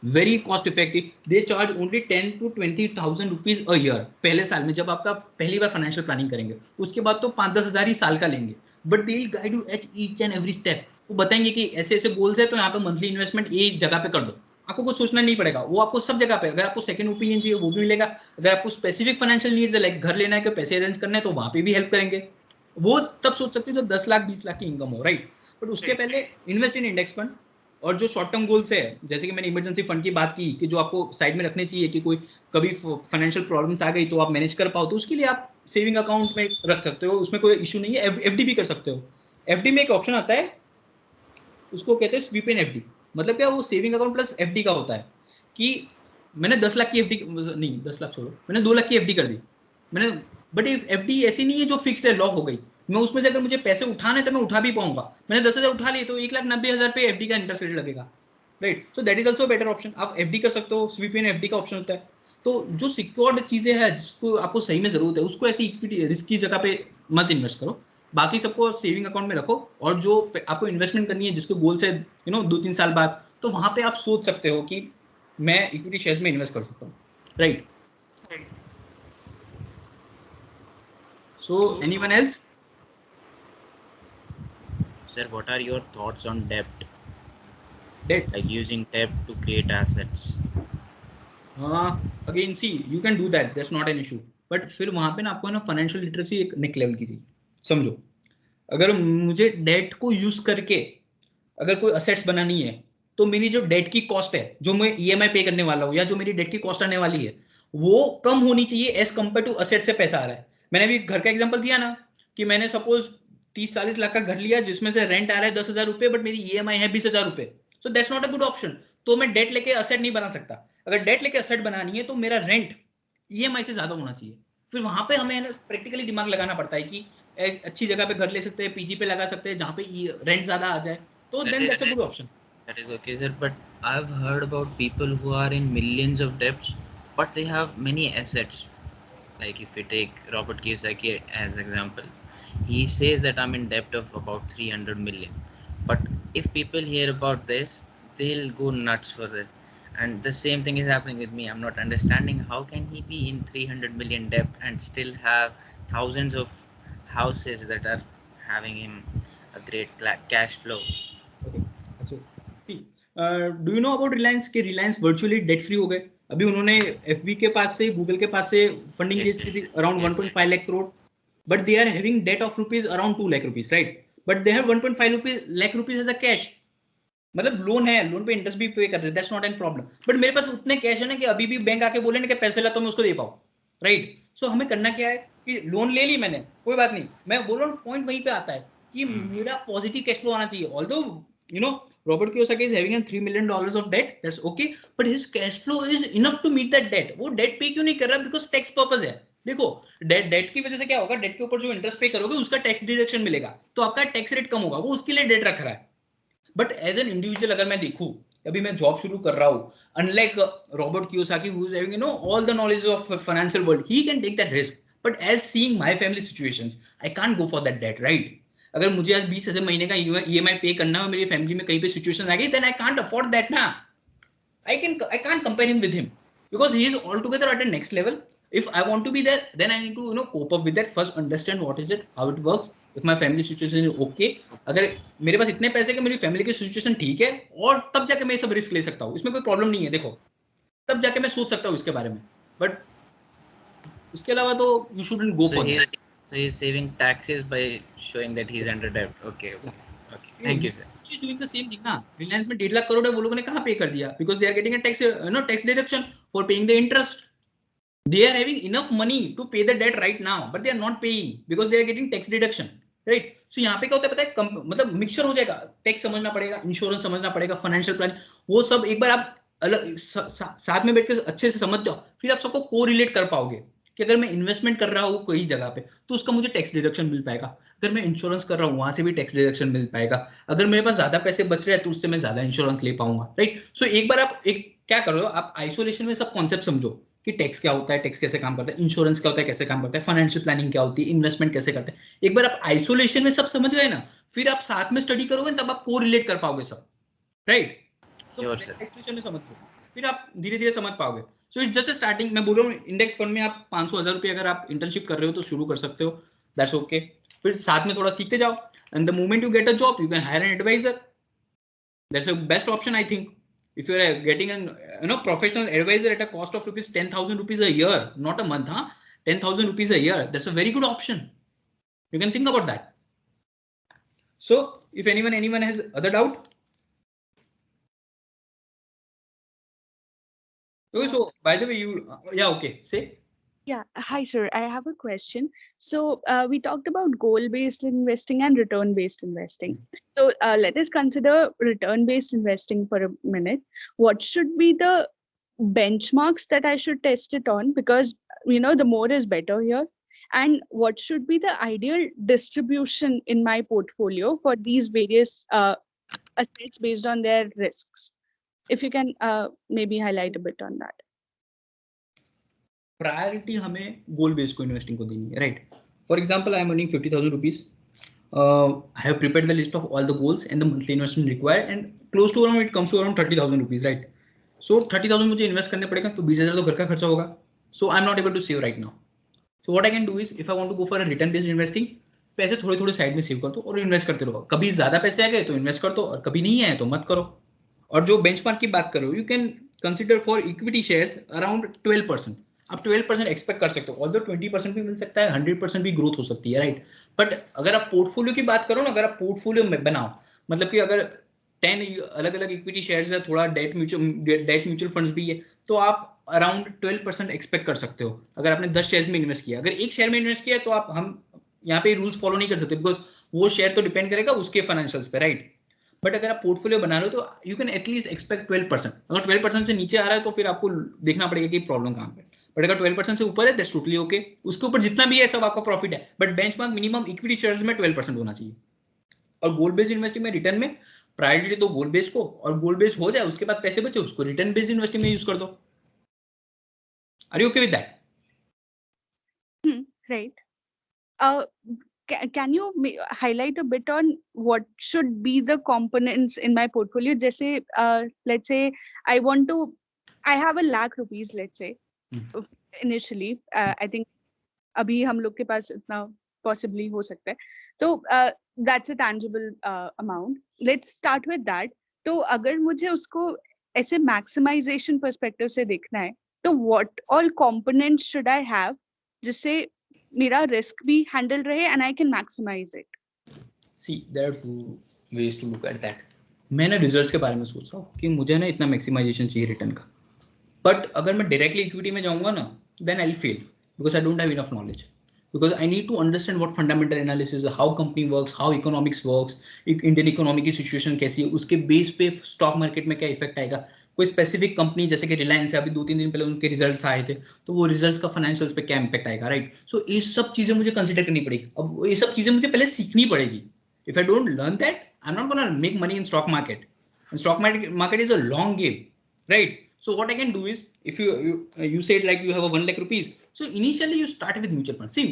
Very cost effective. They charge only 10 to 20,000 rupees a year. पहले साल में जब आपका पहली बार फाइनेंशियल प्लानिंग करेंगे, उसके बाद तो 5-10 हजार ही साल का लेंगे. But they will guide you at each and every step. वो बताएंगे कि ऐसे ऐसे गोल्स है तो यहाँ पे मंथली इन्वेस्टमेंट एक जगह पे कर दो. आपको कुछ सोचना नहीं पड़ेगा, वो आपको सब जगह पे. अगर आपको सेकंड ओपिनियन चाहिए वो भी मिलेगा. अगर आपको स्पेसिफिक फाइनेंशियल नीड्स है, लाइक घर लेना है कि पैसे अरेंज करने हैं, तो वहां पे भी हेल्प करेंगे. वो तब सोच सकते हो जब 10 लाख 20 लाख की इनकम हो, राइट. बट उसके पहले इन्वेस्ट इन इंडेक्स फंड. और जो शॉर्ट टर्म गोल्स है, जैसे कि मैंने इमरजेंसी फंड की बात की कि जो आपको साइड में रखने चाहिए कि कोई कभी फाइनेंशियल प्रॉब्लम्स आ गई तो आप मैनेज कर पाओ, तो उसके लिए आप सेविंग अकाउंट में रख सकते हो. उसमें कोई इशू नहीं है. एफडी भी कर सकते हो. एफडी में एक ऑप्शन आता है, उसको कहते हैं स्वीप इन एफडी. मतलब क्या, वो सेविंग अकाउंट प्लस एफडी का होता है कि मैंने 10 लाख की एफडी, नहीं 10 लाख छोड़ो, मैंने 2 लाख की एफडी कर दी मैंने. बट एफडी ऐसी नहीं है जो फिक्स है, लॉक हो गई. मैं उसमें से अगर मुझे पैसे उठाने तो मैं उठा भी पाऊंगा. मैंने 10,000 उठा लिए तो 1,90,000 पे एफडी का इंटरेस्ट रेट लगेगा, right. So that is also better option. आप एफडी कर सकते हो. स्वीप इन एफडी का ऑप्शन होता है. तो जो सिक्योर्ड चीजें हैं जिसको आपको सही में जरूरत है, उसको ऐसी इक्विटी रिस्क की जगह पे मत इन्वेस्ट करो. बाकी सबको सेविंग अकाउंट में रखो. और जो आपको इन्वेस्टमेंट करनी है जिसके गोल्स है 2-3 साल बाद, तो वहां पे आप सोच सकते हो कि मैं इक्विटी शेयर्स में इन्वेस्ट कर सकता हूँ, right. So anyone else? Sir, what are your thoughts on debt? Debt, Like using debt to create assets? again see you can do that, that's not an issue. But फिर वहां पे ना आपको ना फाइनेंशियल लिटरेसी एक next level की चाहिए. समझो, अगर मुझे डेट को यूज करके अगर कोई असेट्स बनानी है, तो मेरी जो डेट की कॉस्ट है, जो मैं ईएमआई पे करने वाला हूँ, या जो मेरी डेट की कॉस्ट आने वाली है, वो कम होनी चाहिए एज कंपेयर टू असेट से पैसा आ रहा है. मैंने अभी घर का एग्जांपल दिया ना कि मैंने सपोज 30-40 लाख का घर लिया जिसमें से रेंट आ रहा है 10,000 रुपए, बट मेरी ईएमआई है 20,000 रुपए. So that's not a good option. तो मैं डेट लेके असेट नहीं बना सकता. अगर डेट लेके असेट बनानी है तो मेरा रेंट ईएमआई से ज्यादा होना चाहिए. फिर वहां पे हमें प्रैक्टिकली दिमाग लगाना पड़ता है कि अच्छी जगह पे घर ले सकते हैं, पीजी पे लगा सकते हैं जहाँ पे रेंट ज्यादा आ जाए, तो then that's a good option. That is okay, sir. But I've heard about people who are in millions of debts, but they have many assets. Like if we take Robert Kiyosaki as example, he says that I'm in debt of about 300 million. But if people hear about this, they'll go nuts for it. And the same thing is happening with me. I'm not understanding how can he be in 300 million debt and still have thousands of houses that are having him a great cash flow. Okay. So, do you know about Reliance के Reliance virtually debt free हो गए. अभी उन्होंने FB के पास से, Google के पास से फंडिंग रेज की थी around 1.5 lakh crore, but they are having debt of rupees around 2 lakh rupees, right. But they have 1.5 lakh rupees as a cash. मतलब लोन है, लोन पे इंटरेस्ट भी पे कर रहे, that's not an problem, but मेरे पास उतने कैश है ना कि अभी भी बैंक आके बोले ना कि पैसे ला तो मैं उसको दे पाऊँ, राइट। सो हमें करना क्या है कि लोन ले ली मैंने, कोई बात नहीं, मैं बोल रहा हूँ पॉइंट वहीं पे आता है कि मेरा पॉजिटिव कैश फ्लो आना चाहिए। Although you know Robert Kiyosaki is having $3 million of debt, that's okay, but his cash flow is enough to meet that debt. वो डेट पे क्यों नहीं कर रहा? बिकॉज टैक्स पर्पस है। देखो डेट की वजह से क्या होगा, डेट के ऊपर जो इंटरेस्ट पे करोगे उसका टैक्स डिडक्शन मिलेगा, तो आपका टैक्स रेट कम होगा, वो उसके लिए डेट रख रहा है। बट एज एन इंडिविजुअल अगर मैं देखूं, अभी मैं जॉब शुरू कर रहा हूं, unlike Robert Kiyosaki who is having all the knowledge of financial world, he can take that risk, but as seeing my family situations I can't go for that debt, right. अगर मुझे आज 20,000 महीने का EMI पे करना है और मेरी फैमिली में कहीं पे सिचुएशन आ गई, then I can't afford that ना। I can't compare him with him because he is altogether at a next level. If I want to be there, then I need to cope up with that. First, understand what is it, how it works. If my family situation is okay, अगर मेरे पास इतने पैसे कि मेरी family की situation ठीक है, और तब जाके मैं सब रिस्क ले सकता हूँ, इसमें कोई प्रॉब्लम नहीं है। देखो तब जाके मैं सोच सकता हूँ इसके बारे में, बट उसके अलावा तो you shouldn't go for this. So he's saving taxes by showing that he's under debt. Okay. Thank you, sir. He's doing the same thing ना। रिलायंस में 1.5 लाख करोड़ है, वो लोगों ने कहाँ पे कर दिया? Because they are getting a tax deduction for paying the interest. They are having enough money to pay the debt right now, but they are not paying because they are getting tax deduction, right? So यहाँ पे क्या होता है पता है, मतलब mixture हो जाएगा, टैक्स समझना पड़ेगा, इंश्योरेंस समझना पड़ेगा, फाइनेंशियल प्लान, वो सब एक बार आप अलग साथ में बैठ के अच्छे से समझ जाओ, फिर आप सबको कोरिलेट कर पाओगे कि अगर मैं इन्वेस्टमेंट कर रहा हूँ कोई जगह पे तो उसका मुझे टैक्स डिडक्शन मिल पाएगा, अगर मैं इंश्योरेंस कर रहा हूँ वहां से भी टैक्स डिडक्शन मिल पाएगा, अगर मेरे पास ज्यादा पैसे बच रहे हैं तो उससे मैं ज्यादा इंश्योरेंस ले पाऊंगा, राइट। सो एक बार आप एक क्या करो, आप आइसोलेशन में सब कॉन्सेप्ट समझो कि टैक्स क्या होता है, टैक्स कैसे काम करता है, इंश्योरेंस क्या होता है, कैसे काम करता है, फाइनेंशियल प्लानिंग क्या होती है, इन्वेस्टमेंट कैसे करते हैं। एक बार आप आइसोलेशन में सब समझ गए ना, फिर आप साथ में स्टडी करोगे तब आप कोरिलेट कर पाओगे सब, राइट। में समझ फिर आप धीरे धीरे समझ पाओगे। So it's just starting. मैं बोल रहा हूँ इंडेक्स फंड में आप 500,000 रुपये अगर आप इंटर्नशिप कर रहे हो तो शुरू कर सकते हो, दैट्स ओके। फिर साथ में थोड़ा सीखते जाओ, and the moment you get a job you can hire an advisor, that's a best option I think. If you are getting an professional advisor at a cost of rupees 10,000 rupees a year, not a month, 10,000 rupees a year, that's a very good option. You can think about that. So if anyone has other doubt. Okay, so by the way, okay, say. Yeah, hi sir, I have a question. So we talked about goal-based investing and return-based investing. So let us consider return-based investing for a minute. What should be the benchmarks that I should test it on? Because the more is better here. And what should be the ideal distribution in my portfolio for these various assets based on their risks? If you can maybe highlight a bit on that. Priority हमें goal based को investing को देनी है, राइट। For example I am earning 50,000 rupees, I have prepared the list of all the goals and the monthly investment required and close to around it comes to around 30,000 rupees, right. So 30,000 मुझे invest करने पड़ेगा, तो 20,000 तो घर का खर्चा होगा, so I am not able to save right now. So what I can do is, if I want to go for a return based investing, पैसे थोड़े थोड़े साइड में सेव कर दो और इन्वेस्ट करते रहो। कभी ज्यादा पैसे आ गए तो इन्वेस्ट कर दो, और कभी नहीं आए तो मत करो। और जो बेंचमार्क की बात करो, you can consider for equity shares around 12%। आप 12% एक्सपेक्ट कर सकते हो, ऑल्दो 20% भी मिल सकता है, 100% भी ग्रोथ हो सकती है, राइट। बट अगर आप पोर्टफोलियो की बात करो ना, अगर आप पोर्टफोलियो में बनाओ, मतलब कि अगर 10 अलग अलग इक्विटी शेयर्स है, थोड़ा डेट म्यूचुअल फंड्स भी है, तो आप अराउंड 12% एक्सपेक्ट कर सकते हो। अगर आपने 10 शेयर्स में इन्वेस्ट किया, अगर एक शेयर में इन्वेस्ट किया तो हम यहाँ पे रूल्स फॉलो नहीं कर सकते, बिकॉज वो शेयर तो डिपेंड करेगा उसके फाइनेंशियल्स पे, राइट। बट अगर आप पोर्टफोलियो बना रहे हो तो यू कैन एटलीस्ट एक्सपेक्ट 12%। अगर 12% से नीचे आ रहा है तो फिर आपको देखना पड़ेगा कि प्रॉब्लम कहाँ पे। बट अगर 12% से ऊपर है दैट्स टोटली ओके, उसके ऊपर जितना भी है सब आपका प्रॉफिट है, but benchmark minimum equity shares में 12% होना चाहिए। और गोल बेस्ड इन्वेस्टिंग में रिटर्न में प्रायोरिटी तो गोल बेस्ड को, और गोल बेस्ड हो जाए उसके बाद पैसे बचे उसको रिटर्न बेस्ड इन्वेस्टिंग में यूज कर दो। Are you okay with that? Right. Can you highlight a bit on what should be the components in my portfolio? Jaise, let's say I have 1,00,000 rupees, let's say, initially. I think abhi hum log ke paas itna possibly ho sakta hai. So that's a tangible amount. Let's start with that. तो अगर मुझे उसको ऐसे maximization perspective से देखना है, तो what all components should I have जिससे मेरा रिस्क भी हैंडल रहे and I can maximize it? See, there are two ways to look at that. मैं ना रिजल्ट्स के बारे में सोच रहा हूँ कि मुझे ना इतना मैक्सिमाइजेशन चाहिए रिटर्न का, बट अगर मैं डायरेक्टली इक्विटी में जाऊंगा ना, then I will fail because I don't have enough knowledge. Because I need to understand what fundamental analysis is, how company works, how economics works, Indian economy की situation कैसी है, उसके base पे stock market में क्या effect आएगा. कोई specific company जैसे कि रिलायंस है, अभी 2-3 दिन पहले उनके रिजल्ट्स आए थे, तो वो रिजल्ट्स का फाइनेंशियल्स पे क्या इम्पैक्ट आएगा, राइट. सो ये सब चीजें मुझे कंसिडर करनी पड़ेगी. अब ये सब चीजें मुझे पहले सीखनी पड़ेगी. If I don't learn that, I am not gonna make money in stock market. Stock market is a long game, right. So what I can do is, if you said like you have a 1 lakh rupees, so initially you start with mutual fund. See,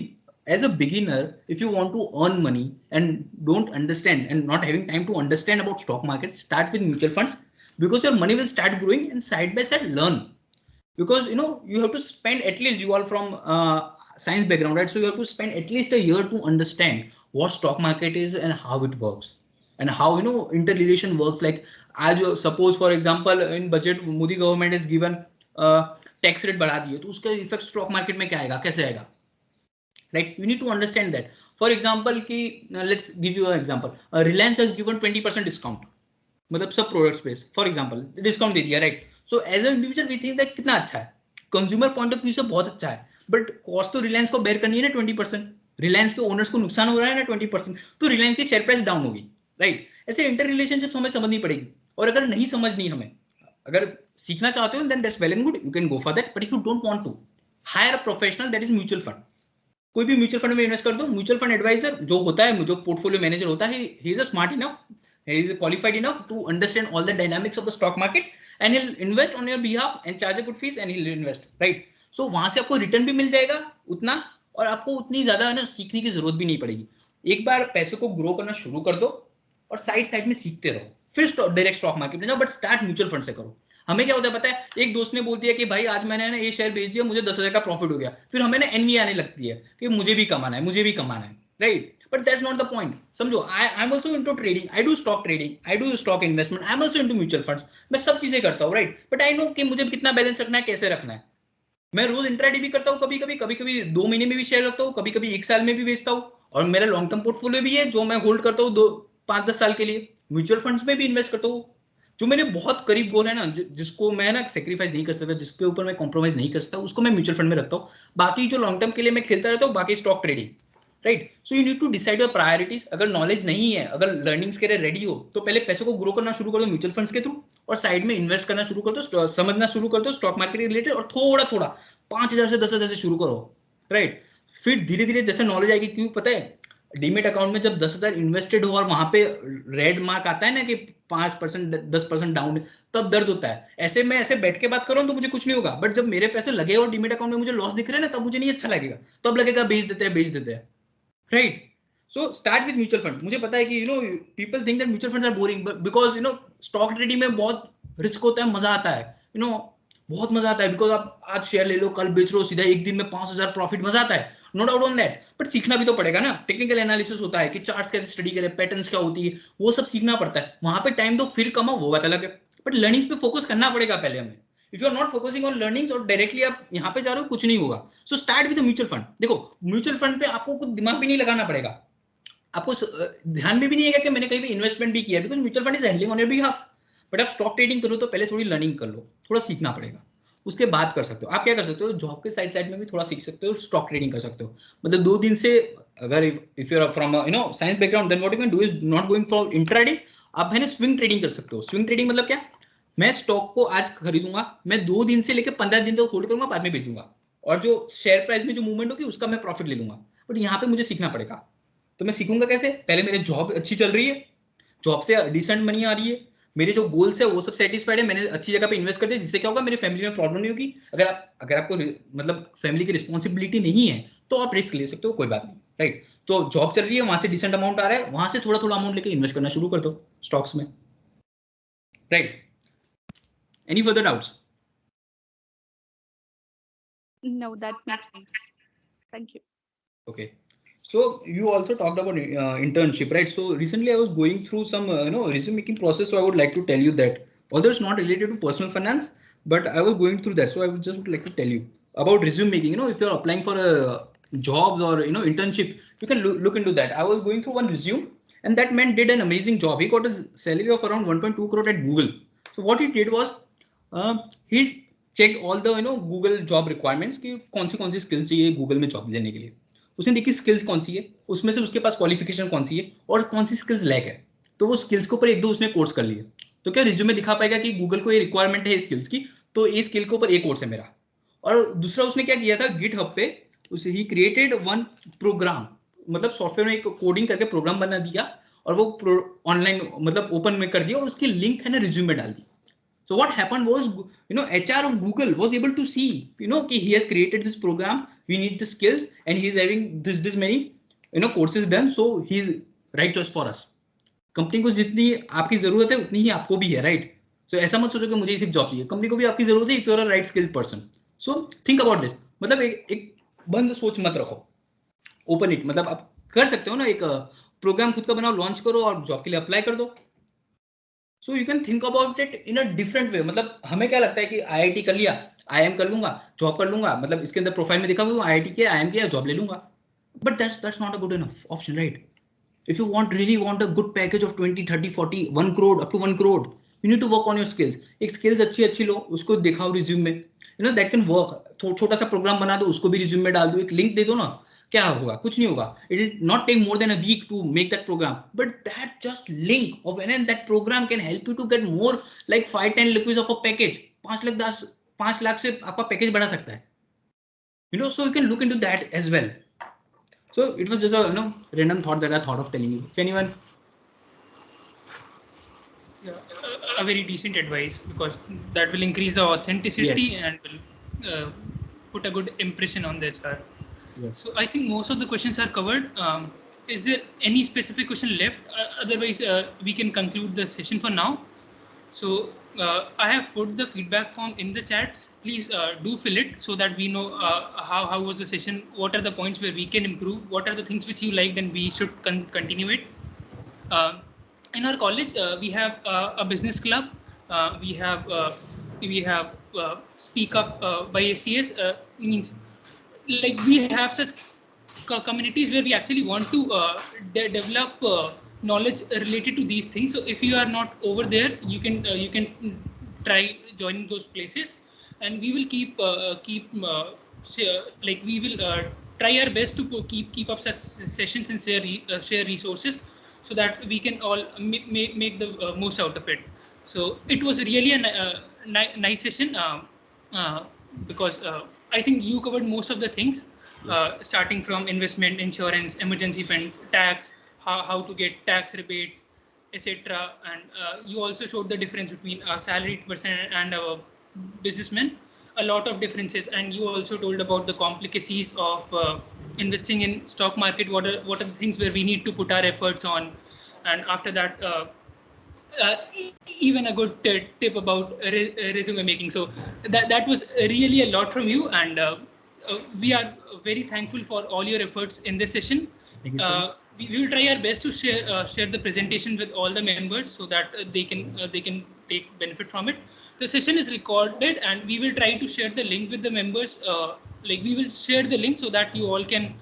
as a beginner, if you want to earn money and don't understand and not having time to understand about stock market, start with mutual funds, because your money will start growing and side by side learn. Because you have to spend at least, you are from science background, right? So you have to spend at least a year to understand what stock market is and how it works. And how interrelation works. Like आज suppose for example in budget Modi government has given tax rate बढ़ा दिए, तो उसका effect stock market में क्या आएगा, कैसे आएगा, right? You need to understand that. For example कि let's give you an example. Reliance has given 20% discount, मतलब सब प्रोडक्ट्स पे फॉर एग्जांपल डिस्काउंट दे दिया, right. So as a individual we think that कितना अच्छा है, कंज्यूमर पॉइंट ऑफ व्यू से बहुत अच्छा है, बट कॉस्ट तो रिलायंस को बेयर करनी है ना 20%. रिलायंस के ओनर्स को नुकसान हो रहा है ना 20%, तो रिलायंस की शेयर प्राइस डाउन होगी, राइट. ऐसे इंटर रिलेशनशिप हमें समझनी पड़ेगी. और अगर नहीं समझनी, हमें अगर सीखना चाहते हो, then that's well and good, you can go for that. But if you don't want to, hire a professional, that is mutual fund. कोई भी म्यूचुअल फंड में इन्वेस्ट कर दो. म्यूचुअल फंड एडवाइजर जो होता है, जो पोर्टफोलियो मैनेजर होता है, he is a smart enough, he is qualified enough to understand all the dynamics of the stock market, and he'll invest on your behalf and charge a good fees and he'll invest, right. So वहां से आपको return भी मिल जाएगा उतना, और आपको उतनी ज्यादा ना सीखने की जरूरत भी नहीं पड़ेगी. एक बार पैसे को ग्रो करना शुरू कर दो और साइड में सीखते रहो, फिर डायरेक्ट स्टॉक मार्केट में जाओ, बट स्टार्ट म्यूचुअल फंड से करो. हमें क्या होता है पता है, एक दोस्त ने बोल दिया कि भाई आज मैंने ना ये शेयर बेच दिया, मुझे 10,000 का प्रॉफिट हो गया, फिर हमें ना एनवी आने लगती है कि मुझे भी कमाना है, मुझे भी कमाना है, right. But that's not the point. समझो, I'm also into trading. I do stock trading. I do stock investment. I'm also into mutual funds. मैं सब चीजें करता हूँ, right? But I know कि मुझे कितना बैलेंस रखना है, कैसे रखना है. मैं रोज इंट्राडे भी करता हूँ, कभी-कभी 2 महीने में भी शेयर रखता हूँ, कभी-कभी 1 साल में भी बेचता हूँ, और मेरा लॉन्ग टर्म पोर्टफोलियो भी है जो मैं होल्ड करता हूँ 5-10 साल के लिए. म्यूचुअल फंड्स में भी इन्वेस्ट करता हूँ. जो मेरे बहुत करीब गोल है ना, जिसको मैं ना सेक्रीफाइस नहीं कर सकता, जिसके ऊपर मैं कॉम्प्रोमाइज नहीं कर सकता, उसको मैं म्यूचुअल फंड में रखता हूँ. बाकी जो लॉन्ग टर्म के लिए मैं खेलता रहता हूँ, बाकी stock trading, right. So you need to decide your priorities. अगर नॉलेज नहीं है, अगर लर्निंग्स के लिए रेडी हो, तो पहले पैसे को ग्रो करना शुरू कर दो म्यूचुअल फंड्स के थ्रू, और साइड में इन्वेस्ट करना शुरू कर दो, समझना शुरू कर दो स्टॉक मार्केट के रिलेटेड, और थोड़ा थोड़ा 5,000 से 10,000 से शुरू करो, राइट. फिर धीरे धीरे जैसे नॉलेज आएगी, क्यों पता है, डीमेट अकाउंट में जब 10,000 इन्वेस्टेड हो और वहां पे रेड मार्क आता है ना कि 5% 10% डाउन, तब दर्द होता है. ऐसे मैं ऐसे बैठ के बात कर रहा हूं तो मुझे कुछ नहीं होगा, बट जब मेरे पैसे लगे और डीमेट अकाउंट में मुझे लॉस दिख रहा है ना, तब मुझे नहीं अच्छा लगेगा, तब लगेगा बेच देते हैं, right. So start with mutual fund. मुझे पता है कि people think that mutual funds are boring, because stock trading में बहुत रिस्क होता है, मजा आता है, बहुत मजा आता है, बिकॉज आप आज शेयर ले लो, कल बेच लो, सीधा एक दिन में 5,000 प्रॉफिट, मजा आता है, no doubt on that. But सीखना भी तो पड़ेगा ना. टेक्निकल एनालिसिस होता है कि चार्ट्स कैसे स्टडी करें, पैटर्न्स क्या होती है, वो सब सीखना पड़ता है. वहां पे टाइम दो, फिर कमाओ, वो बात अलग है, बट लर्निंग्स पे फोकस करना पड़ेगा पहले हमें. If you are not focusing on learnings और डायरेक्टली आप यहाँ पे जा रहे हो, कुछ नहीं होगा. So start with mutual fund. देखो, म्यूचुअल फंड पे आपको कुछ दिमाग भी नहीं लगाना पड़ेगा, आपको ध्यान में भी नहीं है कि मैंने कहीं भी इन्वेस्टमेंट भी किया, because mutual fund is handling on your behalf. But आप स्टॉक ट्रेडिंग करो तो पहले थोड़ी लर्निंग कर लो, थोड़ा सीखना पड़ेगा, उसके बाद कर सकते हो. आप क्या कर सकते हो, जॉब के साइड में भी थोड़ा सीख सकते हो, स्टॉक ट्रेडिंग कर सकते हो. मतलब 2 दिन से, अगर if you are from science background, then what you can do is not going for intraday, आप है ना स्विंग ट्रेडिंग कर सकते हो. स्विंग ट्रेडिंग मतलब क्या, मैं स्टॉक को आज खरीदूंगा, मैं 2 दिन से लेकर 15 दिन तक होल्ड करूंगा, बाद में बेच दूंगा, और जो शेयर प्राइस में जो मूवमेंट होगी उसका मैं प्रॉफिट ले लूंगा. बट यहाँ पे मुझे सीखना पड़ेगा. तो मैं सीखूंगा कैसे, पहले मेरी जॉब अच्छी चल रही है, जॉब से डिसेंट मनी आ रही है, मेरे जो गोल्स है वो सब सेटिस्फाइड है, मैंने अच्छी जगह पे इन्वेस्ट कर दिया, जिससे क्या होगा, मेरी फैमिली में प्रॉब्लम नहीं होगी. अगर आपको मतलब फैमिली की रिस्पॉन्सिबिलिटी नहीं है, तो आप रिस्क ले सकते हो, कोई बात नहीं, राइट. तो जॉब चल रही है, वहां से डिसेंट अमाउंट आ रहा है, वहां से थोड़ा थोड़ा अमाउंट लेके इन्वेस्ट करना शुरू कर दो स्टॉक्स में, right. Any further doubts? No, that makes sense. Thank you. Okay. So you also talked about internship, right? So recently I was going through some resume making process. So I would like to tell you that, although it's not related to personal finance, but I was going through that. So I would just like to tell you about resume making. If you're applying for a jobs or internship, you can look into that. I was going through one resume, and that man did an amazing job. He got a salary of around 1.2 crore at Google. So what he did was he checked all the Google job requirements कि कौन सी skills चाहिए Google में job लेने के लिए. उसने देखी skills कौन सी है, उसमें से उसके पास qualification कौन सी है और कौन सी skills lack है. तो वो skills के ऊपर एक दो उसने कोर्स कर लिए. तो क्या रिज्यूमे दिखा पाएगा कि गूगल को ये रिक्वायरमेंट है स्किल्स की, तो ये स्किल के ऊपर एक कोर्स है मेरा. और दूसरा उसने क्या किया था, गिटहब पे उसे ही क्रिएटेड वन प्रोग्राम, मतलब सॉफ्टवेयर में एक कोडिंग करके प्रोग्राम बना दिया और वो ऑनलाइन मतलब ओपन में कर दिया और उसकी लिंक है ना रिज्यूम में डाल दी. So what happened was, HR of Google was able to see, कि he has created this program, we need the skills, and he is having this many, courses done, so he is right choice for us. Company को जितनी आपकी जरूरत है उतनी ही आपको भी है, राइट? सो ऐसा मत सोचो कि मुझे सिर्फ जॉब चाहिए, कंपनी को भी आपकी जरूरत है if you are a right skilled person. So think about this. मतलब एक बंद सोच मत रखो, ओपन इट. मतलब आप कर सकते हो ना, एक प्रोग्राम खुद का बनाओ, लॉन्च करो और जॉब के लिए अप्लाई कर दो. So you can think about it in a different way. मतलब हमें क्या लगता है कि IIT कर लिया, IIM कर लूंगा, जॉब कर लूंगा, मतलब इसके अंदर प्रोफाइल में दिखा हुआ IIT किया, IIM किया, जॉब ले लूंगा. But that's not a good enough option, right? If you really want a good package of 20, 30, 40, 1 crore, up to 1 crore, you need to work on your skills. एक skills अच्छी लो, उसको दिखाओ resume में, that can work. छोटा सा programme बना दो, उसको भी रिज्यूम में डाल दो, एक लिंक दे दो ना, क्या होगा? कुछ नहीं होगा. It will not take more than a week to make that program, but that just link of and that program can help you to get more like 5-10 rupees of a package. 5 lakh से आपका package बढ़ा सकता है. So you can look into that as well. So it was just a random thought that I thought of telling you. If anyone, a very decent advice, because that will increase the authenticity and will put a good impression on the HR. Yes. So I think most of the questions are covered. Is there any specific question left? Otherwise, we can conclude the session for now. So I have put the feedback form in the chats. Please do fill it so that we know how was the session, what are the points where we can improve, what are the things which you liked and we should continue it. In our college, we have a business club. We have Speak Up by ACS. Means like we have such communities where we actually want to develop knowledge related to these things. So if you are not over there, you can try joining those places, and we will keep we will try our best to keep up such sessions and share resources so that we can all make the most out of it. So it was really a nice session because I think you covered most of the things, starting from investment, insurance, emergency funds, tax, how to get tax rebates, etc. And you also showed the difference between a salaried person and a businessman, a lot of differences. And you also told about the complexities of investing in stock market. What are the things where we need to put our efforts on? And after that, even a good tip about resume making. So that was really a lot from you, and we are very thankful for all your efforts in this session. Thank you, sir. We will try our best to share the presentation with all the members so that they can take benefit from it. The session is recorded, and we will try to share the link with the members. We will share the link so that you all can